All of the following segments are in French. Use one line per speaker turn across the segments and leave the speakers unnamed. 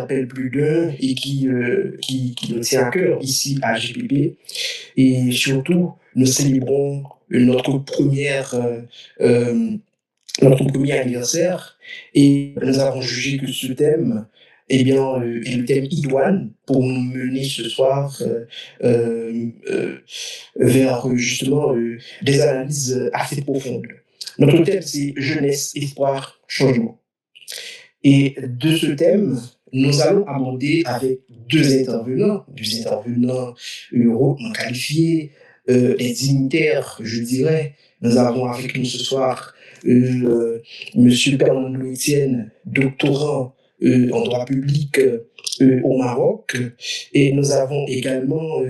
appelle plus d'un et qui nous tient à cœur ici à GPP. Et surtout, nous célébrons notre notre premier anniversaire et nous avons jugé que ce thème, eh bien, est le thème idoine pour nous mener ce soir vers justement des analyses assez profondes. Notre thème, c'est jeunesse, espoir, changement. Et de ce thème, nous allons aborder avec deux intervenants hautement qualifiés, des dignitaires, je dirais. Nous avons avec nous ce soir Monsieur Fernando Etienne, doctorant en droit public au Maroc. Et nous avons également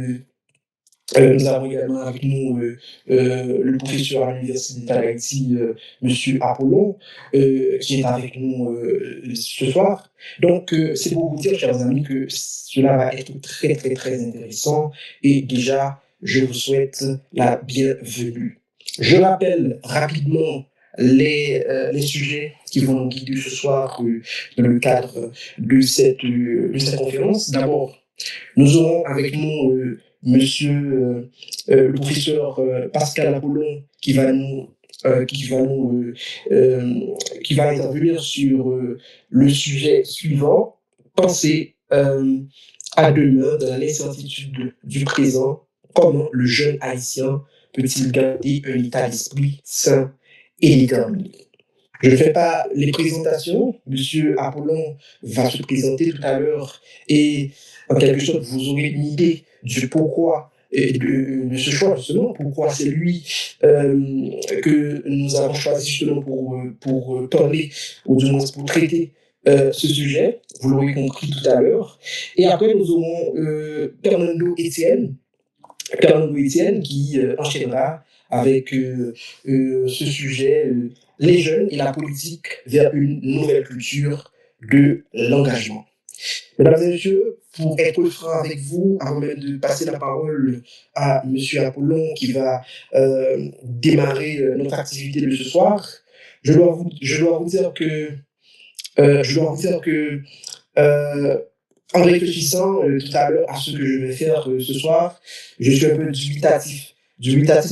avec nous le professeur à l'Université d'Haïti, Monsieur Apollon, qui est avec nous ce soir. Donc, c'est pour vous dire, chers amis, que cela va être très, très, très intéressant. Et déjà, je vous souhaite la bienvenue. Je rappelle rapidement les sujets qui vont nous guider ce soir dans le cadre de cette conférence. D'abord, nous aurons avec nous le professeur Pascal Apollon qui va intervenir sur le sujet suivant, penser à demain dans l'incertitude du présent, comment le jeune haïtien peut-il garder un état d'esprit sain et déterminé. Je ne fais pas les présentations. Monsieur Apollon va se présenter tout à l'heure et en quelque sorte, vous aurez une idée du pourquoi et de ce choix, justement, pourquoi c'est lui que nous avons choisi justement pour parler, ou du moins pour traiter ce sujet. Vous l'aurez compris tout à l'heure. Et après, nous aurons Fernando Etienne qui enchaînera avec ce sujet, les jeunes et la politique vers une nouvelle culture de l'engagement. Mesdames et messieurs, pour être franc avec vous, avant même de passer la parole à Monsieur Apollon qui va démarrer notre activité de ce soir, je dois vous dire que euh, en réfléchissant tout à l'heure à ce que je vais faire ce soir, je suis un peu dubitatif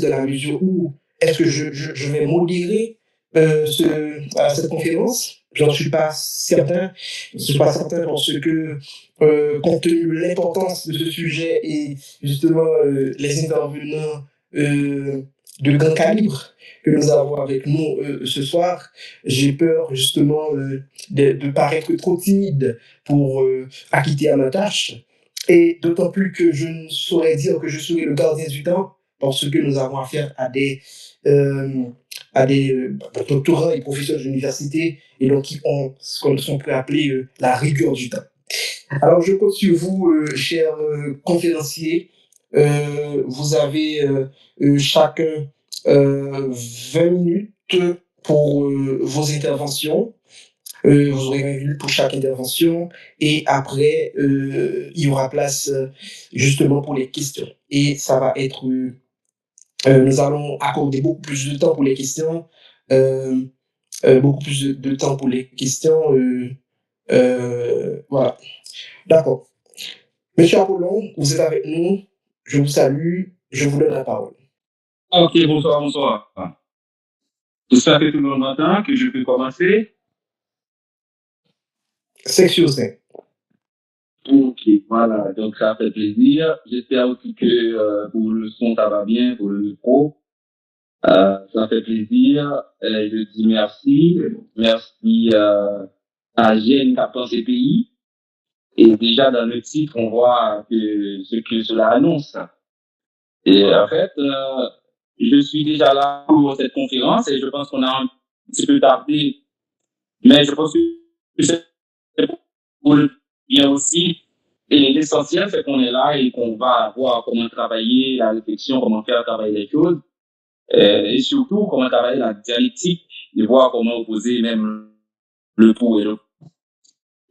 dans la mesure où est-ce que je vais modérer cette conférence. J'en suis pas certain. Je ne suis pas certain parce que, compte tenu de l'importance de ce sujet et justement les intervenants de grand calibre que nous avons avec nous ce soir, j'ai peur justement de paraître trop timide pour acquitter à ma tâche. Et d'autant plus que je ne saurais dire que je serai le gardien du temps parce que nous avons affaire euh, à des doctorants et professeurs d'université et donc qui ont ce qu'on pourrait appeler la rigueur du temps. Alors je compte sur vous, chers conférenciers. Vous avez chacun 20 minutes pour vos interventions. Vous aurez 20 minutes pour chaque intervention et après, il y aura place justement pour les questions. Et ça va être, nous allons accorder beaucoup plus de temps pour les questions, euh, beaucoup plus de temps pour les questions. Voilà. D'accord. Monsieur Apollon, vous êtes avec nous. Je vous salue. Je vous donne la parole.
Ok, bonsoir, bonsoir. J'espère que tout le monde m'entend, que je peux commencer.
Section 5.
Ok, voilà, donc ça fait plaisir. J'espère aussi que pour le son, ça va bien, pour le micro. Ça fait plaisir. Je dis merci. Merci à Gênes qui a pensé pays. Et déjà dans le titre, on voit ce que cela annonce. Et en fait, je suis déjà là pour cette conférence et je pense qu'on a un petit peu tardé, mais je pense que c'est pour le bien aussi. Et l'essentiel, c'est qu'on est là et qu'on va voir comment travailler la réflexion, comment faire travailler les choses, et surtout comment travailler la dialectique, de voir comment opposer même le pour et le.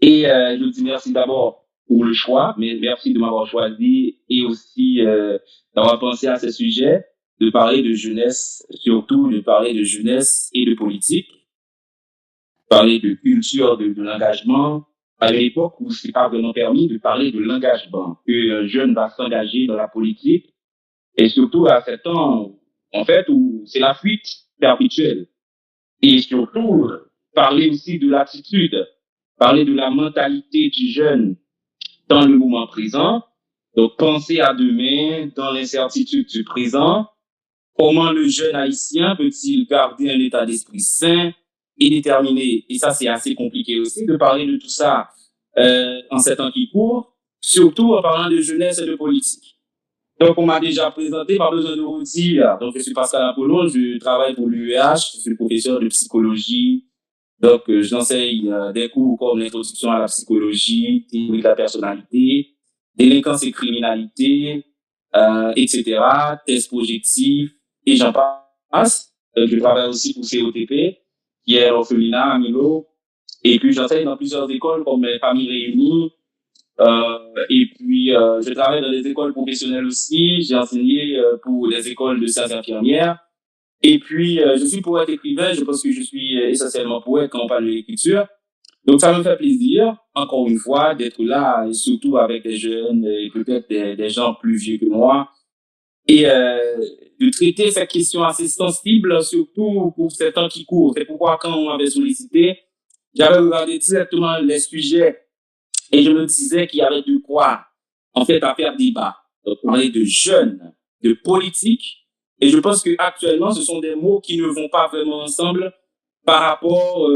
Et je vous dis merci d'abord pour le choix, mais merci de m'avoir choisi et aussi d'avoir pensé à ce sujet, de parler de jeunesse, surtout de parler de jeunesse et de politique, parler de culture, de l'engagement, à une époque où c'est pas vraiment permis de parler de l'engagement, qu'un jeune va s'engager dans la politique, et surtout à cet temps, en fait, où c'est la fuite perpétuelle. Et surtout, parler aussi de l'attitude, parler de la mentalité du jeune dans le moment présent. Donc, penser à demain dans l'incertitude du présent. Comment le jeune haïtien peut-il garder un état d'esprit sain et déterminé? Et ça, c'est assez compliqué aussi de parler de tout ça en ces temps qui courent, surtout en parlant de jeunesse et de politique. Donc, on m'a déjà présenté, pas besoin de vous dire. Donc, je suis Pascal Apollon, je travaille pour l'UEH, je suis professeur de psychologie. Donc, j'enseigne des cours comme l'introduction à la psychologie, théorie de la personnalité, délinquance et criminalité, etc., tests projectifs, et j'en passe. Je travaille aussi pour COTP, qui est l'orphelinat à Milo. Et puis, j'enseigne dans plusieurs écoles comme les familles réunies, et puis, je travaille dans les écoles professionnelles aussi. J'ai enseigné pour les écoles de sciences infirmières. Et puis, je suis poète écrivain. Je pense que je suis essentiellement poète quand on parle de l'écriture. Donc, ça me fait plaisir, encore une fois, d'être là, et surtout avec des jeunes et peut-être des gens plus vieux que moi, et de traiter cette question assez sensible, surtout pour ces temps qui courent. C'est pourquoi, quand on m'avait sollicité, j'avais regardé directement les sujets et je me disais qu'il y avait de quoi, en fait, à faire débat. Donc, parler de jeunes, de politique. Et je pense que actuellement, ce sont des mots qui ne vont pas vraiment ensemble par rapport,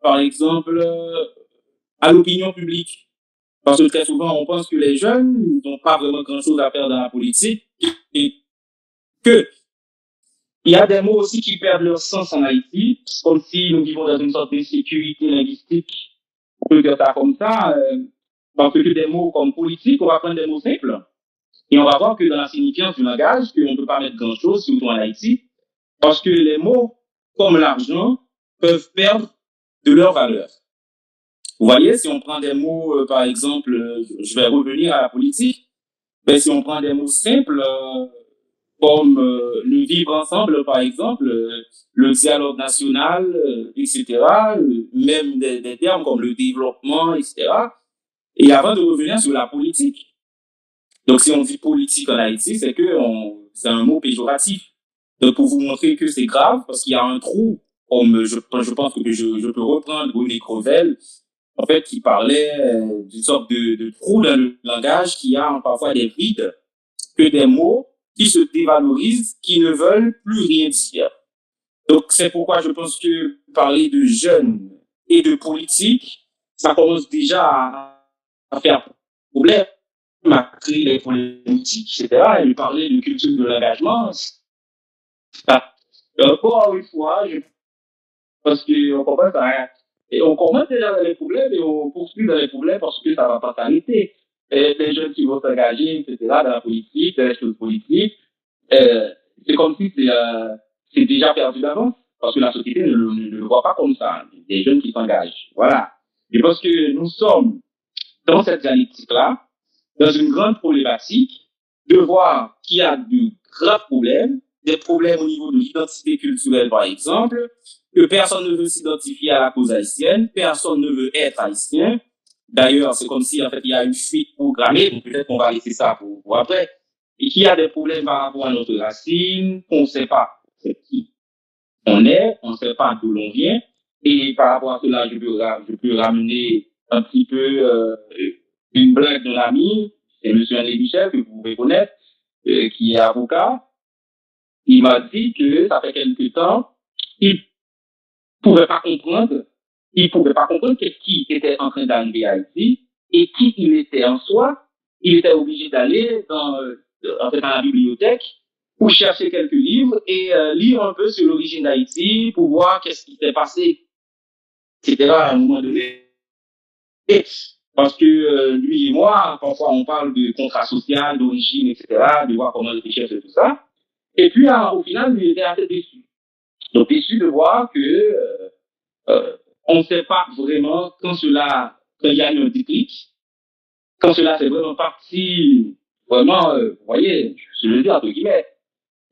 par exemple, à l'opinion publique. Parce que très souvent, on pense que les jeunes n'ont pas vraiment grand-chose à faire dans la politique et que il y a des mots aussi qui perdent leur sens en Haïti, comme si nous vivons dans une sorte de sécurité linguistique. On peut dire ça comme ça, parce que des mots comme politique, on va prendre des mots simples. Et on va voir que dans la signification du langage, qu'on ne peut pas mettre grand-chose, surtout en Haïti, parce que les mots, comme l'argent, peuvent perdre de leur valeur. Vous voyez, si on prend des mots, par exemple, je vais revenir à la politique, mais si on prend des mots simples, comme le vivre ensemble, par exemple, le dialogue national, etc., même des termes comme le développement, etc. Et avant de revenir sur la politique, donc si on dit politique en Haïti, c'est que c'est un mot péjoratif. Donc pour vous montrer que c'est grave, parce qu'il y a un trou, comme je pense que je peux reprendre René Crevel, en fait, qui parlait d'une sorte de trou dans le langage qui a parfois des vides, que des mots qui se dévalorisent, qui ne veulent plus rien dire. Donc c'est pourquoi je pense que parler de jeunes et de politique, ça commence déjà à faire problème, à créer les politiques, etc. Et parler de culture de l'engagement, ça, encore une fois, je pense qu'on commence à, et on commence déjà dans les problèmes et on poursuit dans les problèmes parce que ça va pas s'arrêter. Et les jeunes qui vont s'engager, etc., dans la politique, dans les choses politiques, c'est comme si c'est déjà perdu d'avance parce que la société ne le voit pas comme ça. Des jeunes qui s'engagent. Voilà. Je pense que nous sommes dans cette dialectique-là, dans une grande problématique, de voir qu'il y a de graves problèmes, des problèmes au niveau de l'identité culturelle, par exemple, que personne ne veut s'identifier à la cause haïtienne, personne ne veut être haïtien. D'ailleurs, c'est comme si, en fait, il y a une fuite programmée, donc peut-être qu'on va laisser ça pour après, et qu'il y a des problèmes par rapport à notre racine, qu'on ne sait pas c'est qui on est, on ne sait pas d'où l'on vient, et par rapport à cela, je peux ramener un petit peu une blague d'un ami, c'est M. André Michel, que vous pouvez connaître, qui est avocat. Il m'a dit que ça fait quelque temps, il pouvait pas comprendre, il pouvait pas comprendre qu'est-ce qui était en train d'arriver à Haïti et qui il était en soi. Il était obligé d'aller en fait, dans la bibliothèque pour chercher quelques livres et lire un peu sur l'origine d'Haïti pour voir qu'est-ce qui s'est passé, etc. à un moment donné. Et parce que lui et moi, parfois on parle de contrat social, d'origine, etc., de voir comment réfléchir sur tout ça. Et puis au final, lui était assez déçu. Donc déçu de voir que on ne sait pas vraiment quand il y a eu un déclic, quand cela c'est vraiment parti, vraiment, vous voyez, je le dis entre guillemets.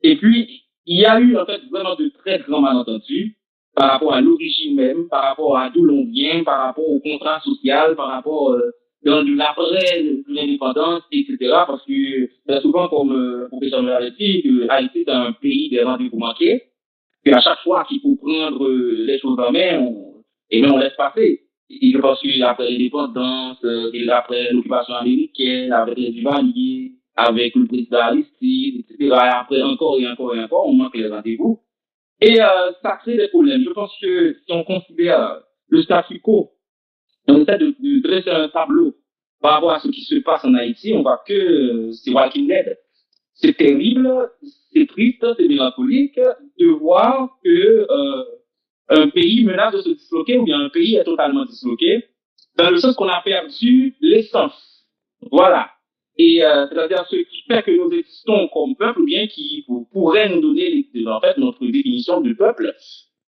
Et puis, il y a eu en fait vraiment de très grands malentendus par rapport à l'origine même, par rapport à d'où l'on vient, par rapport au contrat social, par rapport dans l'après de l'indépendance, etc. Parce que c'est souvent, comme le professeur me l'avait dit, que Haïti est un pays des rendez-vous manqués, qu'à chaque fois qu'il faut prendre les choses en main, et bien on laisse passer. Et je pense qu'après l'indépendance, et après l'occupation américaine, avec les Duvaliers, avec le président Aristide, etc., et après encore et encore et encore, on manque les rendez-vous. Et ça crée des problèmes. Je pense que si on considère le statu quo, on essaie de dresser un tableau par rapport à ce qui se passe en Haïti, on voit que c'est Walking Dead. C'est terrible, c'est triste, c'est mélancolique de voir que un pays menace de se disloquer ou bien un pays est totalement disloqué dans le sens qu'on a perdu l'essence. Voilà. Et c'est-à-dire ce qui fait que nous existons comme peuple ou bien qui pourrait nous donner en fait notre définition de peuple.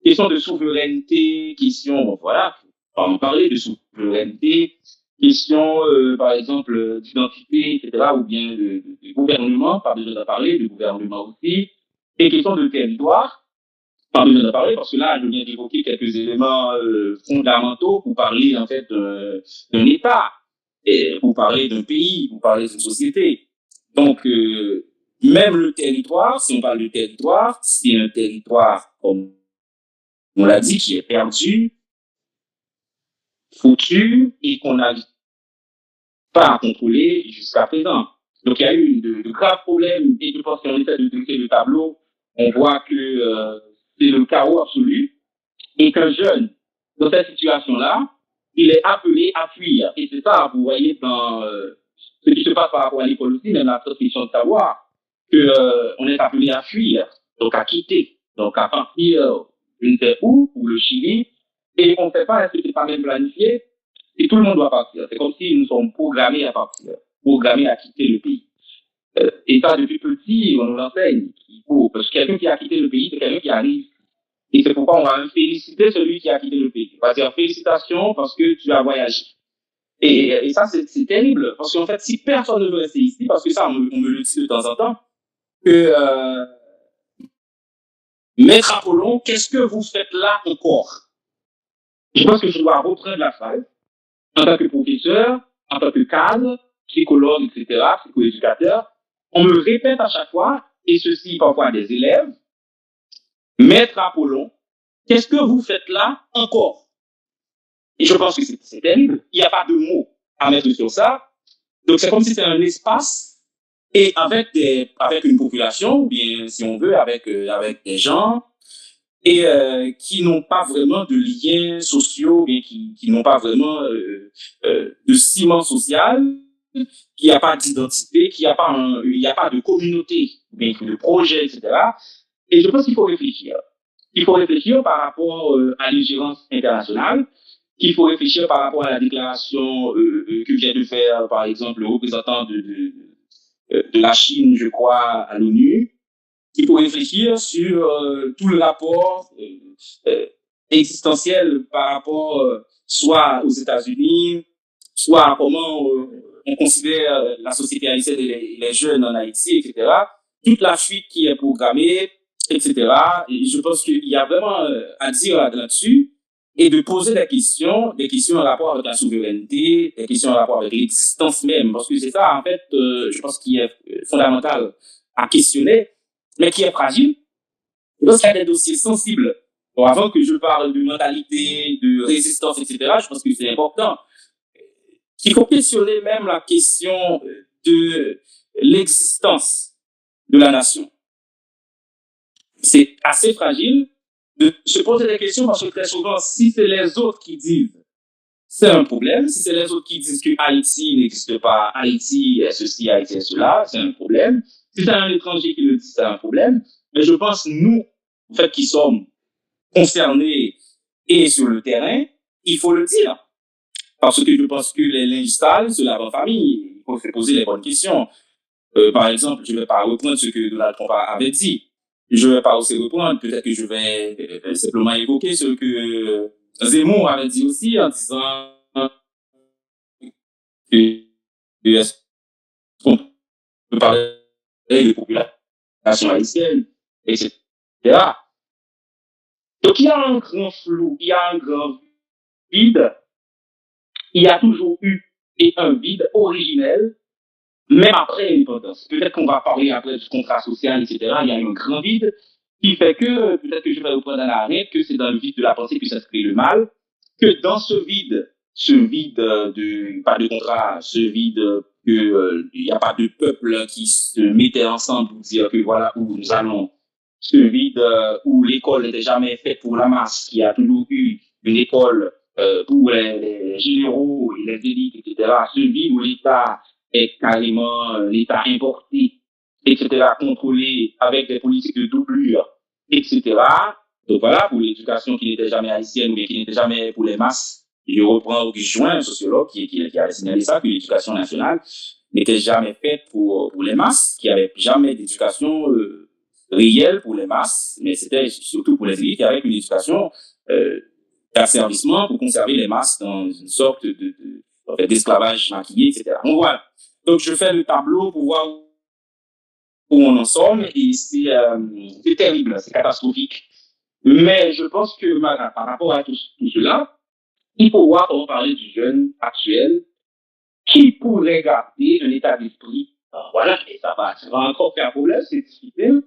Question de souveraineté, question, voilà, on va en parler de souveraineté, question, par exemple, d'identité, etc., ou bien de gouvernement, pas besoin d'en parler, de gouvernement aussi, et question de territoire, pas besoin d'en parler, parce que là, je viens d'évoquer quelques éléments fondamentaux pour parler, en fait, d'un État, et pour parler d'un pays, pour parler d'une société. Donc, même le territoire, si on parle de territoire, c'est un territoire, comme on l'a dit, qui est perdu, foutu, et qu'on n'arrive pas à contrôler jusqu'à présent. Donc, il y a eu de graves problèmes, et je pense qu'on essaie de dresser le tableau, on voit que c'est le chaos absolu, et qu'un jeune, dans cette situation-là, il est appelé à fuir. Et c'est ça, vous voyez, dans ce qui se passe par rapport à l'école aussi, même la transmission de savoir, que on est appelé à fuir, donc à quitter, donc à partir, je ne sais où, pour le Chili, et on ne sait pas, est-ce que c'est pas même planifié, et tout le monde doit partir. C'est comme si nous sommes programmés à partir, programmés à quitter le pays. Et ça, depuis petit, on nous l'enseigne. Parce que quelqu'un qui a quitté le pays, c'est quelqu'un qui arrive. Et c'est pourquoi on va même féliciter celui qui a quitté le pays. On va dire félicitations parce que tu as voyagé. Et ça, c'est terrible. Parce qu'en fait, si personne ne veut rester ici, parce que ça, on me le dit de temps en temps, que Maître Apollon, qu'est-ce que vous faites là encore? Je pense que je dois reprendre la phrase en tant que professeur, en tant que cadre, psychologue, etc., psychoéducateur. On me répète à chaque fois, et ceci parfois des élèves, Maître Apollon, qu'est-ce que vous faites là encore? Et je pense que c'est terrible. Il n'y a pas de mots à mettre sur ça. Donc, c'est comme si c'était un espace et avec une population, ou bien, si on veut, avec des gens et qui n'ont pas vraiment de liens sociaux, bien qui n'ont pas vraiment de ciment social, qui a pas d'identité, il n'y a pas de communauté, bien de projet, etc. Et je pense qu'il faut réfléchir. Il faut réfléchir par rapport à l'ingérence internationale, qu'il faut réfléchir par rapport à la déclaration que vient de faire, par exemple, le représentant de la Chine, je crois, à l'ONU. Il faut réfléchir sur tout le rapport existentiel par rapport soit aux États-Unis, soit à comment on considère la société haïtienne et les jeunes en Haïti, etc. Toute la fuite qui est programmée, etc. Et je pense qu'il y a vraiment à dire là-dessus et de poser des questions en rapport avec la souveraineté, des questions en rapport avec l'existence même, parce que c'est ça, en fait, je pense, qui est fondamental à questionner, mais qui est fragile. Je pense qu'il y a des dossiers sensibles. Bon, avant que je parle de mentalité, de résistance, etc., je pense que c'est important. Il faut questionner même la question de l'existence de la nation. C'est assez fragile de se poser des questions parce que très souvent, si c'est les autres qui disent c'est un problème, si c'est les autres qui disent que Haïti n'existe pas, Haïti est ceci, Haïti est cela, c'est un problème. Si c'est un étranger qui le dit, c'est un problème. Mais je pense, nous, en fait, qui sommes concernés et sur le terrain, il faut le dire. Parce que je pense que les linges sales se lavent en famille. Il faut se poser les bonnes questions. Par exemple, je ne vais pas reprendre ce que Donald Trump avait dit. Je ne vais pas aussi reprendre. Peut-être que je vais simplement évoquer ce que Zemmour avait dit aussi en disant que est-ce qu'on peut parler de population haïtienne, etc. Donc, il y a un grand flou, il y a un grand vide, il y a toujours eu et un vide originel, même après l'indépendance. Peut-être qu'on va parler après du contrat social, etc. Il y a un grand vide qui fait que, peut-être que je vais reprendre à l'arrêt, que c'est dans le vide de la pensée que s'inscrit le mal, que dans ce vide de, pas de contrat, ce vide que il n'y a pas de peuple qui se mettait ensemble pour dire que voilà où nous allons, ce vide où l'école n'était jamais faite pour la masse, qui a toujours eu une école pour les généraux et les élites, etc. Ce vide où l'État est carrément l'État importé, etc., contrôlé avec des politiques de doublure, etc. Donc voilà, pour l'éducation qui n'était jamais haïtienne, mais qui n'était jamais pour les masses. Je reprends Auguste Join, un sociologue, qui a signalé ça, que l'éducation nationale n'était jamais faite pour les masses, qu'il n'y avait jamais d'éducation réelle pour les masses, mais c'était surtout pour les élites, avec une éducation d'asservissement pour conserver les masses dans une sorte en fait, d'esclavage maquillé, etc. Donc voilà. Donc je fais le tableau pour voir où on en sommes et c'est terrible, c'est catastrophique. Mais je pense que par rapport à tout cela, il faut voir comment parler du jeune actuel qui pourrait garder un état d'esprit. Voilà, et ça va encore faire problème, c'est difficile.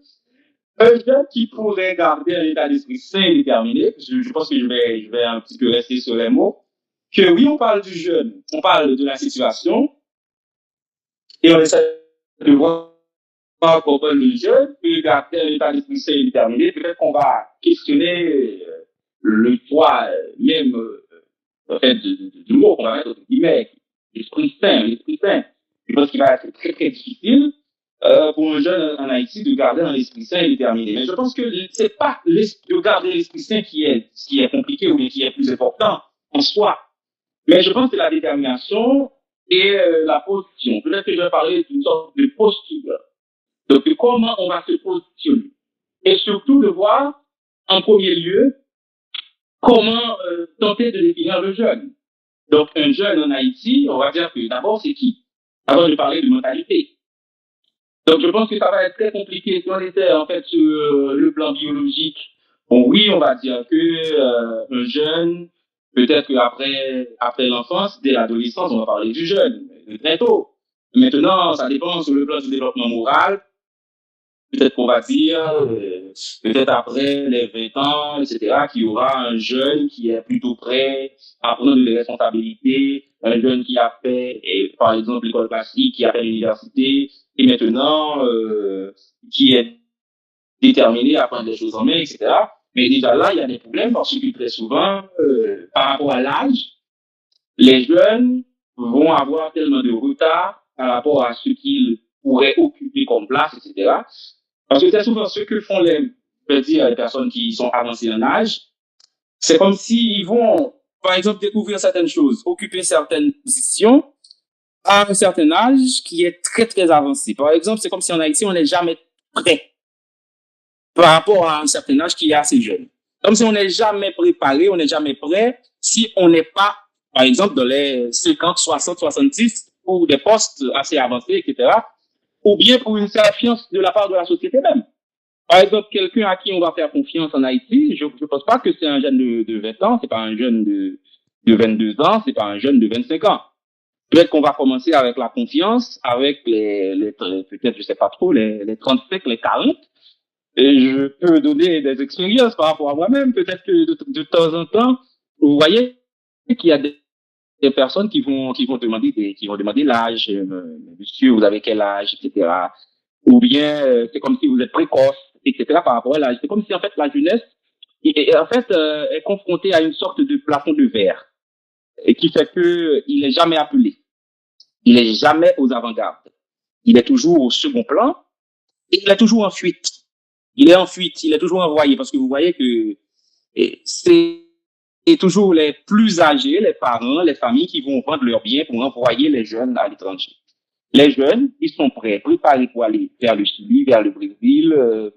Un jeune qui pourrait garder un état d'esprit sain et déterminé, je pense que je vais un petit peu rester sur les mots, que oui, on parle du jeune, on parle de la situation, et on essaie de voir comment le jeune peut garder un état d'esprit sain et déterminé. Peut-être qu'on va questionner le poids même en fait, du mot qu'on va mettre entre guillemets, l'esprit sain, l'esprit sain. Je pense qu'il va être très très difficile pour un jeune en Haïti de garder un esprit sain et déterminé. Mais je pense que c'est pas de garder l'esprit sain qui est compliqué ou qui est plus important en soi. Mais je pense que la détermination et la position. Peut-être que je vais parler d'une sorte de posture. Donc, de comment on va se positionner. Et surtout de voir, en premier lieu, comment tenter de définir le jeune. Donc, un jeune en Haïti, on va dire que d'abord, c'est qui? Avant de parler de mentalité. Donc, je pense que ça va être très compliqué. Si on était en fait sur le plan biologique, bon, oui, on va dire que un jeune, peut-être qu'après l'enfance, dès l'adolescence, on va parler du jeune, très tôt. Maintenant, ça dépend sur le plan du développement moral. Peut-être qu'on va dire, peut-être après les 20 ans, etc., qu'il y aura un jeune qui est plutôt prêt à prendre des responsabilités, un jeune qui a fait, par exemple, l'école classique, qui a fait l'université, et maintenant, qui est déterminé à prendre des choses en main, etc. Mais déjà là, il y a des problèmes parce que très souvent, par rapport à l'âge, les jeunes vont avoir tellement de retard par rapport à ce qu'ils pourraient occuper comme place, etc. Parce que c'est souvent ce que font les personnes qui sont avancées en âge. C'est comme s'ils vont, par exemple, découvrir certaines choses, occuper certaines positions à un certain âge qui est très, très avancé. Par exemple, c'est comme si en Haïti, on n'est jamais prêt par rapport à un certain âge qui est assez jeune. Comme si on n'est jamais préparé, on n'est jamais prêt si on n'est pas, par exemple, dans les 50, 60, 70 ou des postes assez avancés, etc. Ou bien pour une confiance de la part de la société même. Par exemple, quelqu'un à qui on va faire confiance en Haïti, je ne pense pas que c'est un jeune de 20 ans, c'est pas un jeune de 22 ans, c'est pas un jeune de 25 ans. Peut-être qu'on va commencer avec la confiance, avec peut-être, je sais pas trop, les 35, les 40. Et je peux donner des expériences par rapport à moi-même. Peut-être que de temps en temps, vous voyez qu'il y a des personnes qui vont demander l'âge, monsieur, vous avez quel âge, etc. Ou bien, c'est comme si vous êtes précoce, etc. par rapport à l'âge. C'est comme si, en fait, la jeunesse, en fait, est confrontée à une sorte de plafond de verre. Et qui fait que il est jamais appelé. Il est jamais aux avant-gardes. Il est toujours au second plan et il est toujours en fuite. Il est en fuite, il est toujours envoyé parce que vous voyez que c'est toujours les plus âgés, les parents, les familles qui vont vendre leurs biens pour envoyer les jeunes à l'étranger. Les jeunes, ils sont prêts, préparés pour aller vers le Chili, vers le Brésil,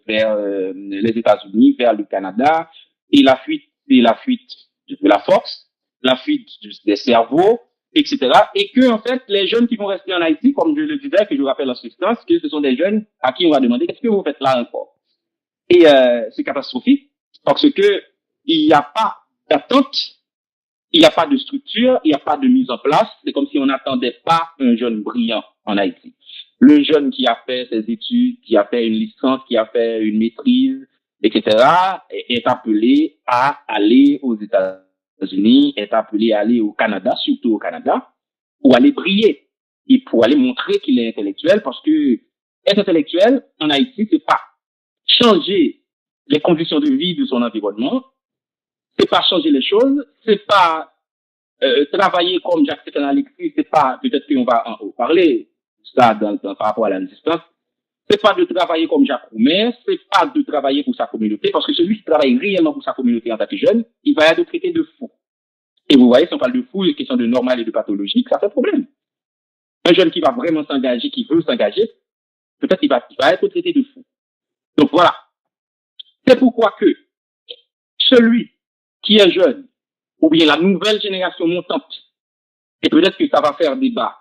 vers les États-Unis, vers le Canada. Et la fuite, c'est la fuite de la force, la fuite des cerveaux, etc. Et que, en fait, les jeunes qui vont rester en Haïti, comme je le disais, que je rappelle en substance, que ce sont des jeunes à qui on va demander qu'est-ce que vous faites là encore. Et c'est catastrophique parce que
il n'y a pas d'attente, il n'y a pas de structure, il n'y a pas de mise en place. C'est comme si on n'attendait pas un jeune brillant en Haïti. Le jeune qui a fait ses études, qui a fait une licence, qui a fait une maîtrise, etc., est appelé à aller aux États-Unis, est appelé à aller au Canada, surtout au Canada, pour aller briller et pour aller montrer qu'il est intellectuel, parce que être intellectuel en Haïti, c'est pas changer les conditions de vie de son environnement, c'est pas changer les choses, c'est pas travailler comme Jacques-Stéphane Alexis, c'est pas, peut-être qu'on va en parler, ça, par rapport à la résistance, c'est pas de travailler comme Jacques Roumain, c'est pas de travailler pour sa communauté, parce que celui qui travaille réellement pour sa communauté en tant que jeune, il va être traité de fou. Et vous voyez, si on parle de fou, les questions de normal et de pathologique, ça fait problème. Un jeune qui va vraiment s'engager, qui veut s'engager, peut-être qu'il va être traité de fou. Donc voilà. C'est pourquoi que celui qui est jeune, ou bien la nouvelle génération montante, et peut-être que ça va faire débat,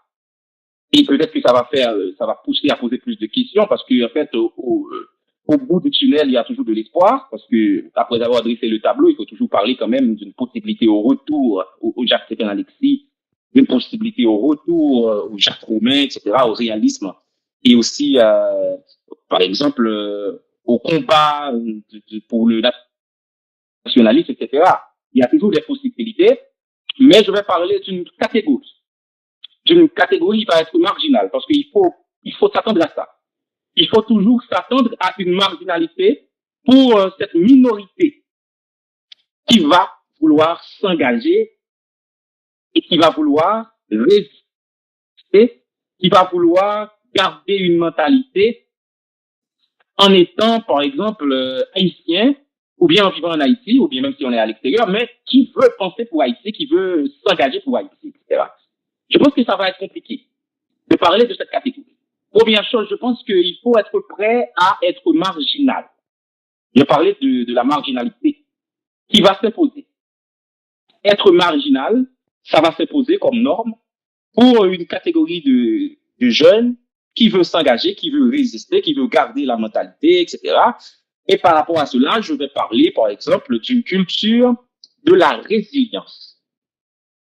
et peut-être que ça va pousser à poser plus de questions, parce que en fait, au bout du tunnel, il y a toujours de l'espoir, parce que après avoir dressé le tableau, il faut toujours parler quand même d'une possibilité au retour au Jacques-Stéphane Alexis, d'une possibilité au retour au Jacques Roumain, etc., au réalisme, et aussi, par exemple, au combat pour le nationalisme, etc. Il y a toujours des possibilités, mais je vais parler d'une catégorie qui va être marginale, parce qu'il faut s'attendre à ça. Il faut toujours s'attendre à une marginalité pour cette minorité qui va vouloir s'engager et qui va vouloir résister, qui va vouloir garder une mentalité en étant, par exemple, haïtien, ou bien en vivant en Haïti, ou bien même si on est à l'extérieur, mais qui veut penser pour Haïti, qui veut s'engager pour Haïti, etc. Je pense que ça va être compliqué de parler de cette catégorie. Première chose, je pense qu'il faut être prêt à être marginal. Je parlais de la marginalité qui va s'imposer. Être marginal, ça va s'imposer comme norme pour une catégorie de jeunes qui veut s'engager, qui veut résister, qui veut garder la mentalité, etc. Et par rapport à cela, je vais parler, par exemple, d'une culture de la résilience.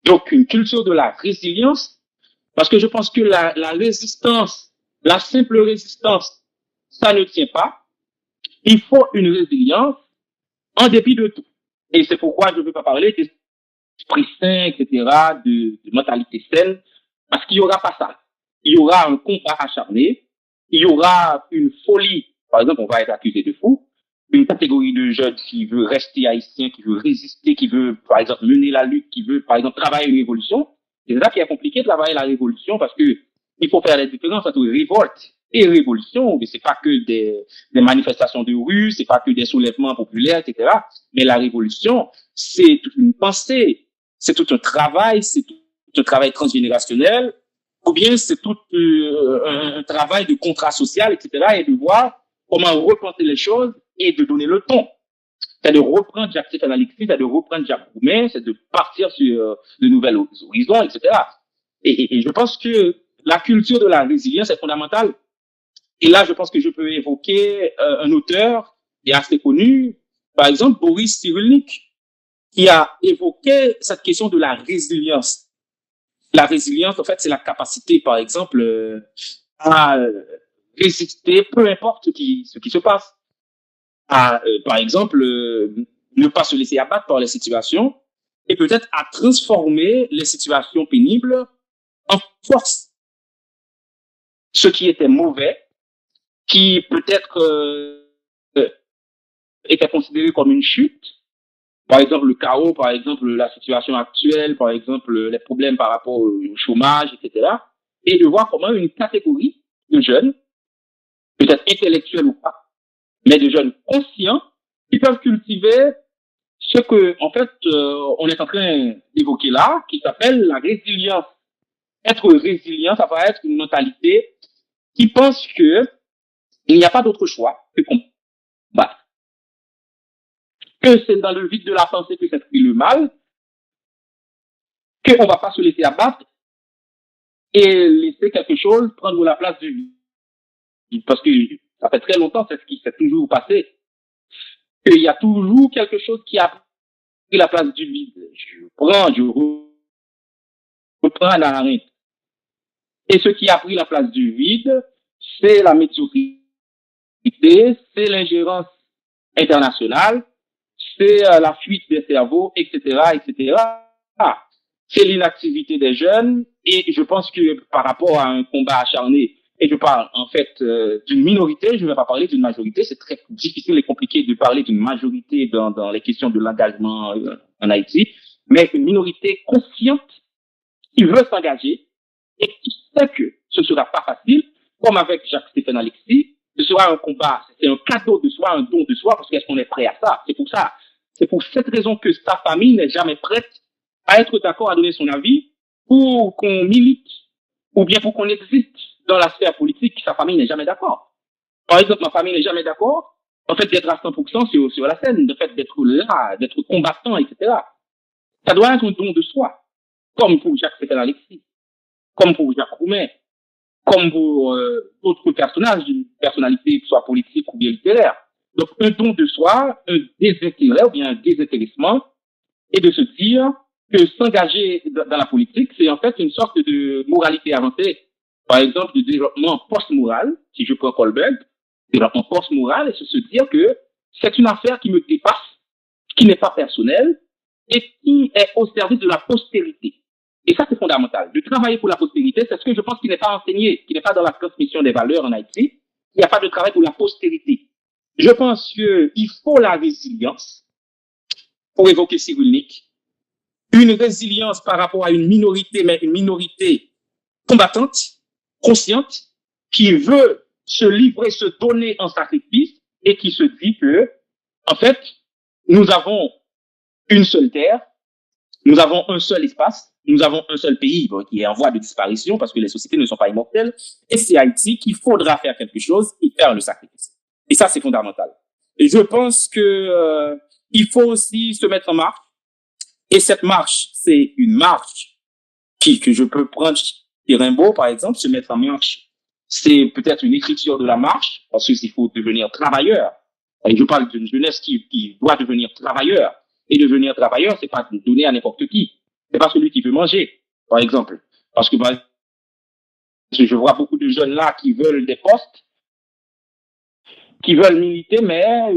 Donc, une culture de la résilience, parce que je pense que la résistance, la simple résistance, ça ne tient pas. Il faut une résilience en dépit de tout. Et c'est pourquoi je ne veux pas parler d'esprit sain, etc., de mentalité saine, parce qu'il n'y aura pas ça. Il y aura un combat acharné, il y aura une folie. Par exemple, on va être accusé de fou. Une catégorie de jeunes qui veut rester haïtien, qui veut résister, qui veut, par exemple, mener la lutte, qui veut, par exemple, travailler une révolution. C'est là qu'il est compliqué de travailler la révolution parce que il faut faire la différence entre révolte et révolution. Mais c'est pas que des manifestations de rue, c'est pas que des soulèvements populaires, etc. Mais la révolution, c'est toute une pensée, c'est tout un travail, c'est tout un travail transgénérationnel, ou bien c'est tout un travail de contrat social, etc. Et de voir comment repenser les choses et de donner le ton. C'est de reprendre Jacques-Stéphane Alexis, c'est de reprendre Jacques Roumain, c'est de partir sur de nouvelles horizons, etc. Et je pense que la culture de la résilience est fondamentale. Et là, je pense que je peux évoquer un auteur qui est assez connu, par exemple Boris Cyrulnik, qui a évoqué cette question de la résilience. La résilience, en fait, c'est la capacité, par exemple, à résister, peu importe ce qui se passe. À, par exemple, ne pas se laisser abattre par les situations et peut-être à transformer les situations pénibles en force. Ce qui était mauvais, qui peut-être était considéré comme une chute, par exemple le chaos, par exemple la situation actuelle, par exemple les problèmes par rapport au chômage, etc. Et de voir comment une catégorie de jeunes, peut-être intellectuels ou pas, mais de jeunes conscients, qui peuvent cultiver ce que, en fait, on est en train d'évoquer là, qui s'appelle la résilience. Être résilient, ça va être une mentalité qui pense que il n'y a pas d'autre choix que combattre. Que c'est dans le vide de la pensée que s'exprime le mal, qu'on ne va pas se laisser abattre et laisser quelque chose prendre la place du vide. Parce que ça fait très longtemps, c'est ce qui s'est toujours passé. Qu'il y a toujours quelque chose qui a la place du vide, je reprends la rente. Et ce qui a pris la place du vide, c'est la médiocrité, c'est l'ingérence internationale, c'est la fuite des cerveaux, etc., etc. Ah, c'est l'inactivité des jeunes. Et je pense que par rapport à un combat acharné, et je parle en fait d'une minorité, je ne vais pas parler d'une majorité, c'est très difficile et compliqué de parler d'une majorité dans les questions de l'engagement en Haïti, mais une minorité consciente qui veut s'engager et qui sait que ce ne sera pas facile, comme avec Jacques-Stéphane Alexis, ce sera un combat, c'est un cadeau de soi, un don de soi, parce qu'est-ce qu'on est prêt à ça? C'est pour ça. C'est pour cette raison que sa famille n'est jamais prête à être d'accord à donner son avis pour qu'on milite ou bien pour qu'on existe dans la sphère politique. Sa famille n'est jamais d'accord. Par exemple, ma famille n'est jamais d'accord, en fait, d'être à 100% sur la scène, de fait d'être là, d'être combattant, etc. Ça doit être un don de soi, comme pour Jacques-Stéphane Alexis, comme pour Jacques Roumain, comme pour d'autres personnages d'une personnalité, soit politique ou bien littéraire. Donc, un don de soi, un désintérêt ou bien un désintéressement, et de se dire que s'engager dans la politique, c'est en fait une sorte de moralité avancée. Par exemple, de développement post-moral, si je prends Kohlberg, développement post-moral, et se dire que c'est une affaire qui me dépasse, qui n'est pas personnelle, et qui est au service de la postérité. Et ça, c'est fondamental. De travailler pour la postérité, c'est ce que je pense qui n'est pas enseigné, qui n'est pas dans la transmission des valeurs en Haïti. Il n'y a pas de travail pour la postérité. Je pense qu'il faut la résilience, pour évoquer Cyrulnik, une résilience par rapport à une minorité, mais une minorité combattante, consciente, qui veut se livrer, se donner en sacrifice, et qui se dit que, en fait, nous avons une seule terre, nous avons un seul espace, nous avons un seul pays qui est en voie de disparition parce que les sociétés ne sont pas immortelles. Et c'est Haïti qu'il faudra faire quelque chose et faire le sacrifice. Et ça, c'est fondamental. Et je pense que il faut aussi se mettre en marche. Et cette marche, c'est une marche que je peux prendre chez Rimbaud, par exemple, se mettre en marche. C'est peut-être une écriture de la marche parce qu'il faut devenir travailleur. Et je parle d'une jeunesse qui doit devenir travailleur. Et devenir travailleur, c'est pas donner à n'importe qui. C'est pas celui qui veut manger, par exemple. Parce que je vois beaucoup de jeunes là qui veulent des postes, qui veulent militer, mais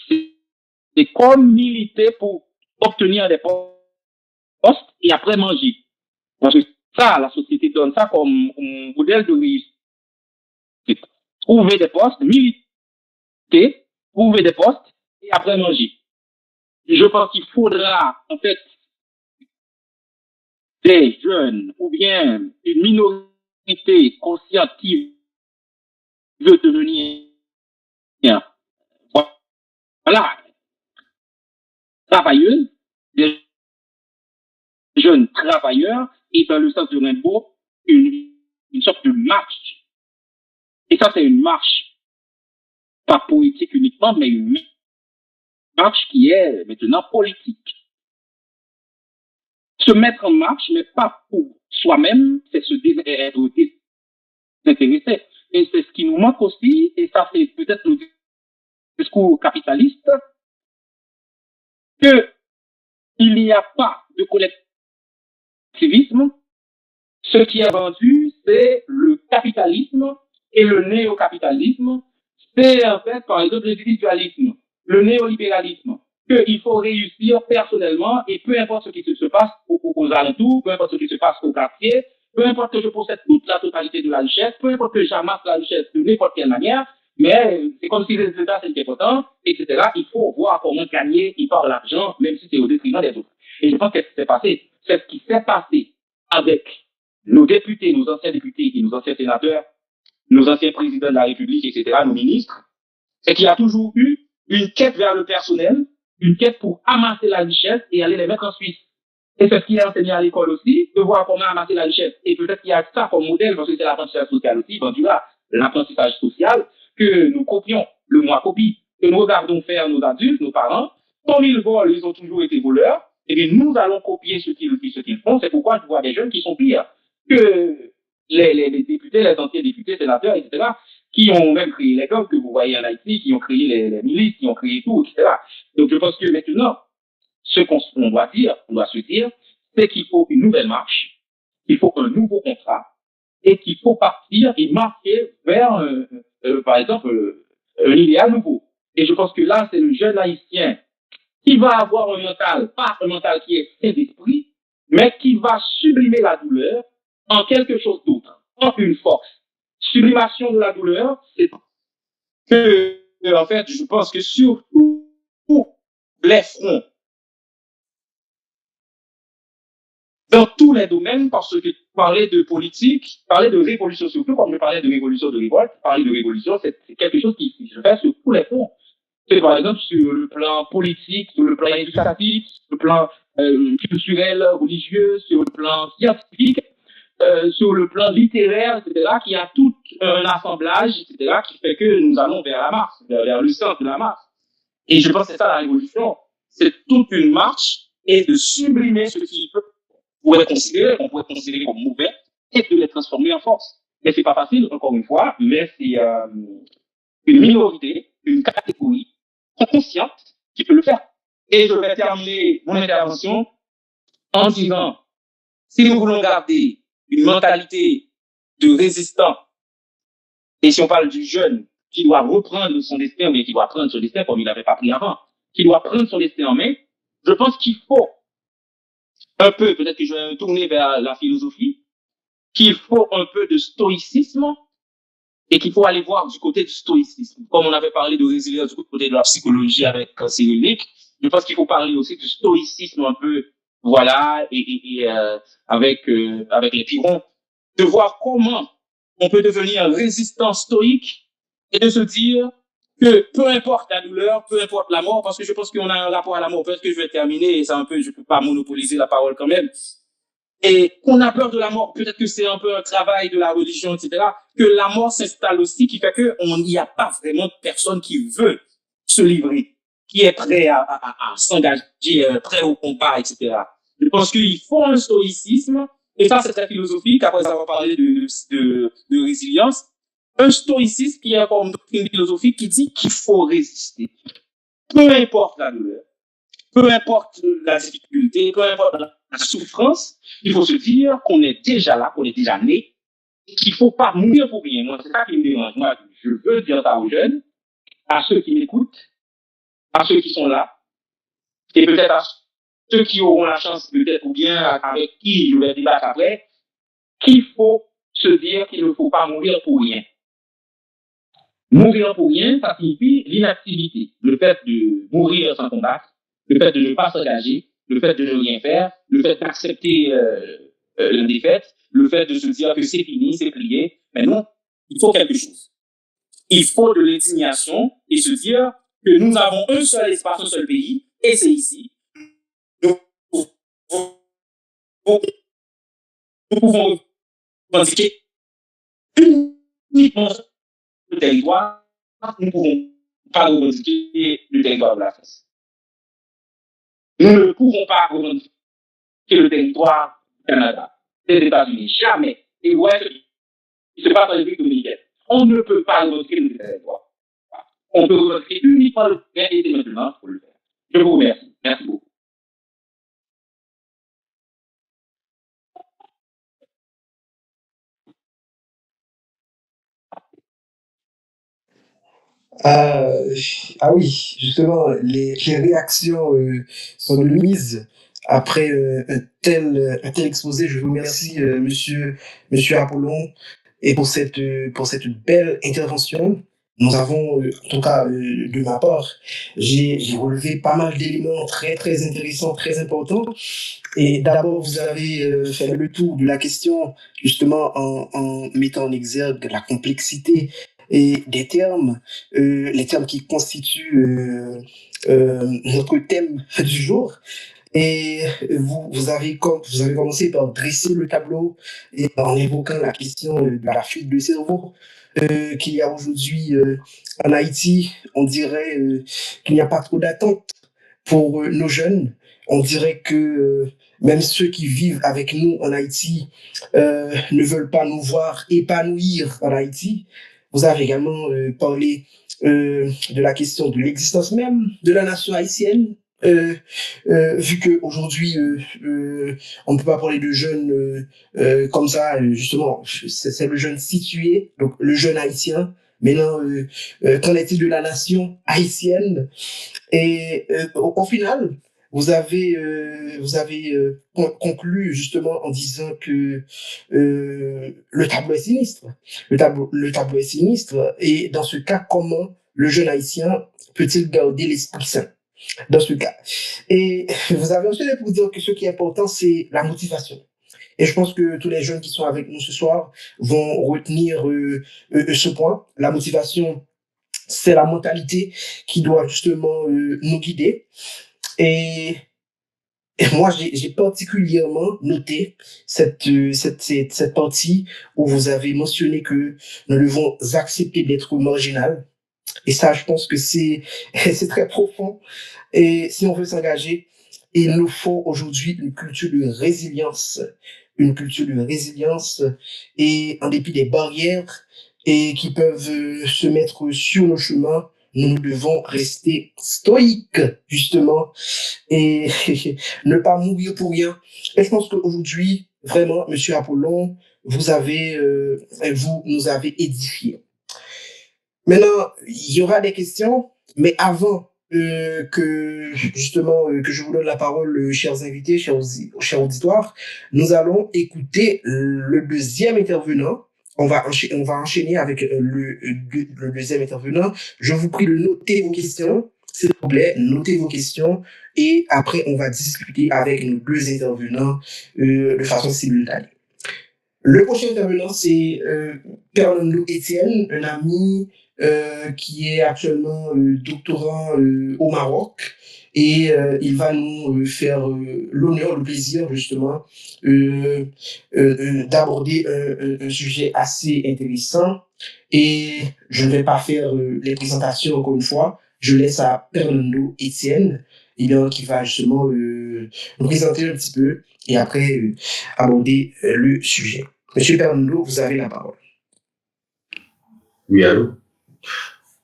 c'est comme militer pour obtenir des postes et après manger. Parce que ça, la société donne ça comme un modèle de réussite. Trouver des postes, militer, trouver des postes et après manger. Je pense qu'il faudra, en fait, des jeunes ou bien une minorité consciente qui veut devenir, voilà, travailleuse, des jeunes travailleurs, et dans le sens de Rimbaud, une sorte de marche. Et ça, c'est une marche, pas politique uniquement, mais une marche qui est maintenant politique. Se mettre en marche, mais pas pour soi-même, c'est se désintéresser. Et c'est ce qui nous manque aussi, et ça c'est peut-être le discours capitaliste, que il n'y a pas de collectivisme. Ce qui est vendu, c'est le capitalisme et le néo-capitalisme. C'est en fait, par exemple, l'individualisme, le néolibéralisme, qu'il faut réussir personnellement et peu importe ce qui se passe aux alentours, peu importe ce qui se passe au quartier, peu importe que je possède toute la totalité de la richesse, peu importe que j'amasse la richesse de n'importe quelle manière, mais c'est comme si les États c'était important, etc. Il faut voir comment gagner par l'argent, même si c'est au détriment des autres. Et je pense que c'est passé. C'est ce qui s'est passé avec nos députés, nos anciens députés et nos anciens sénateurs, nos anciens présidents de la République, etc., nos ministres, c'est qu'il y a toujours eu une quête vers le personnel, une quête pour amasser la richesse et aller les mettre en Suisse. Et c'est ce qui est enseigné à l'école aussi, de voir comment amasser la richesse. Et peut-être qu'il y a ça comme modèle, parce que c'est l'apprentissage social aussi, ben, du là, l'apprentissage social que nous copions, le moi copie, que nous regardons faire nos adultes, nos parents. Comme ils volent, ils ont toujours été voleurs. Et bien, nous allons copier ce qu'ils font. C'est pourquoi je vois des jeunes qui sont pires que les députés, les anciens députés, sénateurs, etc., qui ont même créé les gangs que vous voyez en Haïti, qui ont créé les milices, qui ont créé tout, etc. Donc, je pense que maintenant, ce qu'on doit dire, on doit se dire, c'est qu'il faut une nouvelle marche, il faut un nouveau contrat, et qu'il faut partir et marcher vers, par exemple, un idéal nouveau. Et je pense que là, c'est le jeune haïtien qui va avoir un mental, pas un mental qui est sain d'esprit, mais qui va sublimer la douleur en quelque chose d'autre, en une force. Sublimation de la douleur, c'est que, en fait, je pense que sur tous les fronts, dans tous les domaines, parce que parler de politique, parler de révolution, surtout quand je parlais de révolution de révolte, parler de révolution, c'est quelque chose qui se fait sur tous les fronts. C'est par exemple sur le plan politique, sur le plan éducatif, sur le plan culturel, religieux, sur le plan scientifique, sur le plan littéraire, etc., qui a tout un assemblage, etc., qui fait que nous allons vers la Mars, vers le centre de la Mars. Et je pense que c'est ça la révolution. C'est toute une marche et de sublimer ce qui qu'on pourrait considérer comme mauvais et de les transformer en force. Mais c'est pas facile, encore une fois, mais c'est une minorité, une catégorie consciente qui peut le faire. Et je vais terminer mon intervention en disant, si nous voulons garder une mentalité de résistant, et si on parle du jeune qui doit reprendre son destin, mais qui doit prendre son destin comme il n'avait pas pris avant, qui doit prendre son destin en main, je pense qu'il faut un peu, peut-être que je vais me tourner vers la philosophie, qu'il faut un peu de stoïcisme et qu'il faut aller voir du côté du stoïcisme. Comme on avait parlé de résilience du côté de la psychologie avec Cyrillic, je pense qu'il faut parler aussi du stoïcisme un peu, voilà, et avec les Pyrrhons, de voir comment on peut devenir résistant stoïque et de se dire que peu importe la douleur, peu importe la mort, parce que je pense qu'on a un rapport à la mort. Peut-être que je vais terminer, et c'est un peu, je peux pas monopoliser la parole quand même. Et qu'on a peur de la mort, peut-être que c'est un peu un travail de la religion, etc., que la mort s'installe aussi, qui fait qu'on n'y a pas vraiment personne qui veut se livrer, qui est prêt à s'engager, prêt au combat, etc. Je pense qu'il faut un stoïcisme, et ça c'est très philosophique, après avoir parlé de résilience, un stoïcisme qui est comme doctrine philosophique qui dit qu'il faut résister. Peu importe la douleur, peu importe la difficulté, peu importe la souffrance, il faut se dire qu'on est déjà là, qu'on est déjà né, qu'il ne faut pas mourir pour rien. Moi, c'est ça qui me dérange. Moi, je veux dire ça aux jeunes, à ceux qui m'écoutent, à ceux qui sont là, et peut-être à ceux qui auront la chance, peut-être, ou bien avec qui je vais débattre après, qu'il faut se dire qu'il ne faut pas mourir pour rien. Mourir pour rien, ça signifie l'inactivité. Le fait de mourir sans combattre, le fait de ne pas s'engager, le fait de ne rien faire, le fait d'accepter la défaite, le fait de se dire que c'est fini, c'est plié. Mais non, il faut quelque chose. Il faut de l'indignation et se dire que nous avons un seul espace, un seul pays, et c'est ici. Nous pouvons revendiquer uniquement le territoire, nous ne pouvons pas revendiquer le territoire de la France. Nous ne pouvons pas revendiquer le territoire du Canada, des États-Unis, jamais. Et ouais, ce qui se passe en République dominicaine. On ne peut pas revendiquer le territoire. On peut revendiquer uniquement le territoire et c'est maintenant pour le faire. Je vous remercie. Merci beaucoup.
Ah oui, justement, les réactions sont de mise après un tel exposé. Je vous remercie, monsieur Apollon, et pour cette belle intervention. Nous avons, en tout cas, de ma part, j'ai relevé pas mal d'éléments très, très intéressants, très importants. Et d'abord, vous avez fait le tour de la question, justement, en mettant en exergue la complexité et des termes, les termes qui constituent notre thème du jour. Et vous avez commencé par dresser le tableau et en évoquant la question de la fuite de cerveau qu'il y a aujourd'hui en Haïti. On dirait qu'il n'y a pas trop d'attente pour nos jeunes. On dirait que même ceux qui vivent avec nous en Haïti ne veulent pas nous voir épanouir en Haïti. Vous avez également parlé de la question de l'existence même de la nation haïtienne, vu qu'aujourd'hui, on ne peut pas parler de jeunes comme ça, justement, c'est le jeune situé, donc le jeune haïtien. Maintenant, qu'en est-il de la nation haïtienne? Et au final, vous avez conclu justement en disant que le tableau est sinistre. Le tableau est sinistre. Et dans ce cas, comment le jeune haïtien peut-il garder l'esprit sain dans ce cas? Et vous avez ensuite pour dire que ce qui est important, c'est la motivation. Et je pense que tous les jeunes qui sont avec nous ce soir vont retenir ce point. La motivation, c'est la mentalité qui doit justement nous guider. Et, et moi, j'ai particulièrement noté cette partie où vous avez mentionné que nous devons accepter d'être marginal. Et ça, je pense que c'est très profond. Et si on veut s'engager, il nous faut aujourd'hui une culture de résilience. Une culture de résilience et en dépit des barrières et qui peuvent se mettre sur nos chemins, nous devons rester stoïques, justement, et ne pas mourir pour rien. Et je pense qu'aujourd'hui, vraiment, Monsieur Apollon, vous nous avez édifiés. Maintenant, il y aura des questions, mais avant que justement que je vous donne la parole, chers invités, chers auditoires, nous allons écouter le deuxième intervenant. On va enchaîner avec le deuxième intervenant. Je vous prie de noter vos questions, s'il vous plaît, notez vos questions et après on va discuter avec nos deux intervenants de façon simultanée. Le prochain intervenant, c'est Fernando Etienne, un ami qui est actuellement doctorant au Maroc. Et il va nous faire l'honneur, le plaisir justement d'aborder un sujet assez intéressant. Et je ne vais pas faire les présentations encore une fois. Je laisse à Fernando Etienne, qui va justement nous présenter un petit peu et après aborder le sujet. Monsieur Fernando, vous avez la parole.
Oui, allô?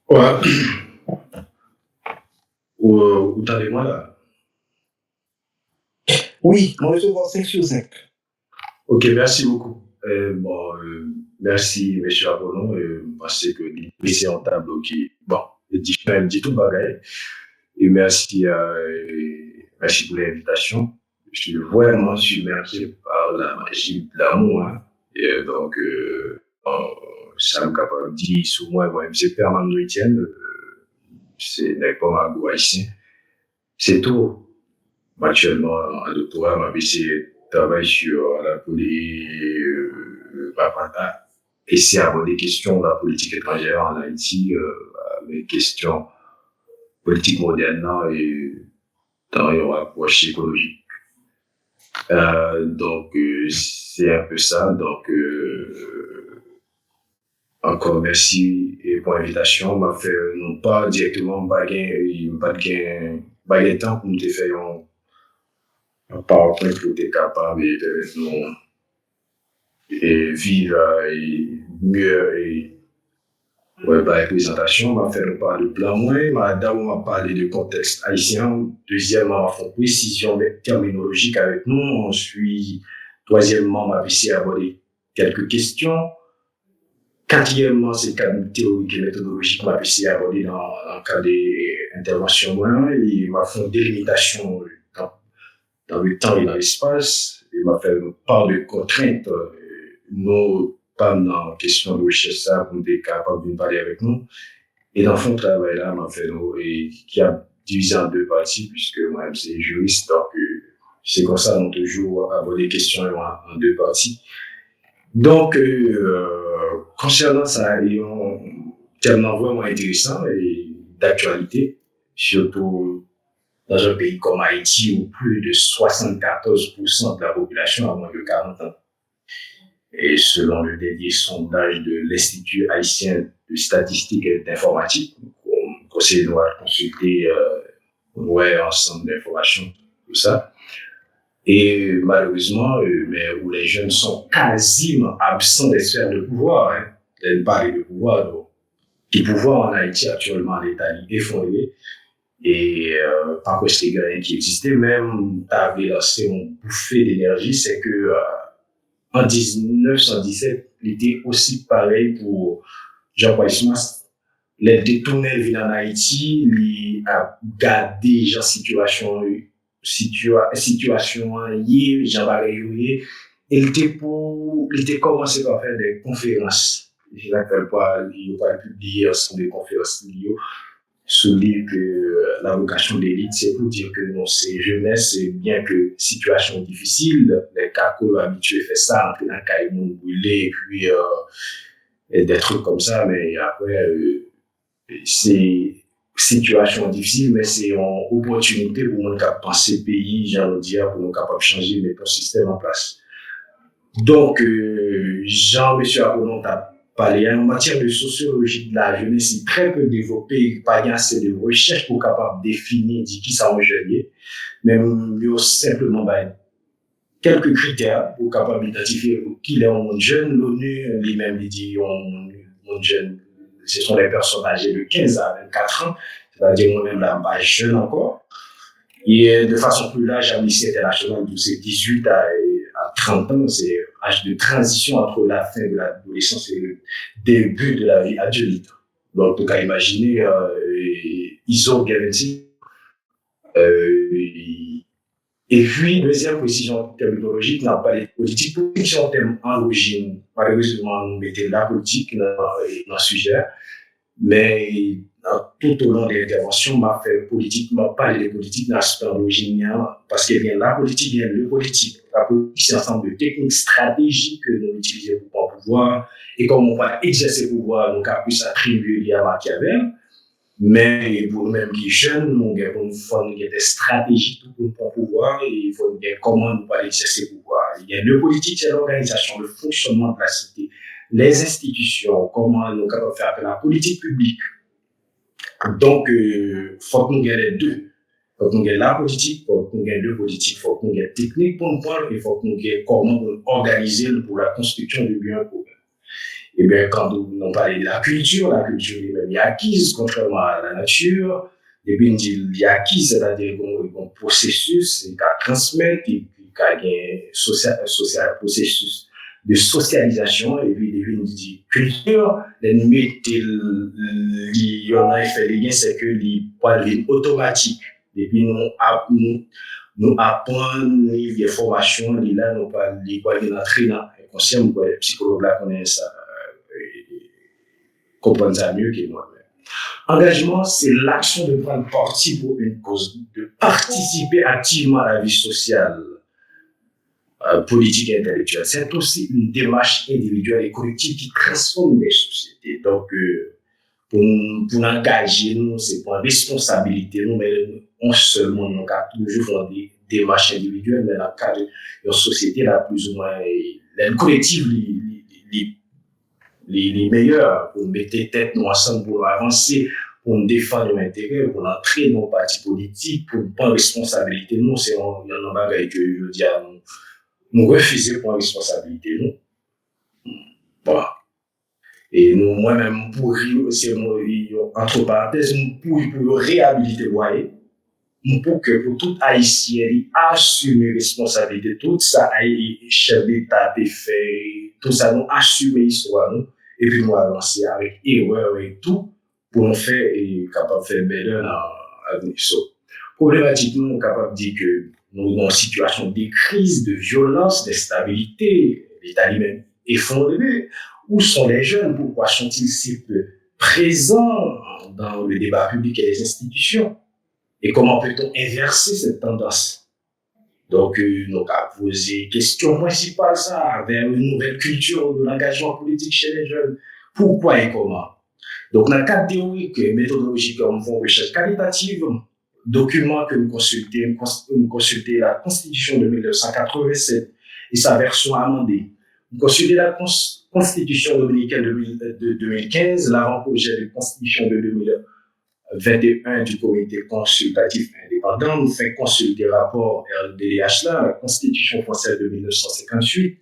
Ouais. Où t'avez-moi là?
Oui, on recevoir 5 sur 5.
Ok, merci beaucoup. Merci, monsieur Apollon. Parce que c'est un tableau qui, bon, dit tout bagaille. Et merci pour l'invitation. Je suis vraiment submergé par la magie de l'amour. Hein. Et donc, ça me capable de dire sur moi, c'est Fernando Etienne, c'est pas un haïtien. C'est tout. Actuellement, en doctorat, ma BC travaille sur la politique, essayer d'aborder des questions de la politique étrangère en Haïti, les questions politiques modernes et dans une approche écologique. Donc, c'est un peu ça. Donc, encore merci pour l'invitation. M'a fait non pas directement pas de temps pour nous faire un PowerPoint pour être capable de nous vivre et mieux et la présentation. M'a fait nous parler de plan moins. D'abord m'a parlé de contexte haïtien. Deuxièmement, m'a fait une précision terminologique avec nous. Ensuite, troisièmement, m'a essayé d'aborder quelques questions. Quatrièmement, c'est le cadre théorique et méthodologique m'a essayé d'aborder dans le cadre des interventions. Il m'a fait une délimitation dans le temps et dans l'espace. Il m'a fait une part de contraintes, non pas dans la question de recherche, pour être capable de parler avec nous. Et dans le travail là, m'a fait qui a divisé en deux parties, puisque moi-même c'est juriste, donc c'est comme ça, on toujours aborder les questions en deux parties. Donc, concernant ça, il y a un tellement vraiment intéressant et d'actualité, surtout dans un pays comme Haïti où plus de 74% de la population a moins de 40 ans. Et selon le dernier sondage de l'Institut haïtien de statistique et d'informatique, on conseille de consulter ensemble d'informations, tout ça. Et malheureusement, mais où les jeunes sont quasiment absents des sphères de pouvoir, hein, de parler de pouvoir. Donc, le pouvoir en Haïti actuellement, l'État effondré. Et par contre, c'était rien qui existait, même, t'as lancé une bouffée d'énergie, c'est que en 1917, il était aussi pareil pour Jean-Paul Smas. Les détournés viennent en Haïti, il a gardé genre situation liée, Jean Barré, il était commencé par faire des conférences. Je n'appelle pas, il va publier ensemble des conférences liées souligne que la vocation d'élite, c'est pour dire que non, c'est jeunesse, c'est bien que situation difficile, les cacos habitués font ça, entrer dans le caillou brûlé, et puis et des trucs comme ça, mais après, c'est situation difficile, mais c'est une opportunité pour nous penser pays, j'ai envie de dire, pour nous capables de changer le système en place. Donc, Jean-Monsieur Apollon t'a parlé en matière de sociologie de la jeunesse, c'est très peu développé, pas assez de recherche pour capable définir qui ça en jeune, mais mieux simplement quelques critères pour capable identifier qui est un monde jeune. L'ONU lui-même dit un monde jeune, ce sont les personnes âgées de 15 à 24 ans, c'est-à-dire moi-même là, pas jeune encore. Et de façon plus large, Amnesty International, c'est 18 à 30 ans, c'est l'âge de transition entre la fin de l'adolescence et le début de la vie adulte. Donc, tu peux imaginer, ISO Guarantee. Et puis, deuxième précision terminologique, n'a pas les politiques. Politique en termes en l'origine, malheureusement, nous mettons la politique dans le sujet, mais tout au long de l'intervention, m'a fait politiquement parler de politique dans l'aspect original, parce qu'il y a la politique, il y a le politique. La politique, c'est un ensemble de techniques stratégiques que nous utilisons pour prendre pouvoir, et comme on va exercer le pouvoir, donc à plus attribuer à Machiavel. Mais pour nous-mêmes qui sommes jeunes, nous avons des stratégies pour nous prendre pouvoir, et il faut comment nous allons exercer le pouvoir. Il y a le politique, c'est l'organisation, le fonctionnement de la cité, les institutions, comment nous allons faire appel à la politique publique. Donc, il faut que nous ayons les deux. Il faut que nous ayons la politique, il faut que nous ayons le politique, il faut que nous ayons la technique pour nous prendre, il faut que nous ayons comment nous organiser pour la construction du bien commun. Et bien, quand nous parlons de la culture est acquise, contrairement à la nature. Et puis, on dit qu'il est acquise, c'est-à-dire qu'on processus, il y a transmettre, et puis il y a un processus de socialisation, et puis on dit culture, les numéros, il y en a fait les liens, c'est que les poils automatique. Et puis, nous apprenons les formations, là, nous parlons les poils d'entrée dans inconscient, les psychologues là connaissent ça. Comprendre ça mieux que moi-même. Engagement, c'est l'action de prendre parti pour une cause, de participer activement à la vie sociale, politique et intellectuelle. C'est aussi une démarche individuelle et collective qui transforme les sociétés. Donc, pour engager nous, c'est pour une responsabilité. Nous, mais on seulement, nous avons toujours fait des démarches individuelles, mais dans le cadre d'une société, là, plus ou moins, les collectifs, les meilleurs pour mettre tête nous ensemble pour avancer, pour nous défendre nos intérêts, pour entrer dans nos partis politiques, pour prendre responsabilité. Nous, c'est un bagage que je dis à nous refuser pour responsabilité. Nous. Bon. Et nous, moi-même, pour entre parenthèses, pour réhabiliter le loyer, pour que pour tout Haïtien assumer responsabilité, tout ça, chef d'État, fait, tout ça, nous assumer l'histoire, nous, et puis nous avancer avec erreur et tout, pour nous faire et capable de faire meilleur dans l'avenir. Problématique, nous sommes capables de dire que nous sommes dans une situation de crise, de violence, d'instabilité, l'État lui-même effondré. Où sont les jeunes? Pourquoi sont-ils si peu présents dans le débat public et les institutions? Et comment peut-on inverser cette tendance? Donc, nous avons posé question principale ça, vers une nouvelle culture de l'engagement politique chez les jeunes. Pourquoi et comment? Donc, dans le cadre théorique et méthodologique, on fait une recherche qualitative, document que nous consultons la Constitution de 1987 et sa version amendée. Nous consultons la Constitution dominicaine de 2015, l'avant-projet de Constitution de 2021 du comité consultatif indépendant, nous fait consulter le rapport RDDH là, la Constitution française de 1958,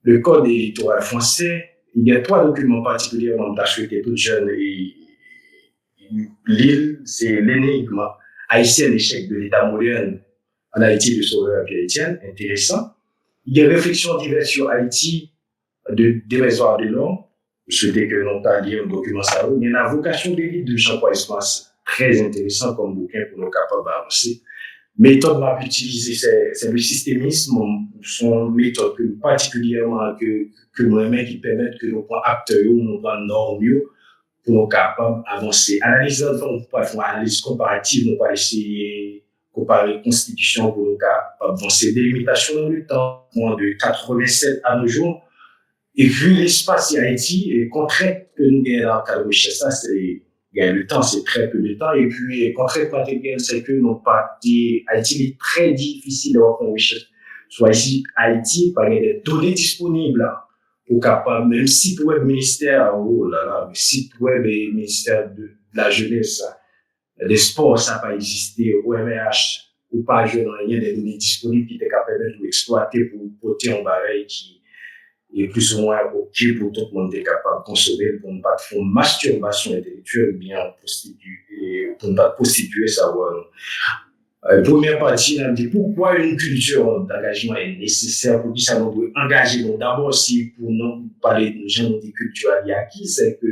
le Code électoral français. Il y a 3 documents particulièrement souhaité toute jeune et l'île, c'est l'énigme Haïtien, l'échec de l'État moderne en Haïti de Sauveur Pierre-Étienne, intéressant. Il y a réflexion diverse sur Haïti des raisons de l'homme. Je souhaitais que l'on t'a lire un document ça. Il y a la vocation des livres de Jean-Paul Espace, très intéressant comme bouquin pour nous capables d'avancer. Méthode m'a utilisée, c'est le systémisme, son méthode particulièrement que moi-même qui permettent que nous prenions acteurs, nous prenions normes pour nous capables d'avancer. Analyse, on peut pas faire une analyse comparative, on peut essayer comparer la Constitution pour nous capables d'avancer. Délimitation dans le temps, de 87 à nos jours. Et vu l'espace Haïti, et contrainte que nous gagnons dans le cadre de richesse, ça, c'est, le temps, c'est très peu de temps. Et puis, contrainte c'est que nos partis, Haïti est très difficile d'avoir une richesse. Soit ici, Haïti, par des données disponibles, au capable, même site web ministère, oh là là, le site web et ministère de la jeunesse, des sports, ça n'a pas existé, OMH, ou pas jeune, rien des données disponibles qui étaient capables d'exploiter pour porter un baril qui est plus ou moins ok pour tout le monde est capable de consommer pour ne pas faire une masturbation intellectuelle ou bien pour ne pas prostituer savoir. Première partie, on dit pourquoi une culture d'engagement est nécessaire, pour qui ça nous doit engager. Donc, d'abord, si pour nous parler de gens de culture acquis, c'est que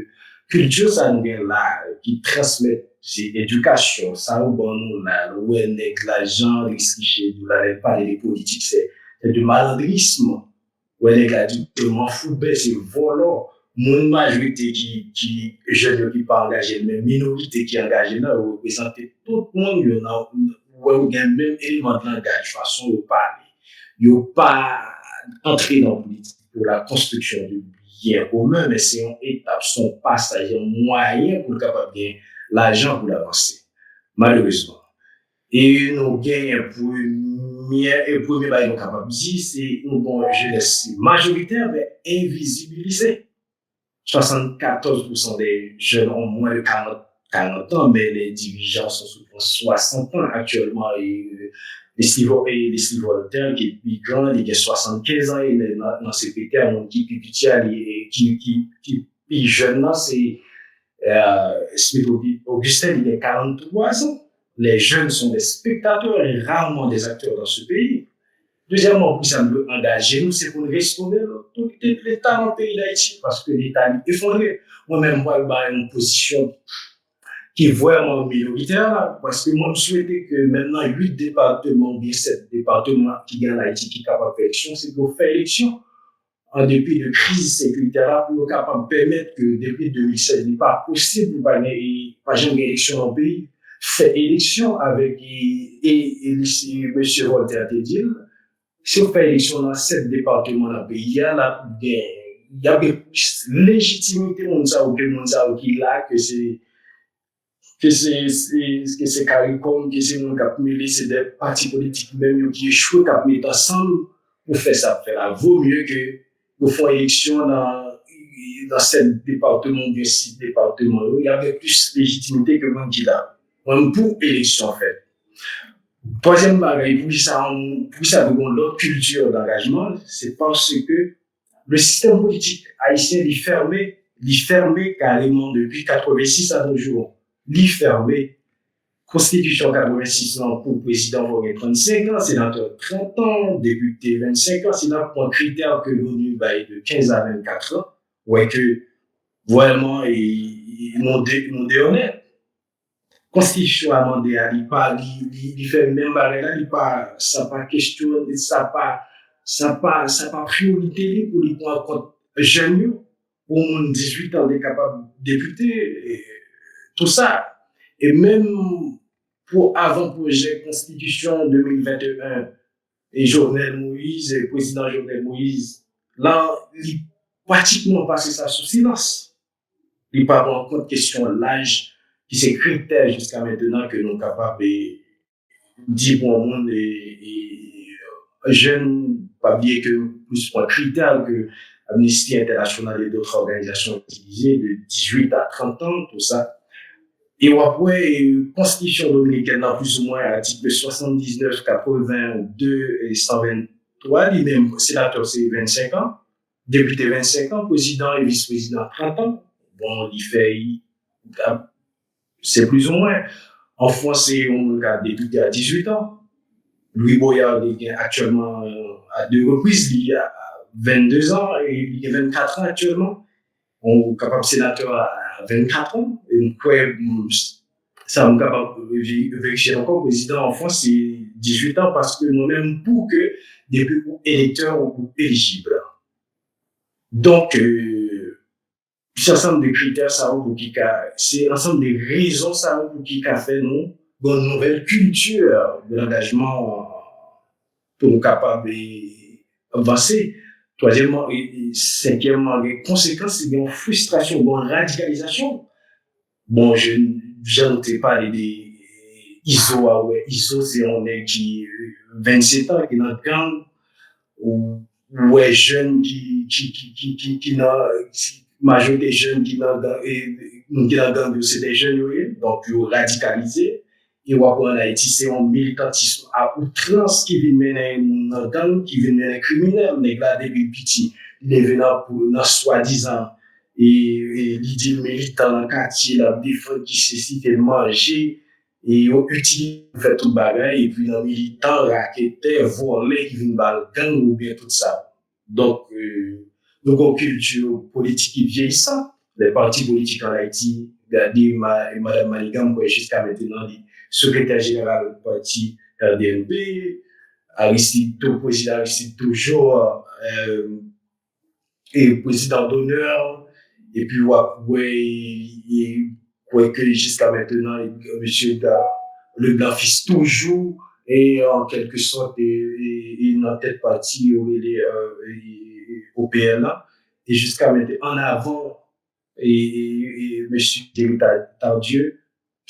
culture, ça nous vient là, qui transmet, c'est éducation, ça nous bon nous là, où est l'argent, les clichés, nous l'avons parlé des politiques, c'est du malandrisme. Ouais, les gars, je m'en fous, c'est volant. Mon majorité qui jeune qui pas engagé, mais minorité qui est engagée là, représente tout le monde, il y en a, où il y a même élément de langage, façon de parler. Il n'y a pas entré dans la politique pour la construction du bien commun, mais c'est une étape, son passage, un moyen pour capable de gagner l'argent pour l'avancer. Malheureusement. Et nous gagnons premier bail nous capable de dire, c'est une bonne jeunesse majoritaire, mais invisibilisée. 74% des jeunes ont moins de 40 ans, mais les dirigeants sont souvent 60 ans actuellement. Et les Steve Walter, qui est plus grand, il a 75 ans, et dans ces critères, mon qui est jeune, c'est Smith Augustin, il a 43 ans. Les jeunes sont des spectateurs et rarement des acteurs dans ce pays. Deuxièmement, pour ça veut engager nous, c'est pour restaurer tout l'État dans le pays d'Haïti, parce que l'État est effondré. Moi-même, moi, j'ai une position qui est vraiment minoritaire, parce que moi, je souhaitais que maintenant, 8 départements, bien 7 départements qui gagnent Haïti, qui sont capables de faire élection, c'est pour faire élection en dépit de crise sécuritaire, pour être capable de permettre que depuis 2016, il n'est pas possible, pas jamais élection dans le pays, fait élection avec, et M. Voltaire te dit, si on fait élection dans 7 départements dans le pays, il y a plus légitimité qui là que c'est CARICOM, que c'est mon cap c'est des partis politiques même qui échouent cap mettre ensemble pour faire ça. Vaut mieux que pour faire élection dans 7 départements, bien 6 départements, il y avait plus légitimité que mon qui là. Pour élection en fait. Troisième bagage, pour ça devant l'autre culture d'engagement, c'est parce que le système politique haïtien est fermé carrément depuis 86 à nos jours. Il est fermé. Constitution 86 ans pour le président pour 35 ans, sénateur 30 ans, député 25 ans, c'est là pour un critère que l'ONU baille de 15 à 24 ans, ouais que vraiment ils m'ont honnête. Constitution amendée, il fait même barrière, il pas, ça pas question, ça pas priorité pour les points contre jeunes, pour mon 18 ans, des capables de députer, tout ça. Et même pour avant-projet Constitution 2021 et Jovenel Moïse, et président Jovenel Moïse, là, il pratiquement passé ça sous silence. Il pas en compte question de l'âge, qui c'est critère jusqu'à maintenant que nous sommes capables de dire pour le monde et jeunes, pas oublier que plus pour critère que Amnesty International et d'autres organisations utilisées de 18 à 30 ans, tout ça. Et après, Constitution dominicaine, plus ou moins, article 79, 82 et 123, lui-même, sénateur, c'est 25 ans, député 25 ans, président et vice-président 30 ans. Bon, c'est plus ou moins. En France, on a débuté à 18 ans. Louis Boyard est actuellement à 2 reprises, il a 22 ans et il a 24 ans actuellement. On est capable sénateur à 24 ans. Et ça, on est capable de vérifier encore président en France, c'est 18 ans parce que nous-mêmes, pour que depuis électeurs ou éligibles. Donc, c'est ensemble de critères, ça, c'est ensemble de raisons, ça, pour qui a fait nous, une nouvelle culture de l'engagement pour nous capables d'avancer. Troisièmement, et cinquièmement, les conséquences, c'est une frustration, une radicalisation. Bon, j'en ai parlé des ISO, ouais, ISO, c'est on est qui 27 ans, qui est dans le gang, ou ouais, jeunes qui majorité des jeunes qui dans le gang, c'est des jeunes, oui, donc radicalisés. Et en Haïti, c'est un militantisme à outrance qui vient mener dans le gang, qui vient mener criminel, mais là, depuis petit, il est venu pour, soi-disant, et l'idée militant dans le quartier, la défense qui ceci, fait manger, et on utilise, fait tout le bagage, et puis dans militant, raqueté, volé, qui vient dans le gang, ou bien tout ça. Donc, nous avons une culture politique qui vieillissante. Les partis politiques en Haïti, regardez Mme Manigam, jusqu'à maintenant, secrétaire général du parti RDNP, Aristide, président Aristide toujours, et président d'honneur, et puis, ouais, que jusqu'à maintenant, monsieur le fils toujours, et en quelque sorte, et dans tête partie au PLA, et jusqu'à maintenant, en avant, et monsieur Tardieu,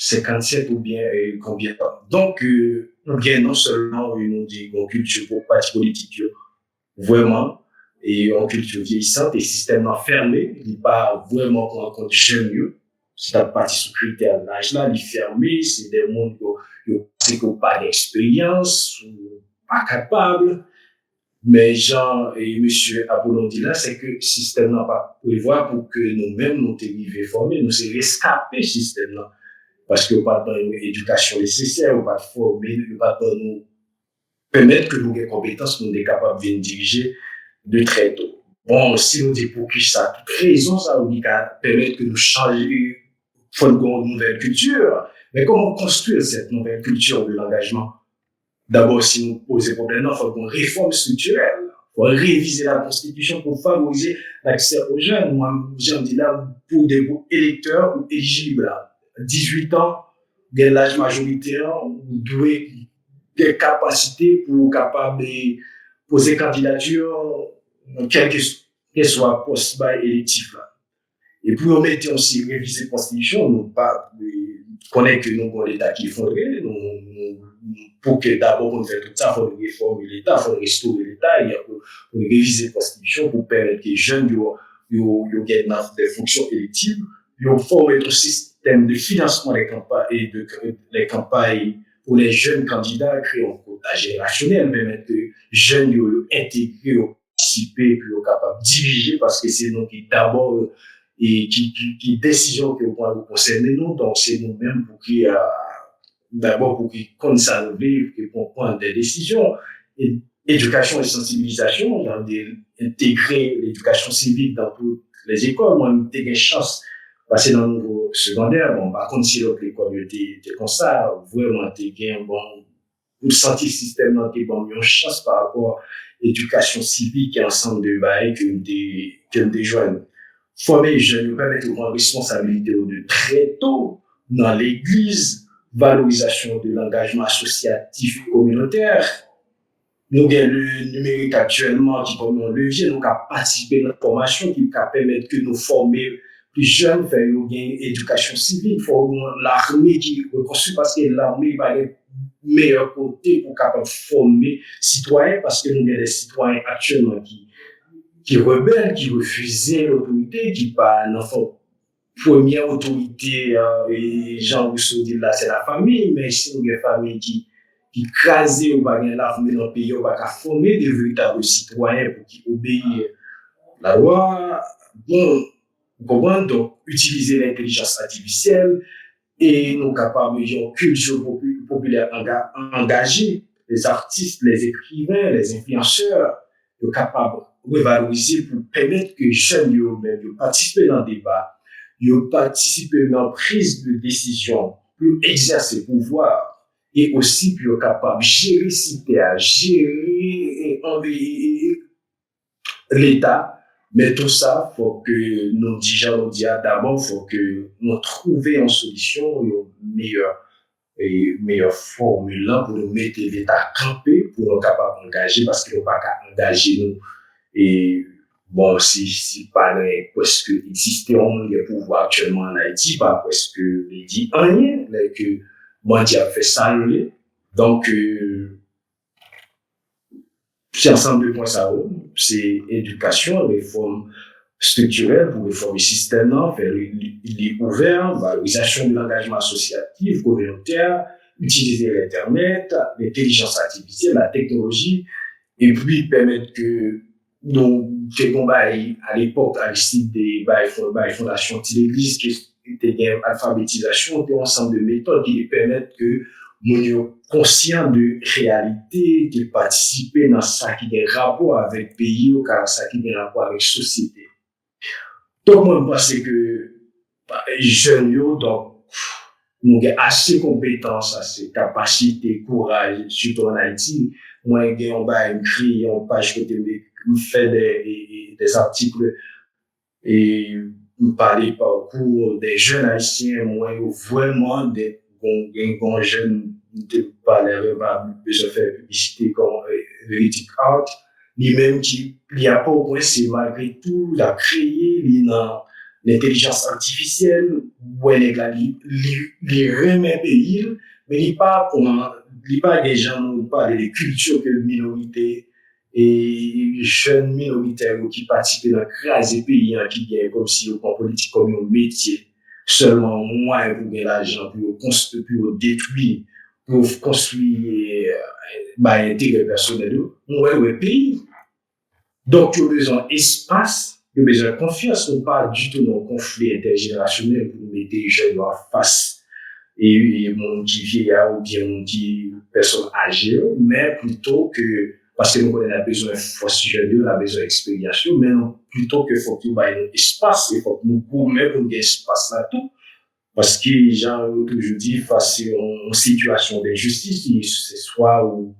57 ou bien combien de temps. Donc, nous gagnons non seulement une culture pour parti politique, vraiment, et en culture vieillissante, et système fermé, il n'est pas vraiment pour un compte jeune, c'est un parti sous critère d'âge là, il est fermé, c'est des mondes qui n'ont pas d'expérience, pas capables. Mais Jean et monsieur Apollon dit là, c'est que le système n'a pas prévoir pour que nous-mêmes nous arrivions formés, nous sommes rescapés le système là. Parce que pas de l'éducation nécessaire, ou pas de former, pas de nous permettre que nous ayons des compétences, nous sommes capables de diriger de très tôt. Bon, si nous disons pour qui ça, toute raison, ça nous permettre que nous changions, faut une nouvelle culture. Mais comment construire cette nouvelle culture de l'engagement? D'abord, si nous posons problème, il faut une réforme structurelle. Il faut réviser la Constitution pour favoriser l'accès aux jeunes. Moi, j'en dis là, pour des électeurs ou éligibles. 18 ans, l'âge majoritaire, vous devez des capacités pour capable de poser candidature, quel que soit poste électif. Et pour nous mettre aussi réviser la Constitution, nous pas connaître que nous avons l'État qui faudrait, pour que d'abord on fait tout ça, il faut réformer l'État, il faut restaurer l'État, il faut réviser la Constitution pour permettre que les jeunes gagnent des fonctions électives, ils forment un système de financement des campagnes et les campagnes pour les jeunes candidats, créer un quota générationnel, permettre que les jeunes intègrent, participer, puis capables de diriger, parce que c'est nous qui d'abord et qui décision que vous concernez nous, donc c'est nous-mêmes pour qui d'abord pour qui comme ça nous vivre, pour prendre des décisions. Et éducation et sensibilisation, intégrer l'éducation civique dans toutes les écoles. Moi, j'ai une chance passer dans le niveau secondaire. Bon, par contre, si l'école était comme ça, vraiment, j'ai gagné pour sentir le système dans qui bon, une chance par rapport à l'éducation civique et ensemble de bails que des jeunes. Former les jeunes, nous permettre de prendre responsabilité de très tôt dans l'église, valorisation de l'engagement associatif communautaire. Nous avons le numérique actuellement qui comme un levier, nous avons participé à notre formation qui permet que nous former plus jeunes, faire une éducation civique, former l'armée qui reconstruit parce que l'armée va être meilleur côté pour capable former citoyens parce que nous avons des citoyens actuellement qui rebellent, qui refusent l'autorité, qui pas notre première autorité, et Jean Rousseau dit là, c'est la famille, mais si nous avons des familles qui crasent ou pas l'armée dans le pays, on va former des véritables citoyens pour qui obéissent la loi. Bon, vous comprenez? Donc, utiliser l'intelligence artificielle, et nous capables de culture populaire engagée, les artistes, les écrivains, les influenceurs, nous capables de revaloriser pour permettre que les jeunes eux-mêmes participent dans le débat, ils participent dans la prise de décision, pour exercer le pouvoir et aussi pour être capable de gérer la cité, gérer l'État. Mais tout ça, il faut que nous disions d'abord, il faut que nous trouvions une solution, une meilleure formule pour nous mettre l'État campé, pour nous capables d'engager, parce que nous ne pouvons pas engager nous. Et bon, si pas presque exister les pouvoirs actuellement en Haïti, pas presque dit rien, mais que Bandi a fait ça. Donc, c'est ensemble de points ça, c'est éducation, réforme structurelle pour réformer le système, faire les ouverts, valorisation de l'engagement associatif, communautaire, utiliser l'Internet, l'intelligence artificielle, la technologie, et puis permettre que nous faisons à l'époque, à l'issue des fondations de l'Église, qui était une alphabétisation, un ensemble de méthodes qui permettent que nous soyons conscients de réalité, de participer dans ça qui a rapport avec le pays ou ça qui a rapport avec la société. Donc, moi, je pense que les jeunes, donc, nous avons assez de compétences, assez de capacités, courage, surtout en Haïti. Moi, j'ai écrit une page que je fais des articles et je parle parcours des jeunes Haïtiens, moi, vraiment des bons jeunes, de parler de faire publicité comme Veritic Art. Lui-même qui il y a pas au moins c'est malgré tout il a créé l'intelligence artificielle où elle les remet pays mais il pas des gens pas des cultures que minorité et jeunes minoritaires qui participent dans craser pays qui gagnent comme si en politique comme un métier seulement moins pour gagner l'argent pour construire pour détruire pour construire intérêt personnel ouais pays. Donc, il y a besoin d'espace, il y a besoin de confiance. On ne parle pas du tout d'un conflit intergénérationnel pour mettre les jeunes en face. Et mon qui vieillard ou bien mon qui personne âgée, mais plutôt que, parce que nous avons besoin de force jeune, on a besoin d'expérience, mais non, plutôt que faut qu'il y ait un espace, il faut que nous permettions pour un espace là tout. Parce que, genre, toujours dit, face à une situation d'injustice, c'est soit ou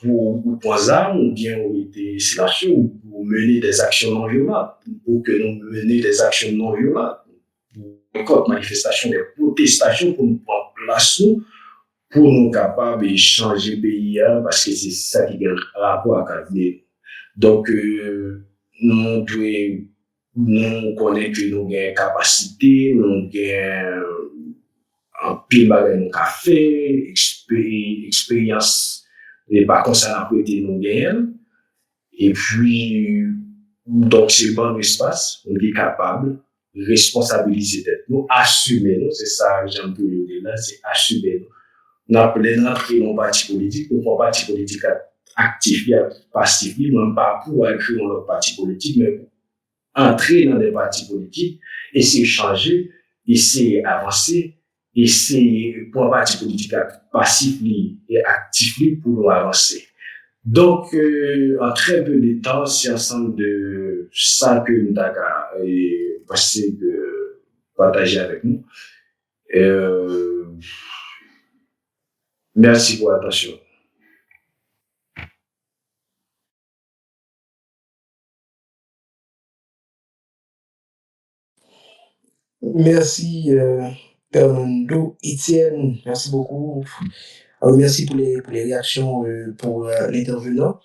pour armes, ou bien ont été slashés, ou pour mener des actions non violentes, ou que nous mener des actions non violentes, pour manifestations, des protestations pour nous prendre place, pour nous capables de changer le pays, parce que c'est ça qui a un rapport avec l'avenir. Donc, nous connaissons que nous avons une capacité, nous avons un pile de café, expérience. Et par contre, ça n'a pas été nous gagner. Et puis, donc, c'est bon espace, on est capable de responsabiliser nous, assumer nous, c'est ça que j'aime tout dire là, c'est assumer nous. Nous appelons l'entrée dans le parti politique, nous prenons parti politique actif, passif, même pas pour écrire dans le parti politique, mais pour entrer dans des partis politiques, essayer de changer, essayer d'avancer, essayer pour un parti politique passif et actif pour nous avancer. Donc, en très peu de temps, c'est ensemble de ça que nous avons passé de partager avec nous. Merci pour l'attention.
Merci, Fernando, Étienne, merci beaucoup. Merci pour les réactions pour l'intervenant.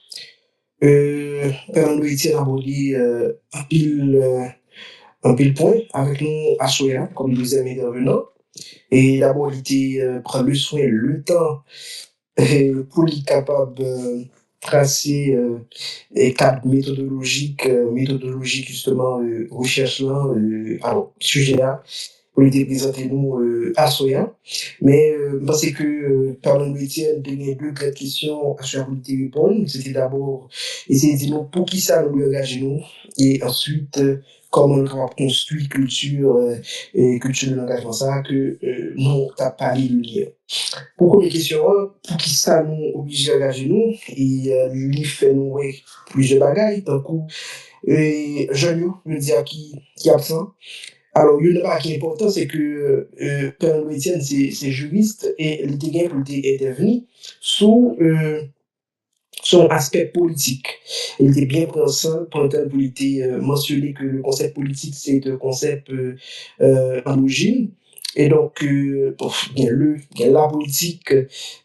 Fernando Étienne a abordé un pile point avec nous à Soya comme deuxième intervenant. Et d'abord, il était prendre le soin, le temps pour être capable de tracer les cadres méthodologiques justement, recherche là, alors, sujet là, pour lui présenter nous à Soya. Mais parce que parlant de Étienne, il y a deux grandes questions à chaque fois de répondre. C'était d'abord essayer de dire nous pour qui ça nous engage nous et ensuite comment on construit culture de l'engagement ça que nous t'as parlé de lire. Pour première question, pour qui ça nous oblige à engager nous et lui fait nous ouais, plusieurs bagailles donc jeune nous dit à qui absent. Alors, il y a une part qui est important, c'est que Père Louis Etienne, c'est juriste et il était pour intervenir sous son aspect politique. Il était bien présent pendant pour il était mentionné que le concept politique, c'est un concept endogène. Et donc, il y a la politique,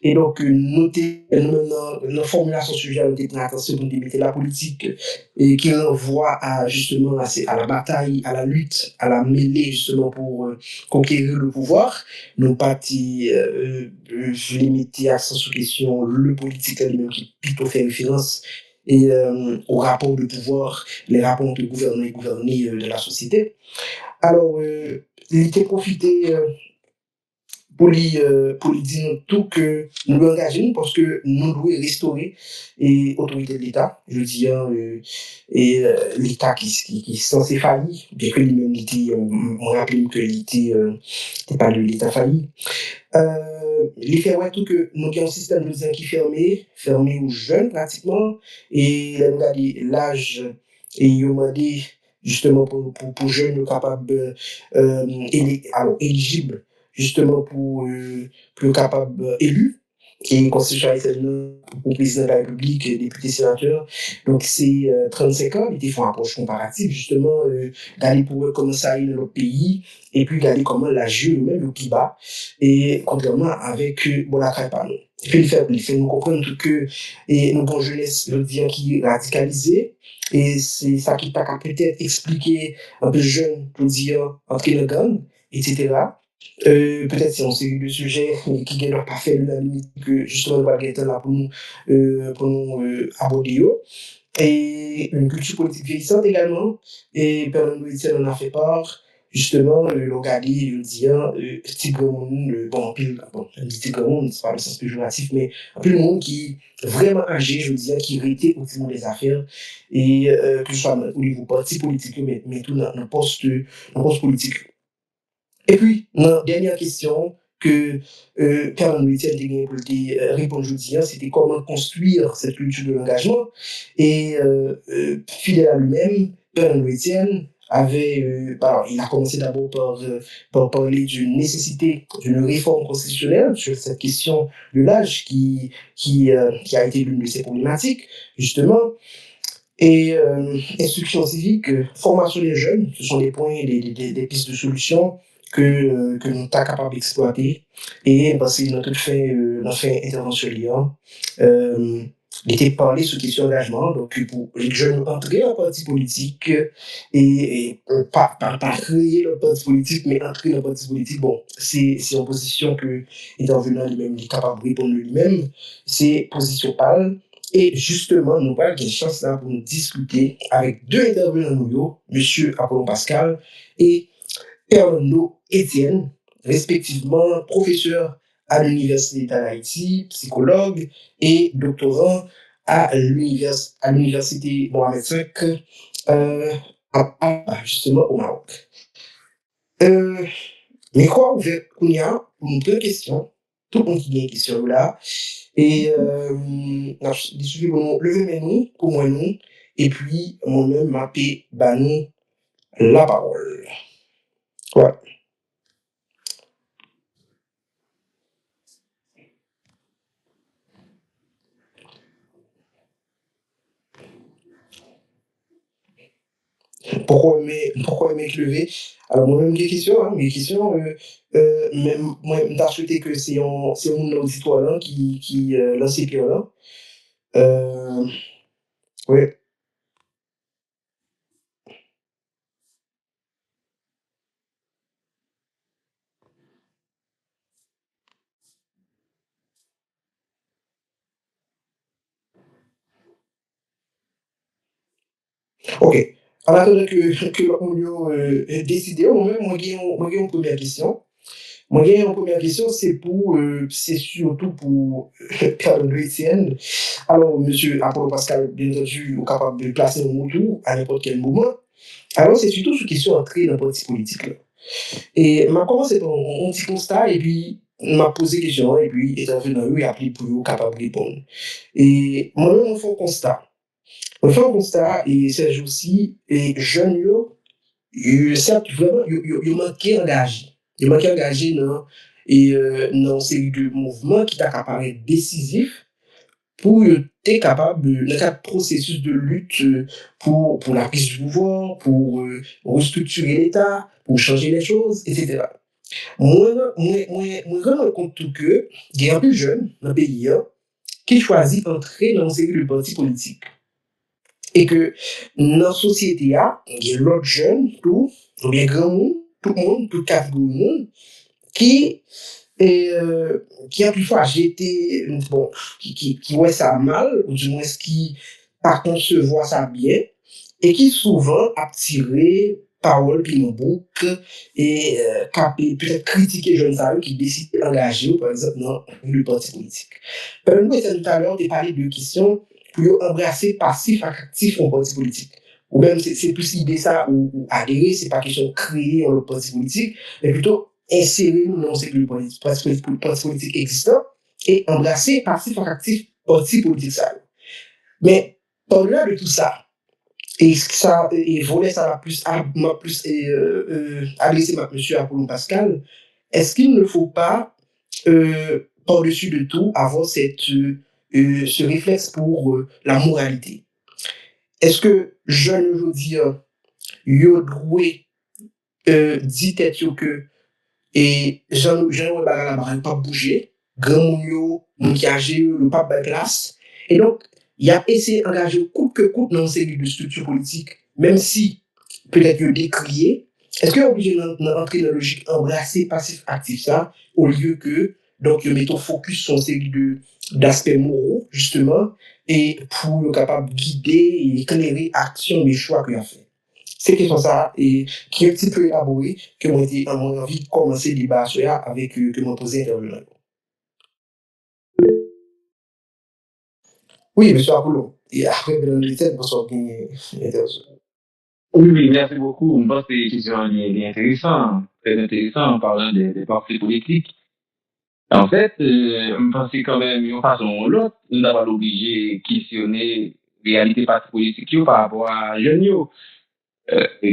et donc, noter, dans la formulation sujet, noter attention pour délimiter la politique, et qui renvoie à, justement, à la bataille, à la lutte, à la mêlée, justement, pour conquérir le pouvoir. Non pas, je limiter à cette question, le politique lui-même qui plutôt fait référence et, au rapport de pouvoir, les rapports entre gouvernement et gouverné de la société. Alors, il était profité pour lui dire tout que nous l'engageons parce que nous devons restaurer l'autorité de l'État, je dis, et l'État qui est censé faillir, bien que lui-même était, on rappelle que l'État n'était pas de l'État failli. Il fait ouais tout que nous avons un système de qui fermé aux jeunes pratiquement, et là, nous avons l'âge et il a demandé justement pour jeunes capables alors éligibles justement pour capables élus qui est constitutionnel pour président de la République, député sénateur. Donc c'est 35 ans, ils font une approche comparative justement, d'aller pour voir comment ça est dans notre pays et puis regarder comment la jeu même au plus bas et contrairement avec bon la crêpe pas nous. Et puis il fait nous comprendre que et nous avons jeunesse je veux dire qui est radicalisée et c'est ça qui t'a peut-être expliqué un peu jeune pour dire entrer le gang etc. Peut-être c'est une série de sujets qui ne pas fait l'unanimité que justement le bagage là pour nous aborder yo. Et une culture politique vieillissante également. Et Bernard Louisiane en a fait part, justement, le regarder, le dire, petit grand monde, bon, on dit petit grand monde, c'est pas le sens péjoratif, mais un peu le monde qui est vraiment âgé, je veux dire, qui était au niveau des affaires, et que ce soit au niveau parti politique, mais tout dans le poste politique. Et puis, dernière question que Pierre Louis a répondre aujourd'hui, c'était comment construire cette culture de l'engagement. Et fidèle à lui-même, Pierre Louis avait, il a commencé d'abord par parler d'une nécessité d'une réforme constitutionnelle sur cette question de l'âge qui a été l'une de ses problématiques, justement. Et instruction civique, formation des jeunes, ce sont des points, des pistes de solutions que nous sommes capables d'exploiter. Et parce que notre fait intervention liant, il était parlé sur question d'engagement, donc pour les jeunes entrer en parti politique pas créer le parti politique, mais entrer dans le parti politique, bon, c'est une position que intervenant lui-même, il est capable de répondre lui-même, c'est position pâle. Et justement, nous avons une chance là pour nous discuter avec deux intervenants nous, M. Apollon Pascal et Fernando Etienne, respectivement professeur à l'Université d'État d'Haïti, psychologue et doctorant à l'Université Mohamed V, justement au Maroc. Mais quoi, on fait qu'on y a pour une deux questions, tout le monde qui a une question là. Et il suffit pour nous lever nous, pour moi nous, et puis moi-même m'appeler nous la parole. Ouais. Pourquoi aimer lever? Alors moi-même des questions, hein, mes questions, même moi, j'ai souhaité que c'est un auditoire là qui lance Pierre là. Ouais. Ok. En attendant que l'on décide, moi j'ai une première question. Moi j'ai une première question, c'est surtout pour Carl Etienne. Alors, monsieur Apollo Pascal, bien entendu, est capable de placer un mot à n'importe quel moment. Alors, c'est surtout sur question d'entrer dans le parti politique, là. Et m'a commencé par un petit constat, et puis m'a posé question, et puis étant venu dans eux, et appelé pour eux capable de répondre. Et moi-même, on fait un constat. On fait un constat, et c'est aussi, et jeunes, certes, vraiment, yo manqué engagé. Yo manqué engagé dans une série de mouvements qui t'a paraître décisif pour être capable de, dans le processus de lutte pour la prise du pouvoir, pour restructurer l'État, pour changer les choses, etc. Moi, rends compte tout que, il y a un peu jeune dans le pays hein, qui choisit d'entrer dans une série de partis politiques. Et que dans la société, il y a l'autre jeune, tout, ou bien grand monde, tout le monde, toute catégorie de monde, qui qui a pu fois jeter, bon, qui voit ça mal, ou du moins qui pas concevoir ça bien, et qui souvent a tiré parole puis en boucle et peut-être critiquer les jeunes amis qui décident d'engager, par exemple, dans le parti politique. Nous, tout à l'heure, on a parlé de questions pour embrasser passif actif en parti politique. Ou même, c'est plus l'idée ça, ou adhérer, c'est pas question de créer un parti politique, mais plutôt insérer dans le parti politique existant et embrasser passif actif parti politique ça. Mais au-delà de tout ça, et ça, et volet ça m'a plus adressé à monsieur Apollon Pascal, est-ce qu'il ne faut pas, par-dessus de tout, avoir ce réflexe pour la moralité? Est-ce que jeune aujourd'hui, yo doué dit tête yo que et Jean Bagala pas bouger, grand moun yo, moun qui âgé yo, pas de place. Et donc, il a essayé d'engager coûte que coûte dans une série de structures politiques, même si peut-être il décrié. Est-ce qu'il est obligé d'entrer dans la logique embrasser passif actif ça, au lieu que, donc, il met au focus sur une série d'aspects moraux, justement, et pour être capable de guider et éclairer action et choix qu'il a fait? C'est question ça, et qui est un petit peu élaboré, que moi j'ai envie de commencer le débat sur ça avec que moi poser intervenant. Oui, monsieur Apollon. Et après, dans le détail, pour ça,
Oui, oui, merci beaucoup. Je pense que c'est une question intéressante, très intéressant en parlant des partis politiques. En fait, je pense que quand même, d'une façon ou l'autre, nous n'avons pas obligé de questionner la réalité parti politique par rapport à jeunes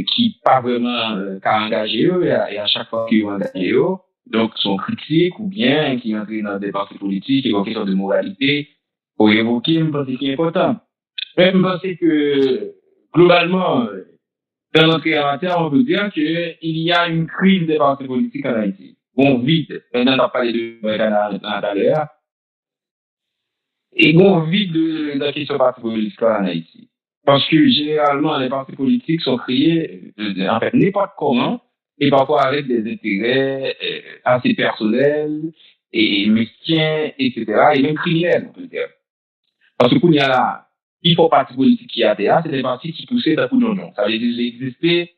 qui pas vraiment qu'à engager eux, et à chaque fois qu'ils ont engagé eux, donc sont critiques ou bien qui entrent dans des partis politiques et ont question de moralité pour évoquer, je pense que c'est important. Mais je pense que globalement, dans notre matière, on peut dire qu'il y a une crise des partis politiques en Haïti. Bon, vite, maintenant on a parlé de Canada, et bon, vite de la question parti politique en Haïti. Parce que généralement, les partis politiques sont créés, en fait, n'importe comment, et parfois avec des intérêts assez personnels, et mesquins, etc., et même criminels, on peut dire. Parce que, il y a là, il faut partis politiques qui a c'est des partis qui poussaient d'un coup de nom. Ça veut dire qu'ils existaient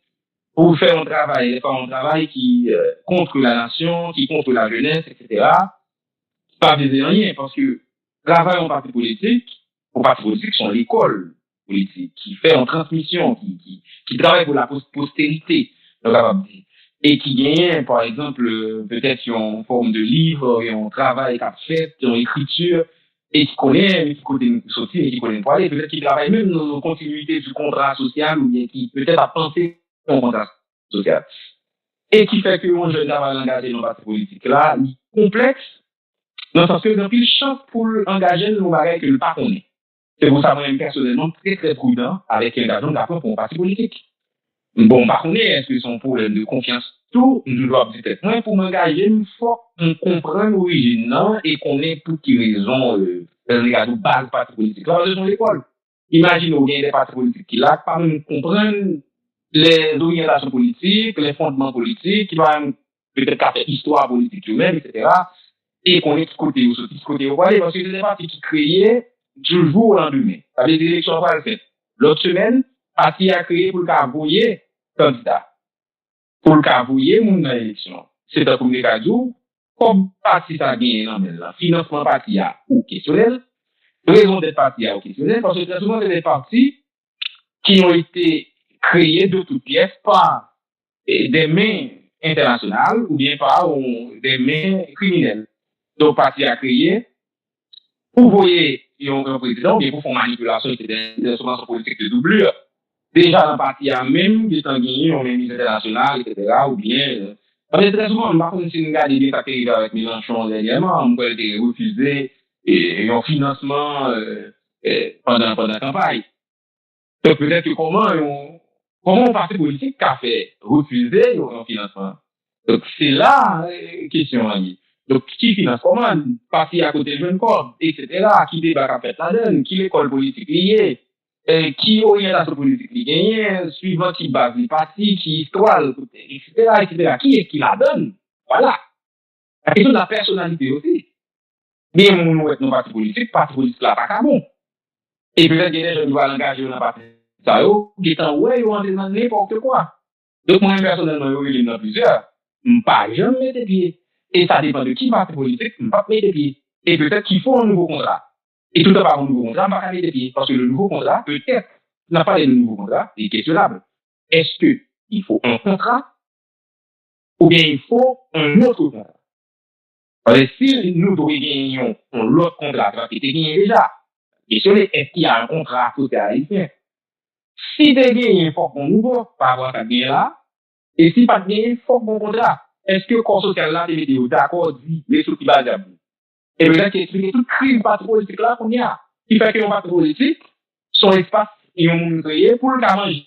pour faire un travail qui, contre la nation, qui contre la jeunesse, etc., pas viser rien, parce que travail en parti politique, aux partis politiques sont l'école politique, qui fait en transmission, qui travaille pour la postérité, et qui gagne, par exemple, peut-être en forme de livre, et en travail qu'a fait, en écriture, et qui connaît, qui connaît sortir, et qui connaît pas aller, peut-être qui travaille même dans la continuité du contrat social, ou bien qui peut-être a pensé au contrat social. Et qui fait que un jeune travail engagé dans le parti politique là, il est complexe, dans le sens que donc il chance pour engager le bagage que le pas connaît. C'est pour ça moi-même personnellement très très prudent avec l'engagement d'accord pour un parti politique. Bon, par contre, est-ce que son problème de confiance tout, je dois peut-être moins pour m'engager une fois qu'on comprend l'origine non et qu'on ait pour qui raison regarde de base parti politique. Là, de l'école. Imaginez bien des partis politiques qui là pas même comprendre les orientations politiques, les fondements politiques, qui doivent peut-être faire histoire politique eux-mêmes, etc. Et qu'on est de côté ou de côté au palais, parce que c'est des partis qui créaient du jour au lendemain. Avec des élections pas le fait. L'autre semaine, parti a créé pour le cas voyer candidat. Pour le cas voyer moun dans l'élection. C'est un premier cas comme parti ça gagné dans le financement parti a ou questionnel, raison d'être parti a ou questionnel, parce que très souvent c'est des partis qui ont été créé de toutes pièces par des mains internationales ou bien par des mains criminelles. Donc, parti a créé pour voyer un président ou bien pour faire manipulation des instruments politiques de doublure. Déjà, dans le parti a même, qui est en Guinée, on est ministre international, etc., ou bien, très souvent, par contre, si nous regardons bien ça qui arrive avec Mélenchon dernièrement, on peut refuser un financement pendant la campagne. Donc, peut-être que comment un parti politique a fait refuser un financement? Donc, c'est là la question. Donc, qui finance comment? Parti à côté de jeune corps, etc., qui débat à fait la donne, qui l'école politique liée, qui orientation politique liée, suivant qui base les partis, qui histoire, etc., etc., qui est qui la donne? Voilà. La question de la personnalité aussi. Mais nous être nos partis politiques là, pas bon. Et peut-être que les jeunes doivent l'engager dans le parti. Ça, qui est en ouais, ils vont dans n'importe quoi. Donc, moi, personnellement, il y en a plusieurs. Pas jamais mettre des pieds. Et ça dépend de qui parti politique, pas mettre des pieds. Et peut-être qu'il faut un nouveau contrat. Et tout à part un nouveau contrat, pas mettre des pieds. Parce que le nouveau contrat, peut-être, n'a pas de nouveau contrat, c'est questionnable. Est-ce que il faut un contrat ou bien il faut un autre contrat? Parce que si nous gagnons l'autre contrat, qui était gagné déjà, questionner est-ce qu'il y a un contrat social haïtien? Si tu as gagné, il faut qu'on nouveau par rapport à ta gain là. Et si pas de gain, il faut qu'on contrat. Est-ce que le corps social là, tu es d'accord, dit, les choses qui va dire. Et peut-être qu'il explique toute crise parti politique là qu'on y a. Qui fait que le parti politique, son espace, ils ont créé pour le cas manger.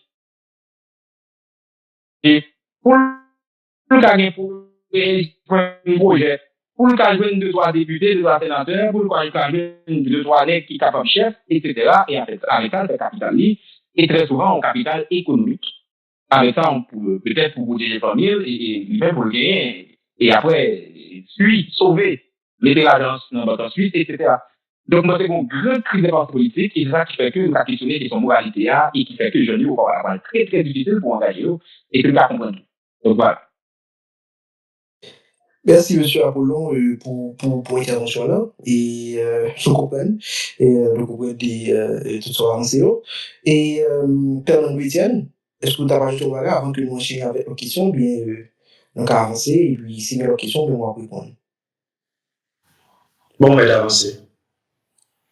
Et pour le cas gagner pour un projet, pour le cas jouer 2-3 députés, 2-3 sénateurs, pour le cas jouer 2-3 nègres qui capable chef, etc. Et avec ça, c'est capital et très souvent en capital économique. Avec ça, on peut peut-être pour bouger les familles et même pour le gagner. Et après, sauver, mettre l'agence dans votre suite, etc. Donc, moi, c'est une grande crise de parti politique et c'est ça qui fait que nous avons questionné son moralité et qui fait que je dis qu'on va avoir très, très difficile pour engager et que nous avons compris. Donc, voilà.
Merci, monsieur Apollon, pour l'intervention là. Et je comprends. Et je comprends tout ça avancé. Et Fernand Etienne, est-ce que tu as rajouté au bagage avant que nous enchaînions avec nos questions? Bien, on va avancer et puis si mes questions, on va répondre.
Bon, on va avancer.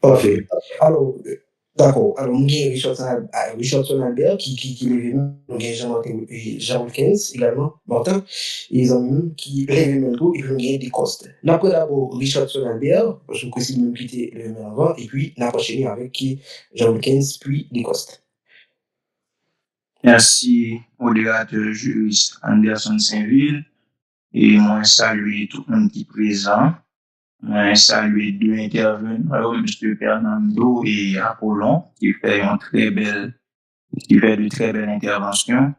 Parfait. Alors, d'accord. Alors, nous avons Richardson Albert qui est venu, nous avons Jean Wilkins également, Martin, et ils ont qui est venu tout, et puis nous avons des costes. Nous avons d'abord Richardson Albert, parce que c'est même quitté le même avant, et puis nous avons enchaîné avec Jean Wilkins, puis des costes.
Merci, modérateur juriste Anderson Saint-Ville, et moi, saluer tout le monde qui est présent. Moi, saluer deux intervenants, M. Fernando et Apollon, qui fait de très belles interventions,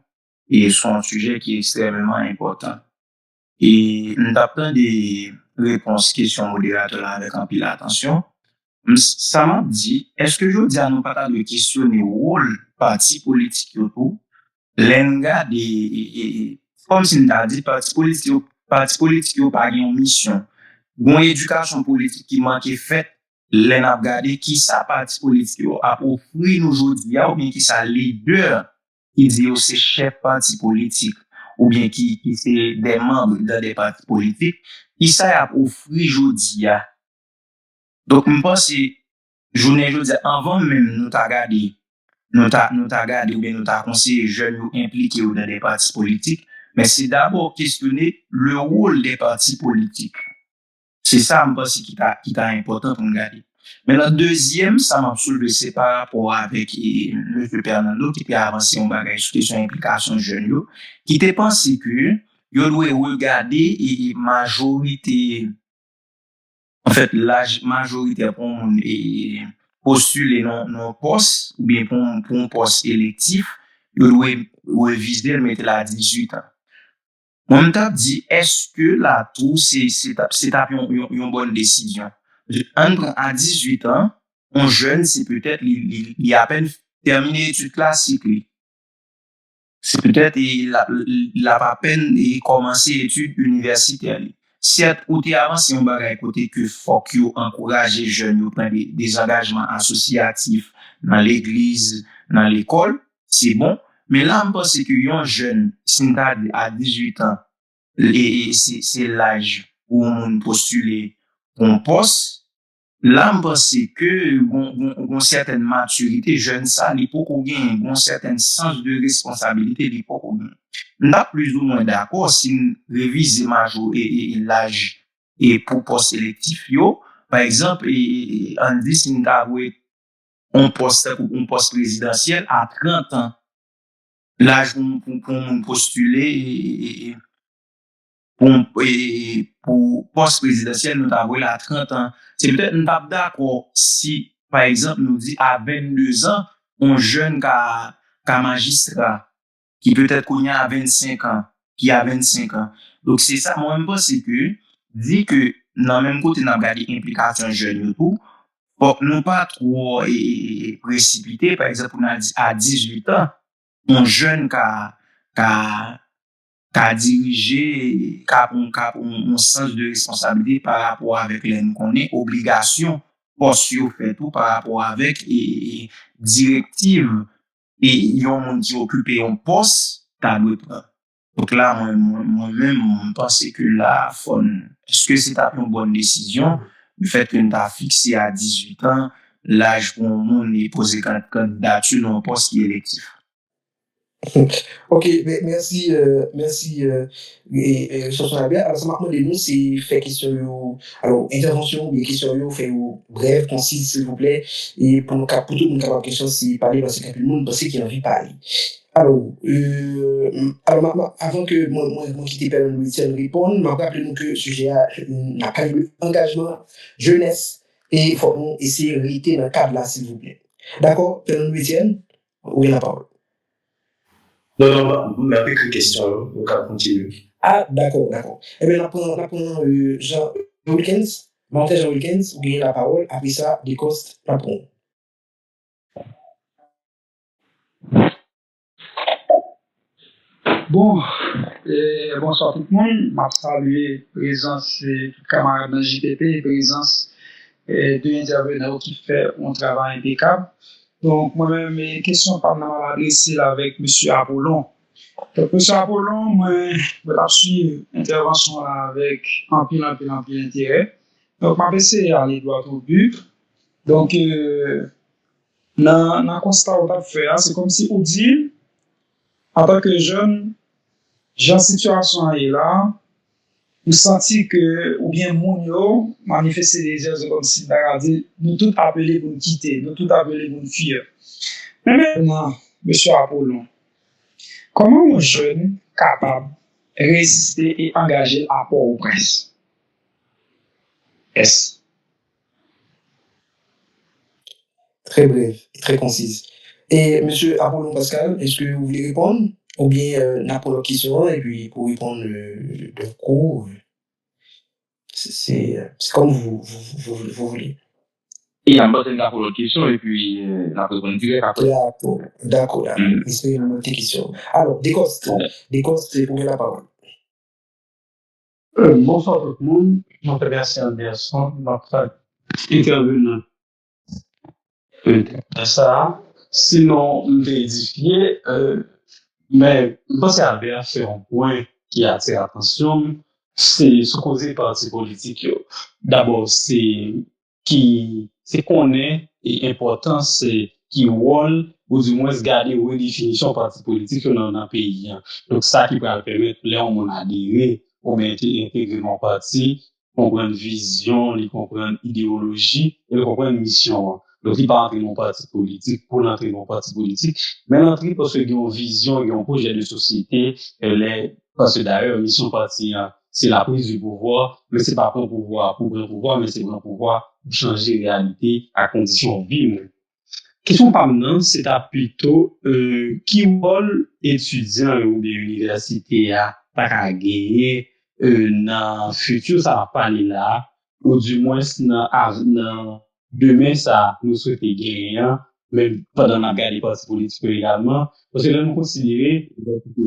et sont un sujet qui est extrêmement important. Et nous avons des réponses questions modérateurs avec un peu d'attention. Ça m'a dit, est-ce que je dis à nous pas de questionner le rôle parti politique autour, l'enga des, comme si nous a dit, parti politique pas une mission, une éducation politique qui manque faite, l'en a regardé qui ça parti politique a offert nous aujourd'hui, ou bien qui ça leader, qui dit c'est chef parti politique, ou bien qui c'est des membres dans des partis politiques, qui ça a offert aujourd'hui. Donc, je pense que journée aujourd'hui, avant même nous t'a regardé, ou bien nous t'a conseillé jeunes impliqués dans des partis politiques, mais c'est d'abord questionner le rôle des partis politiques. C'est ça, je pense, qui est important pour nous regarder. Mais la deuxième, ça m'a soulevé, c'est par rapport avec M. Fernando, qui a avancé un bagage sur question implication jeunes, qui était pensé que, il doit regarder et majorité, en fait, la majorité pour postuler non poste, ou bien pour un poste électif, il doit viser le mettre à 18 ans. On t'a dit, est-ce que là, tout, c'est une bonne décision? Entre à 18 ans, un jeune, c'est peut-être, il a à peine terminé l'étude classique, c'est peut-être, il a à peine commencé l'étude universitaire. Certes, côté avant, c'est un bagage côté que faut que encourager les jeunes à prendre des engagements associatifs dans l'église, dans l'école, c'est bon. Mais là, je pense que un jeune, si on a à 18 ans, et c'est l'âge où on postule pour un poste, là, je pense que une certaine maturité jeune ça, il faut qu'on gagne un certain sens de responsabilité, il faut qu'on gagne. On a plus ou moins d'accord si on révise major et l'âge et pour poste électif yo, par exemple, on dit si on a un poste présidentiel à 30 ans, l'âge pour postuler pour poste présidentiel, nous avons à 30 ans. C'est peut-être nous pas d'accord si, par exemple, nous dit à 22 ans, un jeune qui magistrat, qui peut-être qu'on a à 25 ans, qui a 25 ans. Donc, c'est ça, moi, je pense que, dit que, dans le même côté, nous avons gardé implication jeune et tout, bon, non pas trop précipité, par exemple, on a dit à 18 ans, un jeune qui a dirigé, qui a un sens de responsabilité par rapport avec les nous connaît, obligation, poste fait tout par rapport avec et directive et yon monde qui occupe un poste, t'as le prendre. Donc là, moi-même, je pense que la est-ce que c'est une bonne décision, le fait que nous avons fixé à 18 ans, l'âge pour le monde est posé candidature dans un poste qui est électif.
Ok, merci, Chanson Albert. Alors, ça m'a demandé, nous, c'est fait question, alors, intervention, des questions, fait bref, concise, s'il vous plaît, et pour tout le monde qui a question, c'est parler, parce que tout le monde pense qu'il a envie de parler. Alors, avant que moi quitte Père Louis répondre, je rappelle que le sujet a engagement, jeunesse, et il faut essayer de rester dans le cadre là, s'il vous plaît. D'accord, Père Louis, oui, la parole.
Non, mais avec une question, on va continuer.
Ah, d'accord. Eh bien, on prend Jean Wilkins, Jean Wilkins, vous gagnez la parole, après ça, Descoste, la prend.
Bon, bonsoir tout le monde. Je salue la présence de camarades de JPP, présence de intervenants qui fait un travail impeccable. Donc, moi-même, mes questions par exemple adressées avec M. Apollon. Donc, M. Apollon, moi, je vais suivre l'intervention avec un pile intérêt. Donc, je vais essayer d'aller droit au but. Donc, dans le constat qu'on a fait, c'est comme si on dit, en tant que jeune, j'ai une situation est là, vous sentez que, ou bien moun yo, manifester des yeux comme si, nous tous appelés pour nous quitter, nous tous appelés pour nous fuir. Mais maintenant, M. Apollon, comment un jeune capable de résister et engager à Port-au-Prince? Est-ce?
Très brève, très concise. Et M. Apollon Pascal, est-ce que vous voulez répondre? Ou bien n'importe quelle question, et puis pour répondre de cours, c'est comme vous voulez.
Et il y a une question, et puis la réponse direct après.
D'accord. C'est une autre question. Alors, Descoste, pour la parole.
Bonsoir tout le monde. Je m'appelle Merci Anderson, notre intervenant. Ça, sinon, on peut édifier, mais je pense qu'Albert fait un point qui attire l'attention, c'est ce causer parti politique. D'abord, c'est qu'on est, et important, c'est qui rôle, ou du moins garder une définition parti politique dans un pays. Donc, ça qui va permettre, là, on a adhéré, on va intégrer mon parti, comprendre vision, comprendre idéologie, et comprendre mission. Donc, il va entrer dans un parti politique pour l'entrer dans un parti politique, mais l'entrer parce qu'il y a une vision, il y a un projet de société, parce que d'ailleurs, mission parti, c'est la prise du pouvoir, mais c'est pas pour prendre pouvoir, mais c'est pour pouvoir changer la réalité à condition de vivre. Question par maintenant, c'est plutôt, qui rôle étudiant ou des universités à pas gagner, dans le futur, ça va pas aller là, ou du moins, dans demain, ça, nous souhaitons gagner, même pendant la guerre des partis politiques également, parce que là, nous considérons que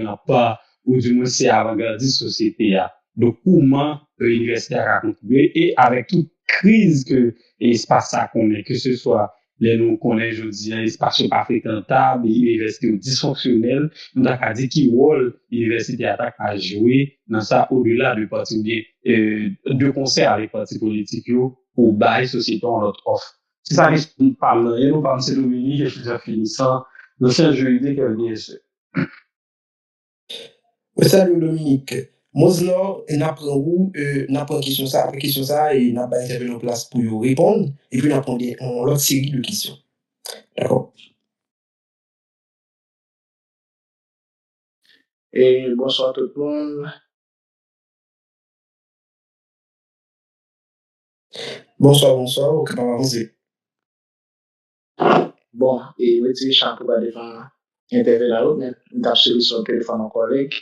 là, pas, ou du moins, c'est avant-gardiste société. Donc, comment l'université a contribué, et avec toute crise que l'espace a qu'on est, que ce soit les nous connaît, je dis, espace pas fréquentable, université dysfonctionnelle, nous avons dit qui rôle l'université attaque à jouer dans ça au-delà de parti de concert avec parti politique pour bailler société en notre offre. C'est ça que nous parlons. Et nous parlons de Dominique, étudiant finissant, l'ancien juridique et le
Salut Dominique. Moi, n'apprend où, n'apprend question ça, et n'a pas intervenu en place pour y répondre, et puis n'apprend l'autre série de questions. D'accord?
Et bonsoir tout le monde.
Bonsoir, ok, pas avancer.
Bon, et oui, tu chapeau à devant interview là-haut, mais t'as suivi sur le téléphone en collègue,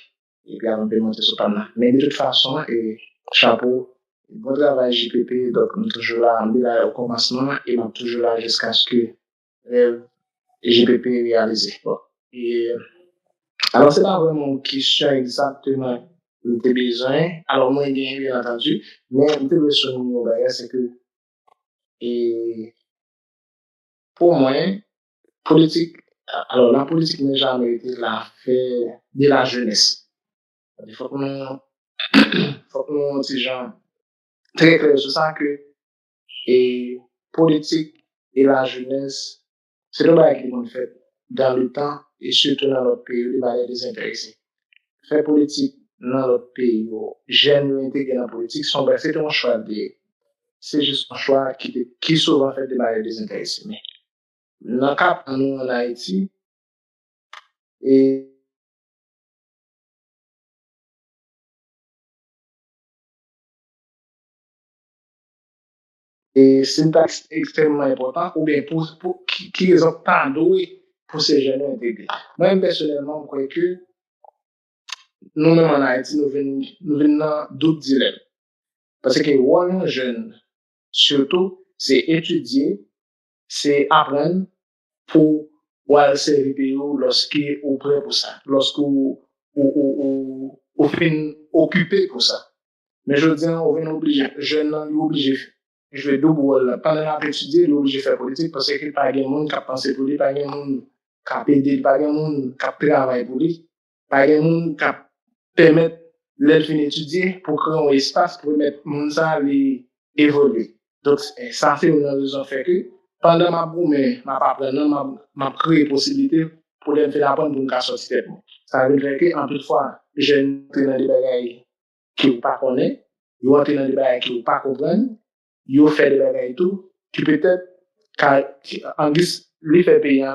et puis on peut monter sur panneau. Mais de toute façon, et chapeau, bon travail JPP, donc nous toujours là, on est là au commencement, et on est toujours là jusqu'à ce que le JPP réalisé. Bon. Et, alors, c'est pas vraiment une question exactement de besoin. Alors, moi, bien entendu, mais je veux souligner, c'est que, et, pour moi, politique, alors la politique n'a jamais été l'affaire de la jeunesse. Il faut que nous disons très clair sur ça que et politique et la jeunesse, c'est le bail qui nous fait dans le temps et surtout dans notre pays, le bail désintéressé. Faire politique dans notre pays, jeunes intégrés dans la politique, c'est un choix c'est juste un choix qui souvent fait des bails désintéressés. Mais dans le cas nous en Haïti, et c'est une taxe extrêmement importante, ou bien qui raison tant doué pour ces jeunes intégrés. Moi, personnellement, je crois que nous-mêmes en Haïti, nous venons dans d'autres dilemmes. Parce que un jeune, surtout, c'est étudier, c'est apprendre pour servir pays lorsqu'il est prêt pour ça, lorsqu'il est occupé pour ça. Mais je dis, on est obligé, jeune, on est obligé. Je vais double, pendant la étudier, il est obligé de faire politique parce qu'il n'y a pas de monde qui a pensé pour lui, pas de monde qui a aidé, pas de monde qui a travaillé pour lui, pas de monde qui a permis de finir d'étudier pour créer un espace pour mettre monde ça à évoluer. Donc, ça fait une raison fait que pendant ma boum, ma pas apprendre, m'a créé possibilité pour les faire apprendre pour me sortir de moi. Ça veut dire que, en toute fois, j'ai entré dans des bagailles qui ne pas connaître, ils entrent dans des bagailles qui ne pas comprendre, ils fait des bagailles et tout, qui peut-être, en guise, les fait payer.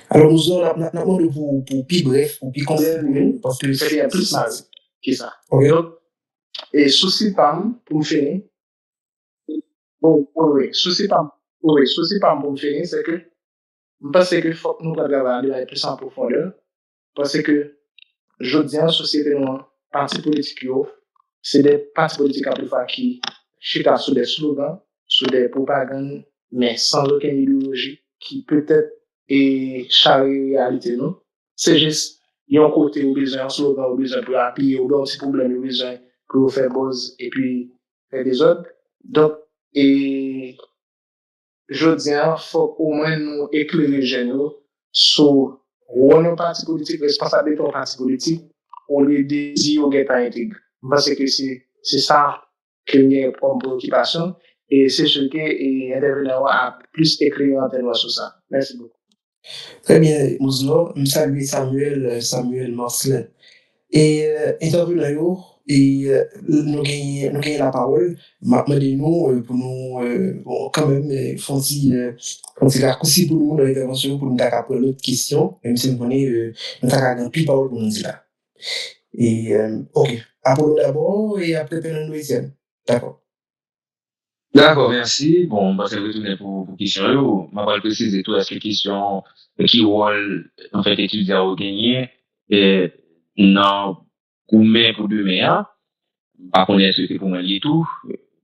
Alors, nous avons pour plus bref, pour plus concis, parce que
c'est bien plus mal que ça.
Okay.
Donc, et souci pas pour me finir. Bon, souci pas pour me finir, c'est que, je pense que faut que nous travaillions plus en profondeur, parce que, je dis en société noire, partis politiques, c'est des partis politiques à plus fois qui chutent sur des slogans, sur des propagandes, mais sans aucune idéologie, qui peut-être est charrie réalité, non? C'est juste, il y a un côté où besoin un slogan, où besoin pour appuyer, ou d'autres problèmes, où besoin pour faire buzz, et puis faire des autres. Donc, et, je dis, il faut au moins nous éclairer les jeunes sur un parti politique, responsabilité d'un parti politique, on les désire au guet à intégrer. Parce que c'est ça que j'ai comme préoccupation, et c'est ce que l'intervenant a plus écrit en termes sur ça. Merci beaucoup.
Très bien, Mouzno, je salue Samuel Marcelin. Et intervenant, et nous gagnons la parole, nous pour nous quand même font raccourci pour nous dans l'intervention pour nous apprendre l'autre question, même si nous connaissons nous avons plus parole pour nous dire là. Et ok, Apollo d'abord et après Penon deuxième. D'accord.
D'accord, merci. Bon, bah, c'est retourné pour question. Je vais préciser tout à cette question qui rôle en fait étudiant au gagné et non combien pour demain. Par contre, est-ce que c'est pour moi lié tout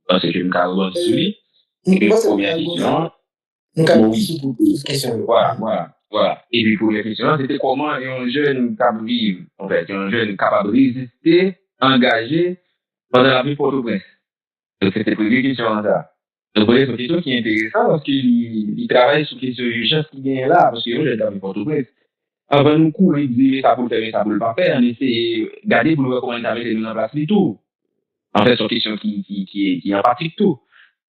parce que je me carre sur lui. Première question. Voilà. Et puis première question, c'était comment un jeune capable vivre, en fait, un jeune capable de résister, engagé pendant la vie Port-au-Prince. Donc, c'était pour des questions ça. Donc, c'est une question qui est intéressante parce qu'il travaille sur question d'urgence qui vient là, parce que moi, j'ai dans Port-au-Prince. Avant nous courir, dire ça pour le faire, mais ça pour le pas faire, on essaie de garder pour nous voir comment ça met en place du tout. En fait, c'est une question qui est empathique tout.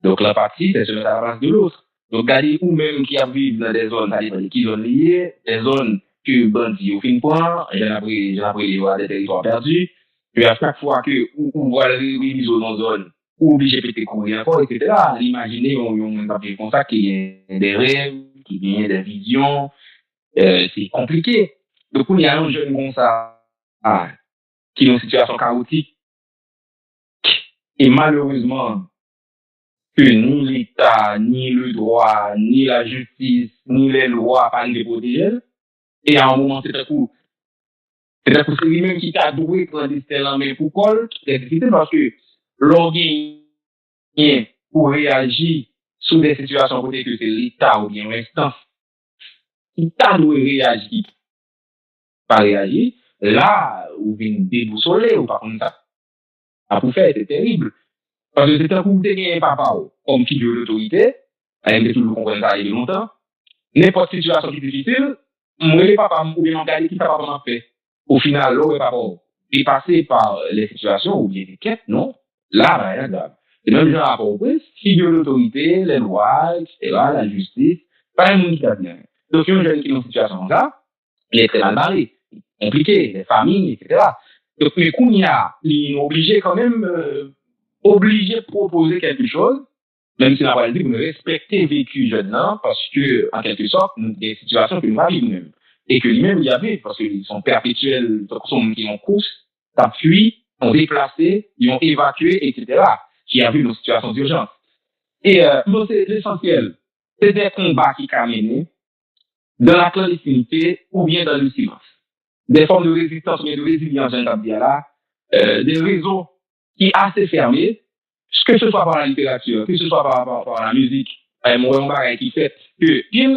Donc, l'empathie, c'est se mettre à la place de l'autre. Donc, garder ou même qui a vécu dans des zones, ça dépend de qui zones liées, des zones que bandits au fin point, j'en ai des territoires perdus. Puis à chaque fois que, ou voit les zones en zone, ou obligé de courir encore, etc. Imaginez, on a comme ça qu'il y a des rêves, qu'il y a des visions, c'est compliqué. Donc, il y a un jeune comme ça, qui est dans une situation chaotique, et malheureusement, que ni l'État, ni le droit, ni la justice, ni les lois pas les protéger. Et à un moment, c'est lui-même qui t'a doué pour destin là, mais pour quoi? C'est difficile parce que l'organe pour réagir sur des situations côté que c'est l'État ou bien l'instance qui t'a doué réagir, pas réagir, là, ou vient déboussoler ou pas comme ça. À pour faire, c'est terrible. Parce que c'est un coup de gagner papa comme figure d'autorité, avec tout le monde comprend ça il y a longtemps. N'importe quelle situation qui est difficile, moi les papas ou bien regarder qui ça va comment faire. Au final, là, le papa est passé par les situations ou bien des quêtes, non. Là, ben, regarde. C'est même genre rapport au prince, figure d'autorité, les lois, etc., la justice, pas un monde qui va bien. Donc, un jeune qui est dans une situation comme ça, il est très mal barré, compliqué, les familles, etc. Donc, mais il est obligé quand même, obligé de proposer quelque chose, même si on va dire que nous respectons vécu jeune parce que, en quelque sorte, des situations que nous vivons nous-mêmes. Et que lui-même, il y avait, parce qu'ils sont perpétuels, qui ont course, ont fui, ont déplacé, ils ont évacué, etc., qui a vu nos situations d'urgence. Et, bon, c'est l'essentiel. C'est des combats qui sont menés dans la clandestinité ou bien dans le silence. Des formes de résistance ou bien de résilience, j'ai envie de dire là, des réseaux qui sont assez fermés, que ce soit par la littérature, que ce soit par la musique, mon bagage qui fait que, bien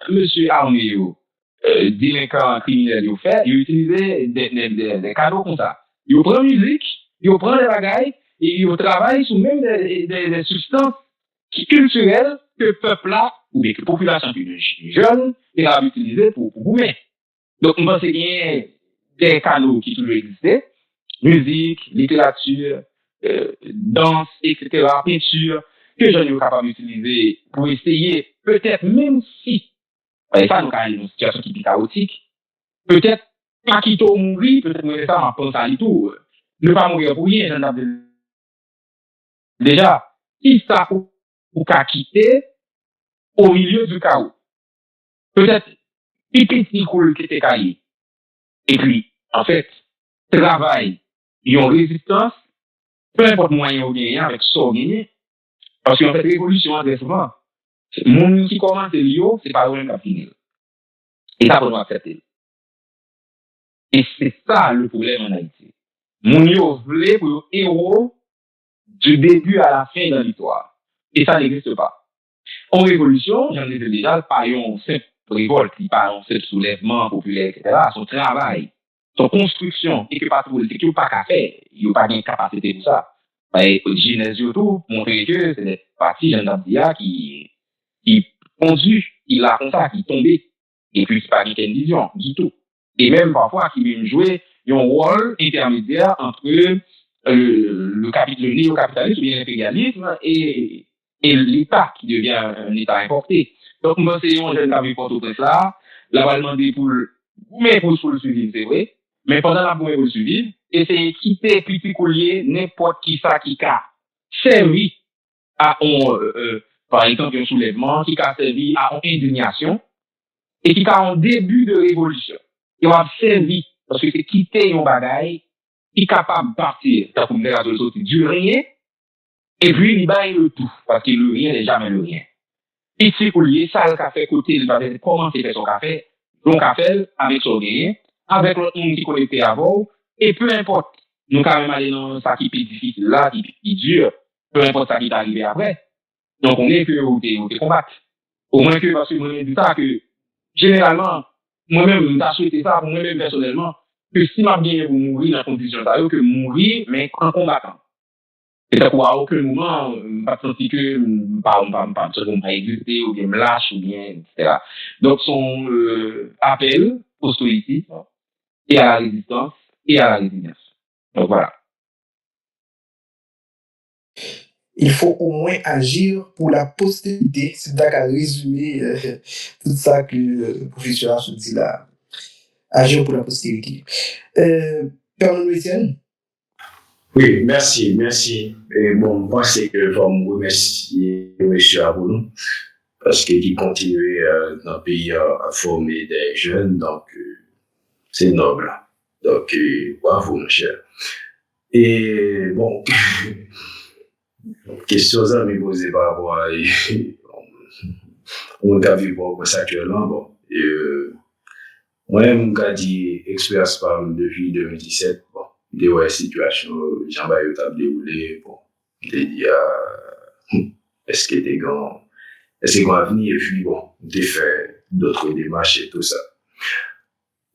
monsieur Arméo, délinquant criminel, il utilisait des cadeaux comme ça. Il prend musique, il prend des bagailles, et il travaille sur même des substances culturelles que le peuple là, ou bien que la population jeune, il a utilisé pour goumer. Donc, on pense qu'il y a des canaux qui toujours existaient, musique, littérature, danse, etc., peinture, que je suis capable d'utiliser pour essayer, peut-être même si, et ça, nous avons une situation qui est chaotique, peut-être pas quitter au mourir, peut-être que ça, on pense à tout, ne pas mourir pour rien, j'en ai déjà, si ça ou qu'à quitter au milieu du chaos, peut-être, petit cool qui était caillé, et puis, en fait, travail, ils ont résistance, peu importe moyen ou bien avec ça ou gagné, parce qu'en fait, révolution, très souvent, le monde qui commence le lio, c'est pas lui-même qui a fini. Et ça, pour nous accepter. Et c'est ça le problème en Haïti. Mon yo voulait pour héros du début à la fin de l'histoire. Et ça n'existe pas. En révolution, j'en ai déjà, pas une simple révolte, pas un simple soulèvement populaire, etc. Son travail, son construction, et que pas tout, c'est qu'il n'y a pas qu'à faire. Il n'y a pas de capacité pour ça. Genèse tout, montrer que c'est des parties d'Andadia qui conduit, qui l'a comme ça, qui tombait, et puis c'est pas une vision du tout. Et même parfois qui vient jouer un rôle intermédiaire entre le néo-capitalisme ou bien l'impérialisme et l'État qui devient un État importé. Donc, moi, c'est un jeune qui a vu Port-au-Prince là, là, va demander pour le suivre, c'est vrai, mais pendant la bourre pour le suivre, essayer de quitter petit collier n'importe qui ça qui a servi à par exemple, un soulèvement, qui a servi à une indignation, et qui a un début de révolution. Il a servi, parce que c'est quitter un bagaille, qui est capable de partir, comme les autres, du rien, et puis il baille le tout, parce que le rien n'est jamais le rien. Petit collier, ça, le café côté, il va commencer à faire son café, donc café, avec son rien, avec l'autre monde qui connecté avant, et peu importe, nous quand même aller dans ça qui est difficile là, qui dure, peu importe ça qui est arrivé après. Donc on est que on te combattre. Au moins que parce que moi je dis ça que généralement moi-même j'ai souhaité ça pour moi-même personnellement que si m'a bien pour mourir dans condition ça que mourir mais en combattant. Et donc, à aucun moment, pas senti que, pas exécuté, ou bien me lâche, ou bien, etc. Donc, son appel au stoïcisme, et à la résistance, et à la résilience. Donc, voilà.
Il faut au moins agir pour la postérité. C'est là qu'à résumer tout ça que le professeur se dit là. Agir pour la postérité. Père Etienne?
Oui, merci. Et bon, moi, c'est que je vais me remercier M. Aboulou parce qu'il continue dans le pays à former des jeunes, donc c'est noble. Donc, bravo, mon cher. Et bon, question ça me posée par rapport à on a vu pour ça actuellement. Bon, moi-même, j'ai dit expérience depuis 2017. Bon, des ouais, situation, Jean-Baptiste t'a déroulé. Bon, j'ai dit, est-ce que t'es grand, est-ce qu'on va venir, et puis bon, j'ai fait d'autres démarches et tout ça.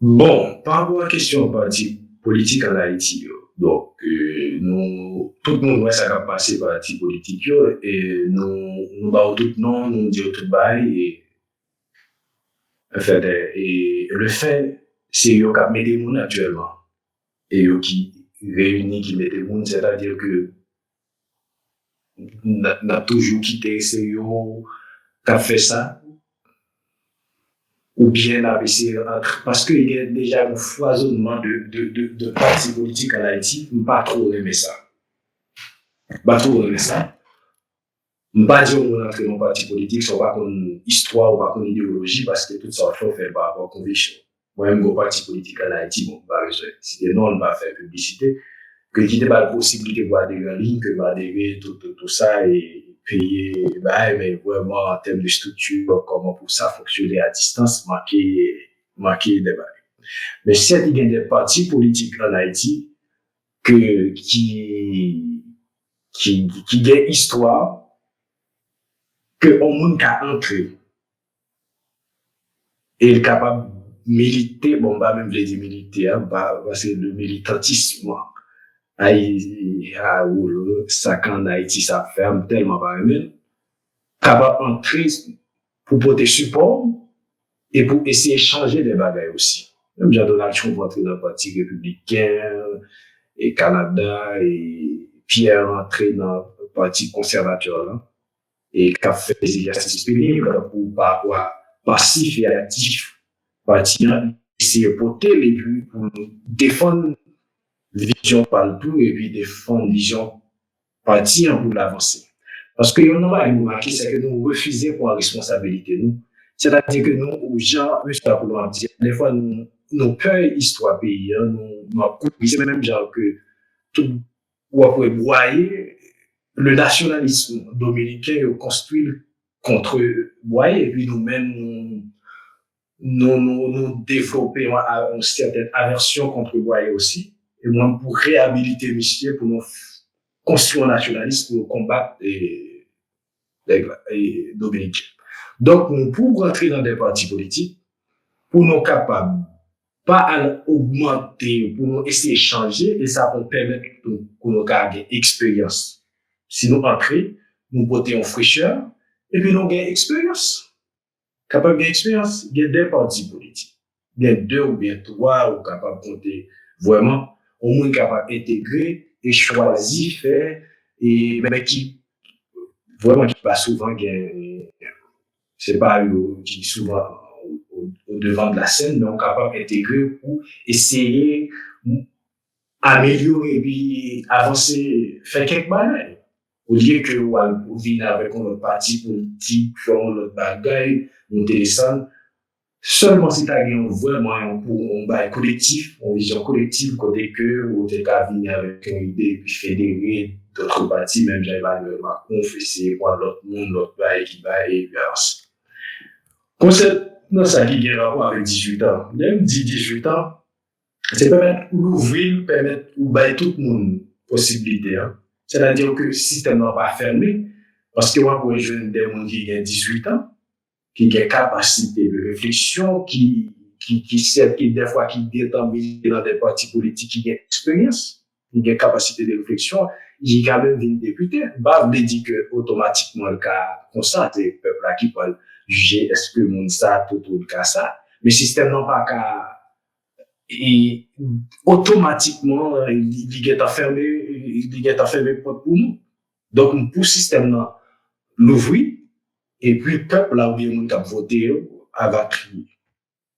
Bon, par rapport à la question parti politique en Haïti, donc, nous, tout le monde, ouais, ça va passer par parti politique, et nous, tout non, nous disons tout bail, et le fait, c'est yo qui met des gens actuellement, et yo qui réunit, qui met des gens, c'est-à-dire que, n'a toujours quitté, c'est yo qui a fait ça, ou bien ABC entre, parce qu'il y a déjà un foisonnement de partis politiques en Haïti, je ne pas trop aimer ça. Pas trop aimer ça. Je ne pas dire qu'on entre dans un parti politique, sans pas qu'on histoire ou pas qu'on idéologie, parce que tout ça, il faut faire par rapport à conviction. Moi-même, un parti politique en Haïti, bon, pas besoin. Si non, on va faire publicité, que qu'il n'y ait pas la possibilité de voir des grandes lignes, que d'adhérer tout ça et payer, mais vraiment en termes de structure, comment pour ça fonctionner à distance, marquer des balles. Mais certes, il y a des partis politiques en Haïti qui gagnent histoire, que on monde qu'à entrer et est capable de militer, bon, pas même les militer, hein, parce que le militantisme, ça qu'en Haïti, ça ferme tellement par même, capable d'entrer pour porter support et pour essayer de changer des bagages aussi. Même Jean-Donald Trump entrer dans le parti républicain, et Canada, et Pierre entrer dans le parti conservateur, là, et qui a fait des exercices pénibles pour pouvoir passif et actif, parti, essayer de porter les buts pour défendre vision par le tout et puis défendre vision parti pour l'avancer. Parce que on a remarqué, c'est que nous refusons pour la responsabilité, nous. C'est-à-dire que nous, aux gens, monsieur Apollo dit, des fois, nous peur histoire pays, nous c'est même genre que tout, ou après, Boyer, le nationalisme dominicain est construit contre Boyer, et puis nous-mêmes, nous développer une certaine aversion contre Boyer aussi, et moi, pour réhabiliter Michel, pour nous construire un nationalisme, pour combattre les Dominicains. Donc, nous, pour rentrer dans des partis politiques, pour nous capables, pas augmenter, pour nous essayer de changer, et ça va permettre pour nous garder expérience. Si nous entrons, nous portons en fraîcheur, et puis nous gagnons expérience. Capable d'expérience, il y a des partis politiques. Il y a 2 ou bien 3 ou capable de compter vraiment, au moins capable d'intégrer et choisir, faire, et mais qui, vraiment, qui pas souvent, c'est pas eux qui souvent au devant de la scène, mais on est capable d'intégrer pour essayer améliorer et puis avancer, faire quelques bagages. Au lieu que vous venez avec un parti politique, faire l'autre bagaille, nous descendre. Seulement si tu as vraiment un collectif, une vision collective, côté que vous êtes venir avec une idée, puis fédérer d'autres partis, même j'avais Macron, essayer voir l'autre monde, l'autre bail qui va et puis avancer. Concernant ça qui a rapport avec 18 ans, même 18 ans, c'est permettre l'ouvrir, permettre ou tout le monde possibilité. Hein. C'est-à-dire que le système n'est pas fermé, parce que moi, pour les jeunes des gens qui ont 18 ans, qui ont capacité de réflexion, qui des fois qui déterminent dans des partis politiques qui ont expérience, il a une capacité de réflexion, il a quand même une député. Bah, il dit que automatiquement, le cas constate, le peuple là qui peut juger est-ce que mon ça, tout le cas ça. Mais le système n'a pas qu'à, et automatiquement, il est enfermé pour nous. Donc, pour le système là, l'ouvrir, et puis le peuple là, où il y a voté, va crier.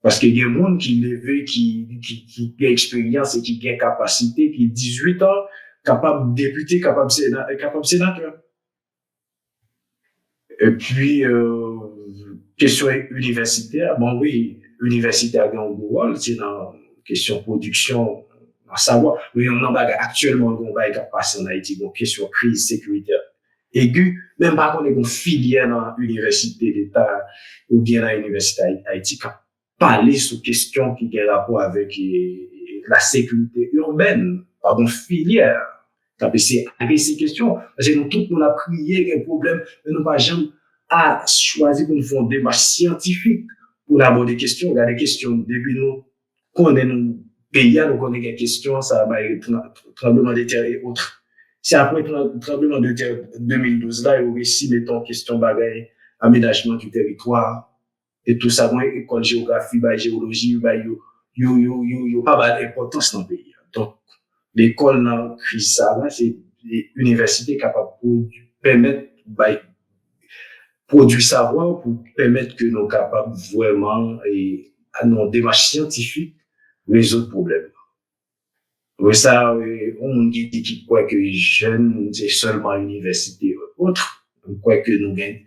Parce qu'il y a des gens qui lèvent, qui ont expérience et qui ont capacité, qui ont 18 ans, capable de député, capable de sénateur. Et puis, question universitaire, bon oui, universitaire a un rôle, c'est dans question production, dans savoir. Mais on en a actuellement, on va passer en Haïti, donc question crise sécuritaire aiguë, même pas qu'on ait une filière dans l'université d'État ou bien dans l'université Haïti, parler sur questions qui ont rapport avec la sécurité urbaine, par une filière, qui a essayé de ces questions. Parce que nous, tout le monde a crié un problème, mais nous n'avons jamais à choisir pour nous faire un débat scientifique pour aborder des questions. Il y a des questions, depuis nous connaissons nos pays, nous connaissons des questions, ça va être tremblement de terre et autres. Si après le tremblement de terre 2012, là, il y aurait si, mettons, question bagaille, aménagement du territoire, et tout ça, moi, école géographie, géologie, yo pas d'importance dans le pays. Donc, l'école, dans crise ça, là, c'est l'université capable de permettre, produire savoir pour permettre que nous capables vraiment, et à nos démarches scientifiques, résoudre le problème. Oui, ça, on dit qui croit que jeunes, c'est seulement l'université ou autre. On croit que nous gagnons.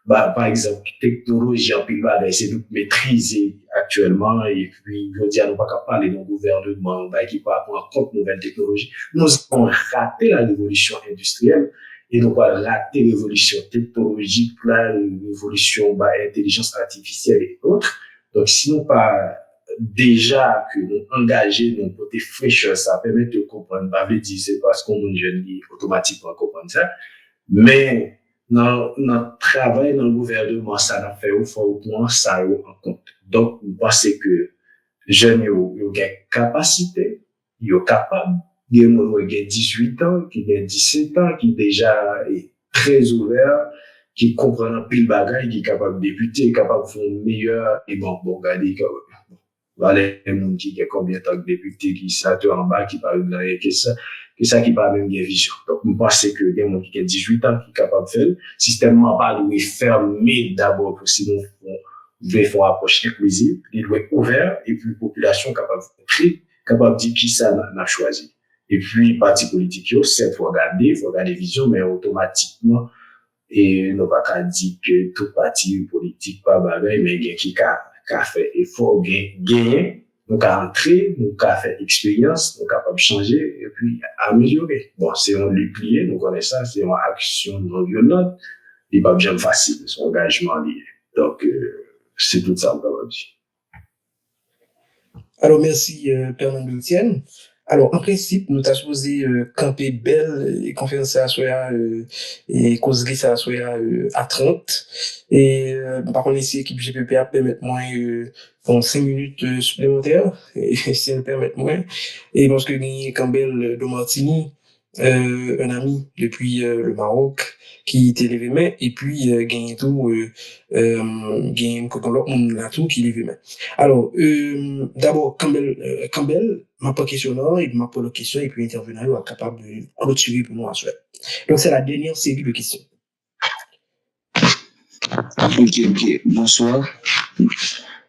Par exemple, technologie en pile c'est nous maîtriser actuellement et puis, je dis à nous pas qu'à parler d'un gouvernement, qui peut prendre en compte nouvelles technologies. Nous avons raté la révolution industrielle et nous avons raté la révolution technologique, la révolution, intelligence artificielle et autres. Donc, sinon pas, déjà que nous engager nos côtés fraîcheur, ça permet de comprendre, pas veut dire c'est parce qu'on est jeune, automatiquement comprendre ça. Mais, dans notre travail dans le gouvernement, ça n'a fait au fond, au point, ça en compte. Donc, vous pensez que jeunes, ils ont une capacité, ils sont capables, il y a des gens qui ont 18 ans, qui ont 17 ans, qui déjà est très ouvert, qui comprennent un pile bagaille, qui est capable de débuter, capable de faire meilleur, et bon, regardez, voilà, les gens qui ont combien de temps de député, qui sont en bas, qui parlent de rien, que ça qui pas même bien vision. Donc, nous pensons que des gens qui ont 18 ans, qui sont capables de faire, systématiquement pas de fermer d'abord, pour sinon, vous devez faire une approche inclusive, il doit être ouvert, et puis, population capable de créer, capable de dire qui ça n'a choisi. Et puis, parti politique, c'est, faut regarder vision, mais automatiquement, et nous pas qu'à dire que tout parti politique, pas bagaille, mais il y a qui qu'a fait effort, gagner, nous qu'à entrer, nous qu'à faire expérience, nous capable de changer, et puis améliorer. Bon, c'est un plié, nous connaissons ça, c'est une action non violente, il n'est pas bien facile, son engagement lié. Donc, c'est tout ça, on va dire.
Alors, merci, Père Etienne. Alors, en principe, nous t'as supposé camper belle et conférence à soya et causerie ça soya à 30. Et par contre, ici, l'équipe GPP a permis moi 5 minutes supplémentaires, et si elle permet moi. Et parce que gagné Campbell de Martini, un ami depuis le Maroc, qui était levé main, et puis gagné tout, gagné l'autre monde là tout qui levé main. Alors, d'abord, Campbell m'a pas questionné, il m'a posé la question, et puis intervenant, il est capable de clôturer pour nous à souhait. Donc, c'est la dernière série de questions.
Ok. Bonsoir.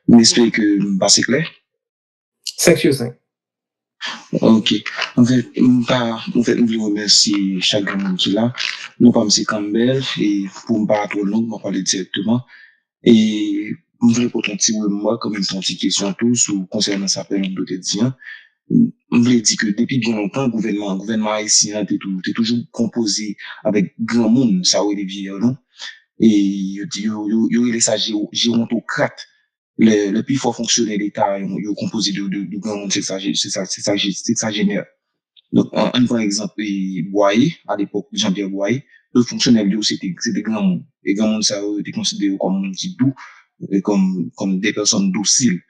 J'espère que c'est clair.
5 sur 5.
Ok. En fait, nous voulons remercier chacun qui est là. Nous comme c'est Campbell, et pour me parler trop long, je vais parler directement. Et nous voulons pour ton petit moi, comme une petite question tous, ou concernant sa période de quotidien. On voulait dire que depuis bien longtemps, le gouvernement haïtien était toujours composé avec grand monde, ça ou les vieux, non? Et il y a ça gérontocrate. Le plus fort fonctionnaire de l'État, il est composé de grand monde, c'est ça génère. Donc, un par exemple, Boyer, à l'époque, Jean-Pierre Boyer, le fonctionnaire, c'était grand monde. Et grand monde, ça a été considéré comme monde qui doux, comme des personnes dociles.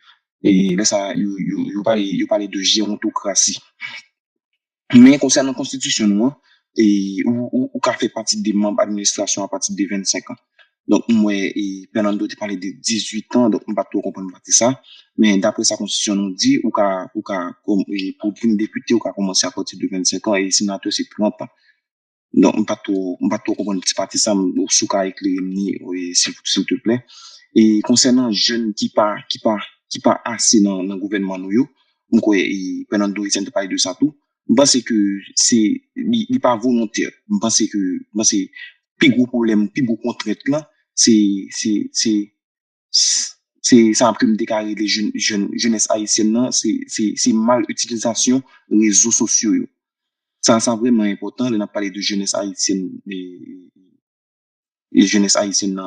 Et là, ça, il parlait de gérontocratie.
Mais concernant la constitution, nous, et ou qu'a fait partie des membres d'administration à partir de 25 ans. Donc, moi, et Fernando te parlait de 18 ans, donc, on va tout comprendre partie ça. Mais d'après sa constitution, nous dit, comme, pour une député, ou qu'a commencé à partir de 25 ans, et sénateur, c'est plus longtemps. Donc, on va tout comprendre partie ça, ou sous qu'a éclairé, s'il te plaît. Et concernant jeunes qui pas assez dans le gouvernement, nous, donc, et Fernando, il s'est parlé de ça tout. Je pense que il pas volontaire. Je pense que, plus gros problème, plus gros contrainte là, c'est un peu déclaré les jeunesse haïtienne là, c'est mal utilisation réseaux sociaux. Ça, c'est vraiment important. On a parlé de jeunesse haïtienne et jeunesse haïtienne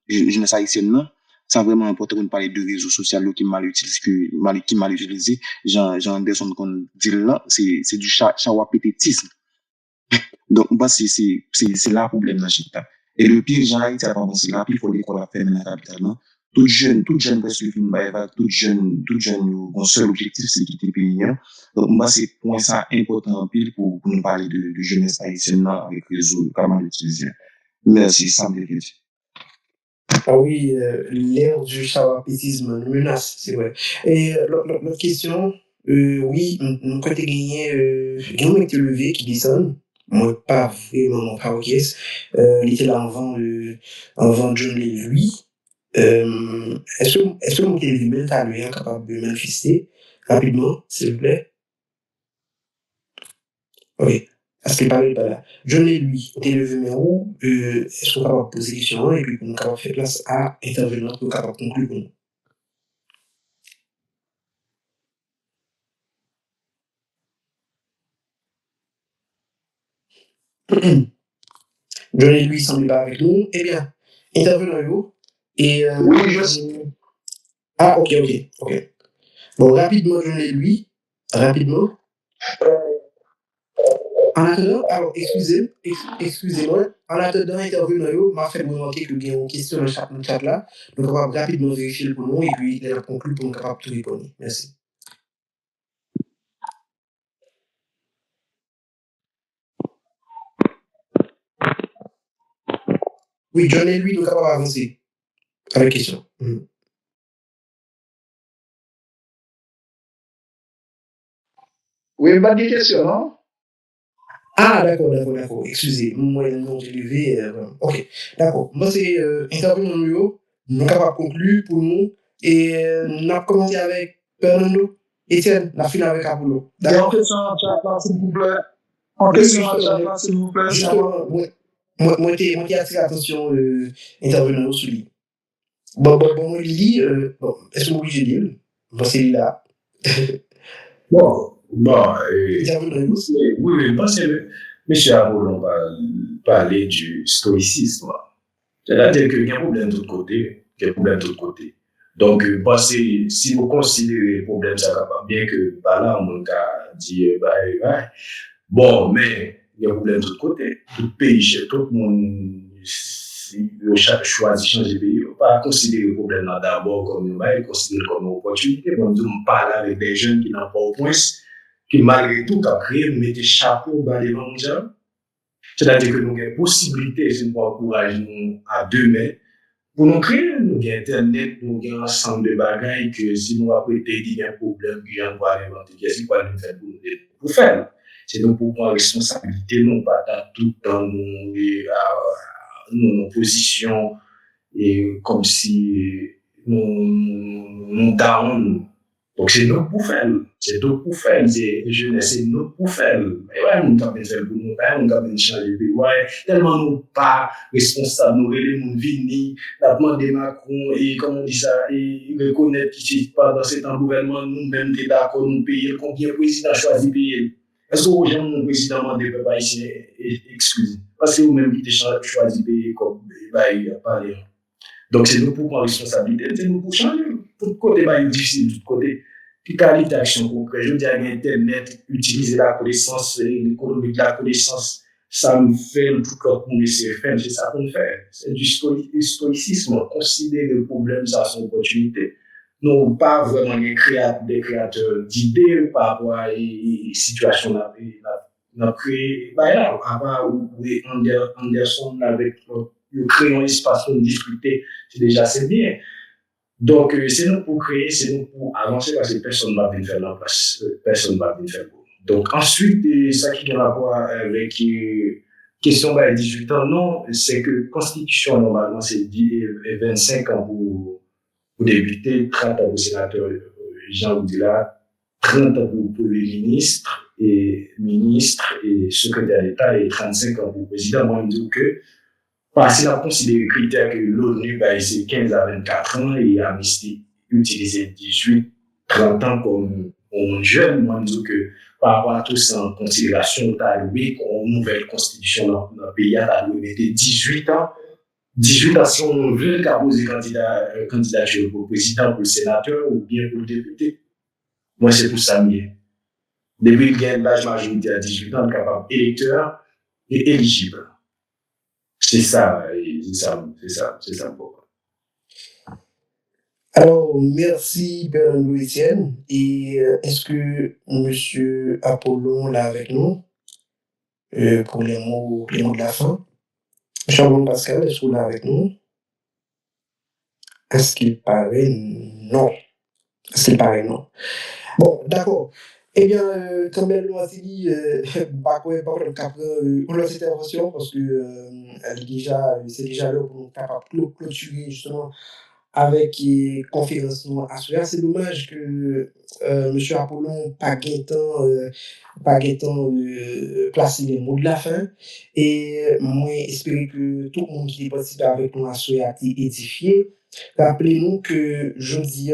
jeunesse haïtienne là. C'est vraiment important qu'on parle de réseaux sociaux qui mal utilisé. Jean Anderson qu'on dit là, c'est du chawapététisme. Donc, c'est là le problème dans Chita. Et le pire, Jean Haïti a commencé là, puis il faut l'école à faire dans la capitale, non? Tout jeune, presque le film, tout jeune, mon seul objectif, c'est quitter le pays, hein. Donc, moi, c'est point ça important en pile pour nous parler de jeunesse haïtienne, là, avec les réseaux, comment l'utiliser. Merci, ça me dit.
Ah oui, l'ère du chawapétisme menace, c'est vrai. Et l'autre question, oui, nous quand gagné, nous été levé qui descend, moi pas vraiment mon paroquet, il était là avant John lui. Est-ce que mon télévision t'as lui capable de manifester rapidement, s'il vous plaît? Oui. Parce qu'il parlait pas là. John et lui, t'es le numéro, est-ce qu'on va poser des questions et puis on va faire place à intervenant pour capable conclure pour nous. John et lui semble pas avec nous. Eh bien, intervenant yo. Et
Oui, je sais.
Ah, ok. Bon, rapidement, John et lui. Rapidement. En attendant, alors, excusez-moi, en attendant, intervenant yo, m'a fait remarquer que il y a une question dans le chat là. Donc, on va rapidement vérifier le nom et puis il va conclure pour nous capable tout répondre. Merci. Oui, John et lui, nous capable avancer avec question.
Oui, pas de question, non?
Ah, d'accord. Excusez, moi, non, j'ai levé. Ok, d'accord. Moi, c'est intervenant nous, nous capable conclure pour nous. Et nous avons commencé avec Fernando, Étienne, la fin avec Apollo.
Il y a une question en chat là, s'il vous plaît. En question en chat là, s'il vous plaît.
Justement, moi, t'ai attiré l'attention intervenant sur lui. Bon, moi, Lily, est-ce que moi, je dis? Bon, c'est là.
Bon,
Intervenant aussi.
oui, parce que M. Apollon parlait du stoïcisme. C'est-à-dire qu'il y a un problème de l'autre côté. Donc, si vous considérez le problème, ça va bien que par là, on a dit, bon, mais il y a un problème de l'autre côté. Tout pays, tout le monde choisit de changer de pays. On ne pas considérer le problème là d'abord comme une bail, considérer comme une opportunité. On parle avec des jeunes qui n'ont pas au point, qui malgré tout, ont créé, mettent chapeau dans les mondiales. C'est-à-dire que nous avons une possibilité, si nous encourageons à demain, pour nous créer, nous avons Internet, nous avons un ensemble de bagages que si nous avons prêté, il y a un problème, puis on va inventer, qu'est-ce qu'on va nous faire pour faire. C'est donc pour prendre responsabilité, non pas tout dans nos positions, et comme si nous down. Donc c'est nous pour faire, c'est jeunesse, c'est nous pour faire. Et ouais, nous avons fait pour nous, nous avons changé. Ouais, tellement nous pas responsables, nous nous venir, la demande Macron, et comme on dit ça, et reconnaître qu'il ne pas dans cet gouvernement, nous-mêmes, d'accord, nous payer, combien le président choisit de payer. Est-ce que vous avez mon président demandé de ici, excusez, parce que vous-même qui choisi de payer comme il a parlé. Donc c'est nous pour prendre responsabilité, c'est nous pour changer. Tout côté est difficile, tout côté. Qui qualité d'action concrète, je veux dire, Internet, utiliser la connaissance, l'économie de la connaissance, ça me fait tout comme pour essayer de faire, c'est ça qu'on fait. C'est du stoïcisme, considérer le problème, ça son opportunité. nous pas vraiment des créateurs d'idées par rapport à une situation n'a créé bah là à part où Anderson avec le créer un espace pour discuter c'est déjà c'est bien donc c'est nous pour créer c'est nous pour avancer parce que personne ne va venir faire la place personne ne va venir faire pour nous. Donc ensuite ça qui a rapport avec question bah 18 ans non c'est que constitution normalement c'est 25 ans pour débuter 30 ans pour sénateur Jean Oudila 30 ans pour les ministres et secrétaire d'État et 35 ans pour le président. Moi, je dis que, parce qu'on considère le critère que l'ONU, bah, c'est 15 à 24 ans et Amnesty utilisait 18, 30 ans comme un jeune. Moi, je dis que par rapport à tout ça en considération, tu as loué une nouvelle constitution dans le pays, tu as loué 18 ans. 18 ans, si on veut poser candidature pour le président, pour le sénateur ou bien pour le député. Moi, c'est pour ça mieux. Depuis qu'il y a l'âge majorité à 18 ans, capable électeur et éligible. C'est ça, c'est ça pour moi.
Alors, merci Bernardo Etienne. Et est-ce que M. Apollon là avec nous pour les mots de la fin? Jean Pascal, est-ce que vous là avec nous? Est-ce qu'il paraît non? Est-ce qu'il paraît non? Bon, d'accord. Eh bien, comme elle l'a dit, on lance cette intervention parce que c'est déjà l'heure pour nous capable de clôturer justement avec conférence à Soya. C'est dommage que M. Apollon pas temps placer les mots de la fin. Et moi, espérer que tout le monde qui est participé avec nous à Soya a été édifié. Rappelez-nous que jeudi,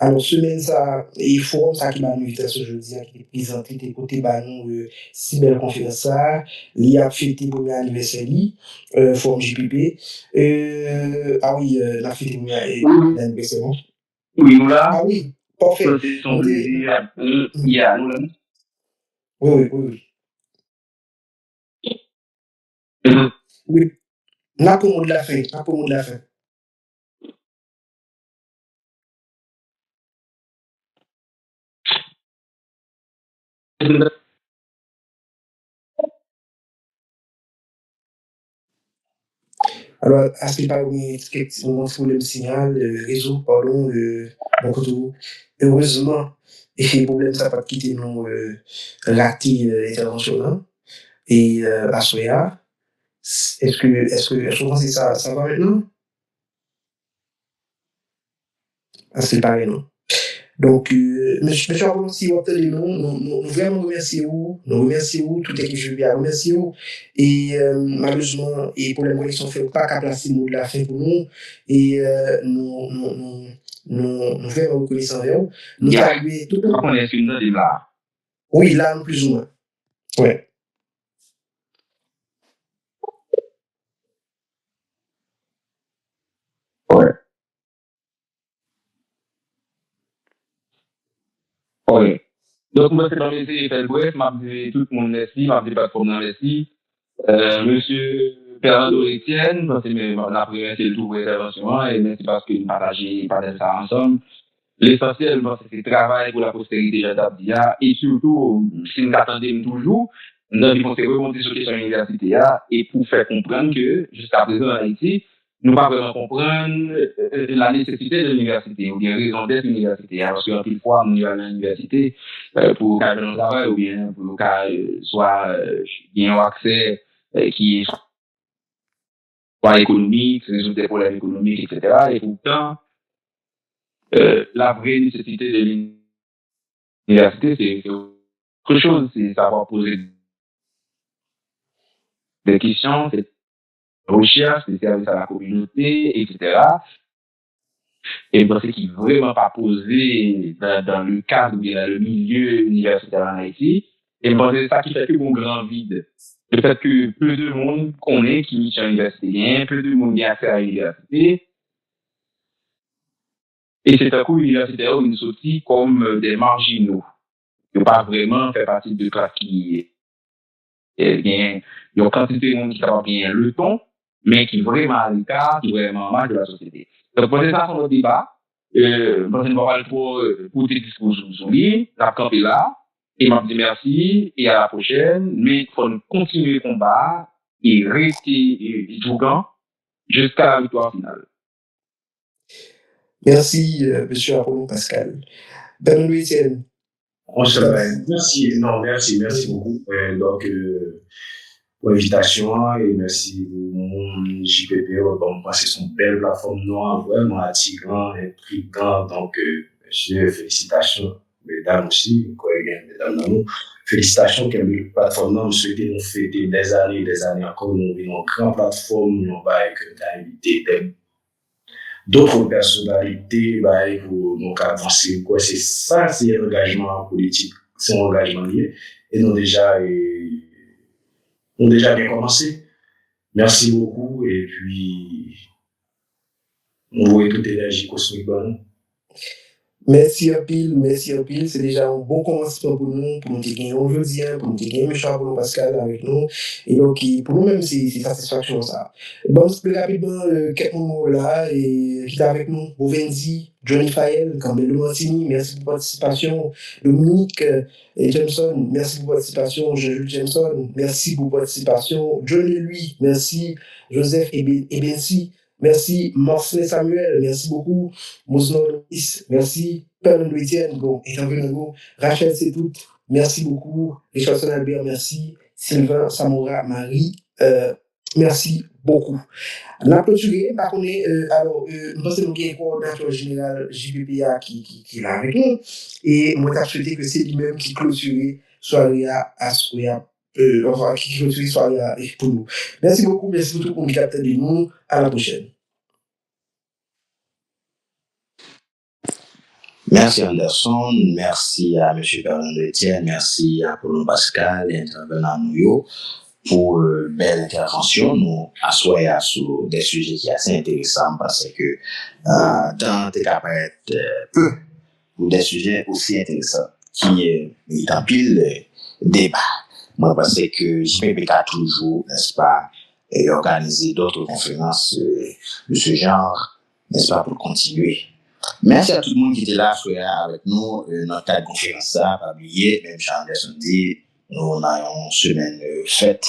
alors semaine ça, et forum ça qui m'a invité ce jeudi, qui est présenté des côtés nous si belle conférence ça, il a fêté le premier anniversaire, forum JPP. Ah oui, la fête du anniversaire.
Oui, nous là.
Ah oui, parfait.
C'est son plaisir. Il y a nous là.
Oui. Oui. N'a pas mot de la fin. Alors, à ce qui parle effectivement sous le signal, réseau, pardon, donc heureusement, et le problème, ça n'a pas quitté nous rater l'intervention et à Soya. Est-ce que vous pensez que ça va maintenant? À ce qui paraît, non. Donc, monsieur Arnaud, si vous entendez nous vraiment remercions, toute l'équipe je vais remercier. Et malheureusement, et pour les moyens qui sont faits, pas qu'à placer le mot de la fin pour nous. Et nous vraiment reconnaissants envers vous. Nous saluer tout le monde.
On est sur une là.
Oui, là, plus ou moins. Ouais.
Oui. Donc, moi, c'est dans les effets bref, m'a dit tout le monde merci, m'a dit pas de problème merci. Monsieur Bernardo Etienne, c'est la première, c'est le tout pour l'intervention, et merci parce que nous partageons ça ensemble. L'essentiel, c'est le travail pour la postérité de Dabdia, et surtout, si nous attendons toujours, nous devons remonter sur la question de l'université, et pour faire comprendre que, jusqu'à présent, en Haïti, nous ne pouvons pas vraiment comprendre la nécessité de l'université, ou bien raison d'être l'université. Parce qu'en plus fois, nous allons à l'université pour faire un travail, ou bien pour soit bien un accès qui est soit économique, résoudre des problèmes économiques, etc. Et pourtant, la vraie nécessité de l'université, c'est autre chose, c'est savoir poser des questions, c'est recherche, c'est service à la communauté, etc. Et je pense qu'il n'est vraiment pas posé dans le cadre ou dans le milieu universitaire en Haïti. Et je pense que c'est ça qui fait que mon grand vide. Le fait que peu de monde connaît qui est universitaire, peu de monde a accès à l'université. Et c'est un coup universitaire où ils sont aussi comme des marginaux. Ils n'ont pas vraiment fait partie de classe qui est bien. Il y a une quantité de monde qui va bien le ton, mais qui est vraiment à l'écart, qui est vraiment mal de la société. Donc, pour ça, c'est un débat. Parce que je ne vais pas trop pour tes discours sur lui, la camper là, et m'a dit merci, et à la prochaine, mais il faut continuer le combat, et rester jouant jusqu'à la victoire finale.
Merci, monsieur Apollon Pascal. Bernard Etienne.
Merci beaucoup. Donc, pour l'invitation et merci pour mon JPP. Bon, moi, c'est une belle plateforme noire, vraiment attirant, intriguant. Donc, monsieur, félicitations, mesdames aussi, mesdames, félicitations, quelle belle plateforme. Nous souhaitons nous fêter des années encore. Nous avons une grande plateforme, nous avons invité d'autres personnalités pour nous avancer. C'est ça, c'est un engagement politique, c'est un engagement lié. Et nous déjà bien commencé. Merci beaucoup et puis on voit toute l'énergie cosmique dans nous.
Merci un pile. C'est déjà un bon commencement pour nous te gagner aujourd'hui, pour nous te gagner M. Apollon Pascal avec nous. Et donc, pour nous-mêmes, c'est satisfaction ça. Bon, plus rapidement, quelques mots là, et qui est avec nous, Bovenzi, Johnny Fayel, Campbell Martini, merci pour votre participation. Dominique Jameson, merci pour votre participation. Jean-Jules Jameson, merci pour votre participation. Johnny Louis, merci. Joseph Ebensi, merci. Marcelin Samuel, merci beaucoup. Mosno Louis, merci. Bernard Etienne, bon, intervenant. Rachel C'est-Tout, merci beaucoup. Richardson Albert, merci. Sylvain Samora Marie, merci beaucoup. La clôturée, par contre, alors, nous pensons qu'il y a un coordinateur général JPPA qui est là avec nous. Et moi, j'ai souhaité que c'est lui-même qui clôturait soirée qui clôturait soirée pour nous. Merci beaucoup, merci beaucoup pour le capteur de nous. À la prochaine.
Merci Anderson, merci à M. Bernard Etienne, merci à Apollon Pascal, intervenant nous pour belle intervention. Nous assoyons sur des sujets qui sont assez intéressants parce que dans des cas peu pour des sujets aussi intéressants qui est en pile débat. Moi, parce que JPPK a toujours, n'est-ce pas, organisé d'autres conférences de ce genre, n'est-ce pas, pour continuer. Merci à tout le monde qui était là avec nous dans le cadre de conférence. Pas oublier, même Jean Anderson dit, nous avons une semaine fête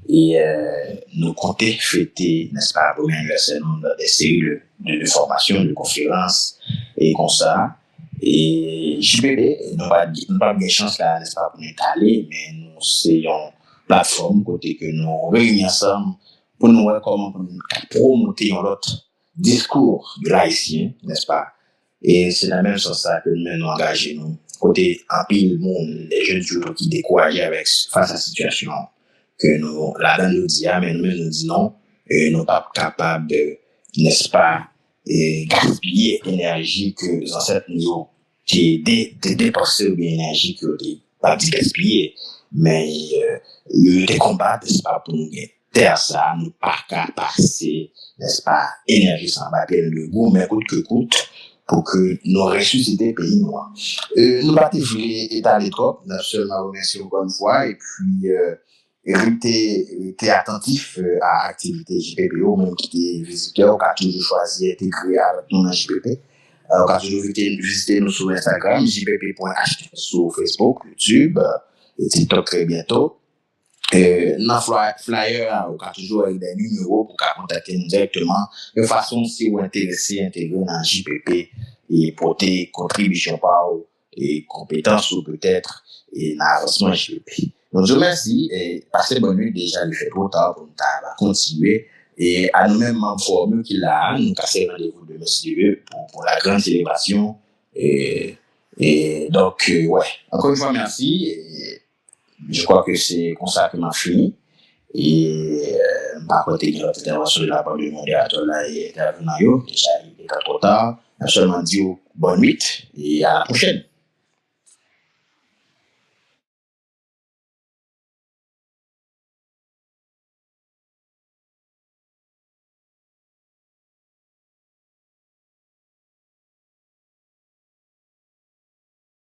et nous comptons fêter, n'est-ce pas, pour l'anniversaire dans des séries de formation, de conférences et comme ça. Et JPP, nous n'avons pas de chance là, n'est-ce pas, pour nous aller, mais nous c'est une plateforme côté que nous réunissons ensemble pour nous voir comment promouvoir notre discours de l'haïtien, n'est-ce pas? Et c'est la même chose ça que nous engageons nous. Côté en pile monde, les jeunes toujours qui découragent face à la situation que nous, là-dedans nous dit, mais nous-mêmes nous disons non, nous ne sommes pas capables de, n'est-ce pas, gaspiller l'énergie que les ancêtres nous qui dépenser l'énergie que nous pas dit gaspiller, mais des combats, n'est-ce pas, pour nous terre ça, nous pas qu'à passer, n'est-ce pas, énergie sans baguette le goût, mais coûte que coûte, pour que nous ressusciter le pays noir. Nous pas voulu étaler trop, nous seulement remercier encore une fois, et puis, rester attentif à l'activité JPPO, même qui est visiteur, qui a toujours choisi d'intégrer avec nous dans JPP. On a toujours visité nous sur Instagram, jpp.ht, sur Facebook, YouTube, et TikTok très bientôt. Dans flyer, on a toujours avec des numéros pour contacter nous directement. De façon, si vous êtes intéressé à intégrer dans JPP et porter contribution par et compétences ou peut-être et dans l'avancement JPP. Donc, je vous remercie et passez bonne nuit déjà, il fait trop tard pour nous continuer. Et à nous-mêmes, membres formés qui l'a, nous casser rendez-vous de monsieur pour la grande célébration. Et donc, ouais, encore une fois, merci. Et je crois que c'est comme ça que m'a fini. Et par contre, il y a une intervention de la part du modérateur là et intervenant, déjà, il est trop tard. Je seulement dit bonne nuit et à la prochaine.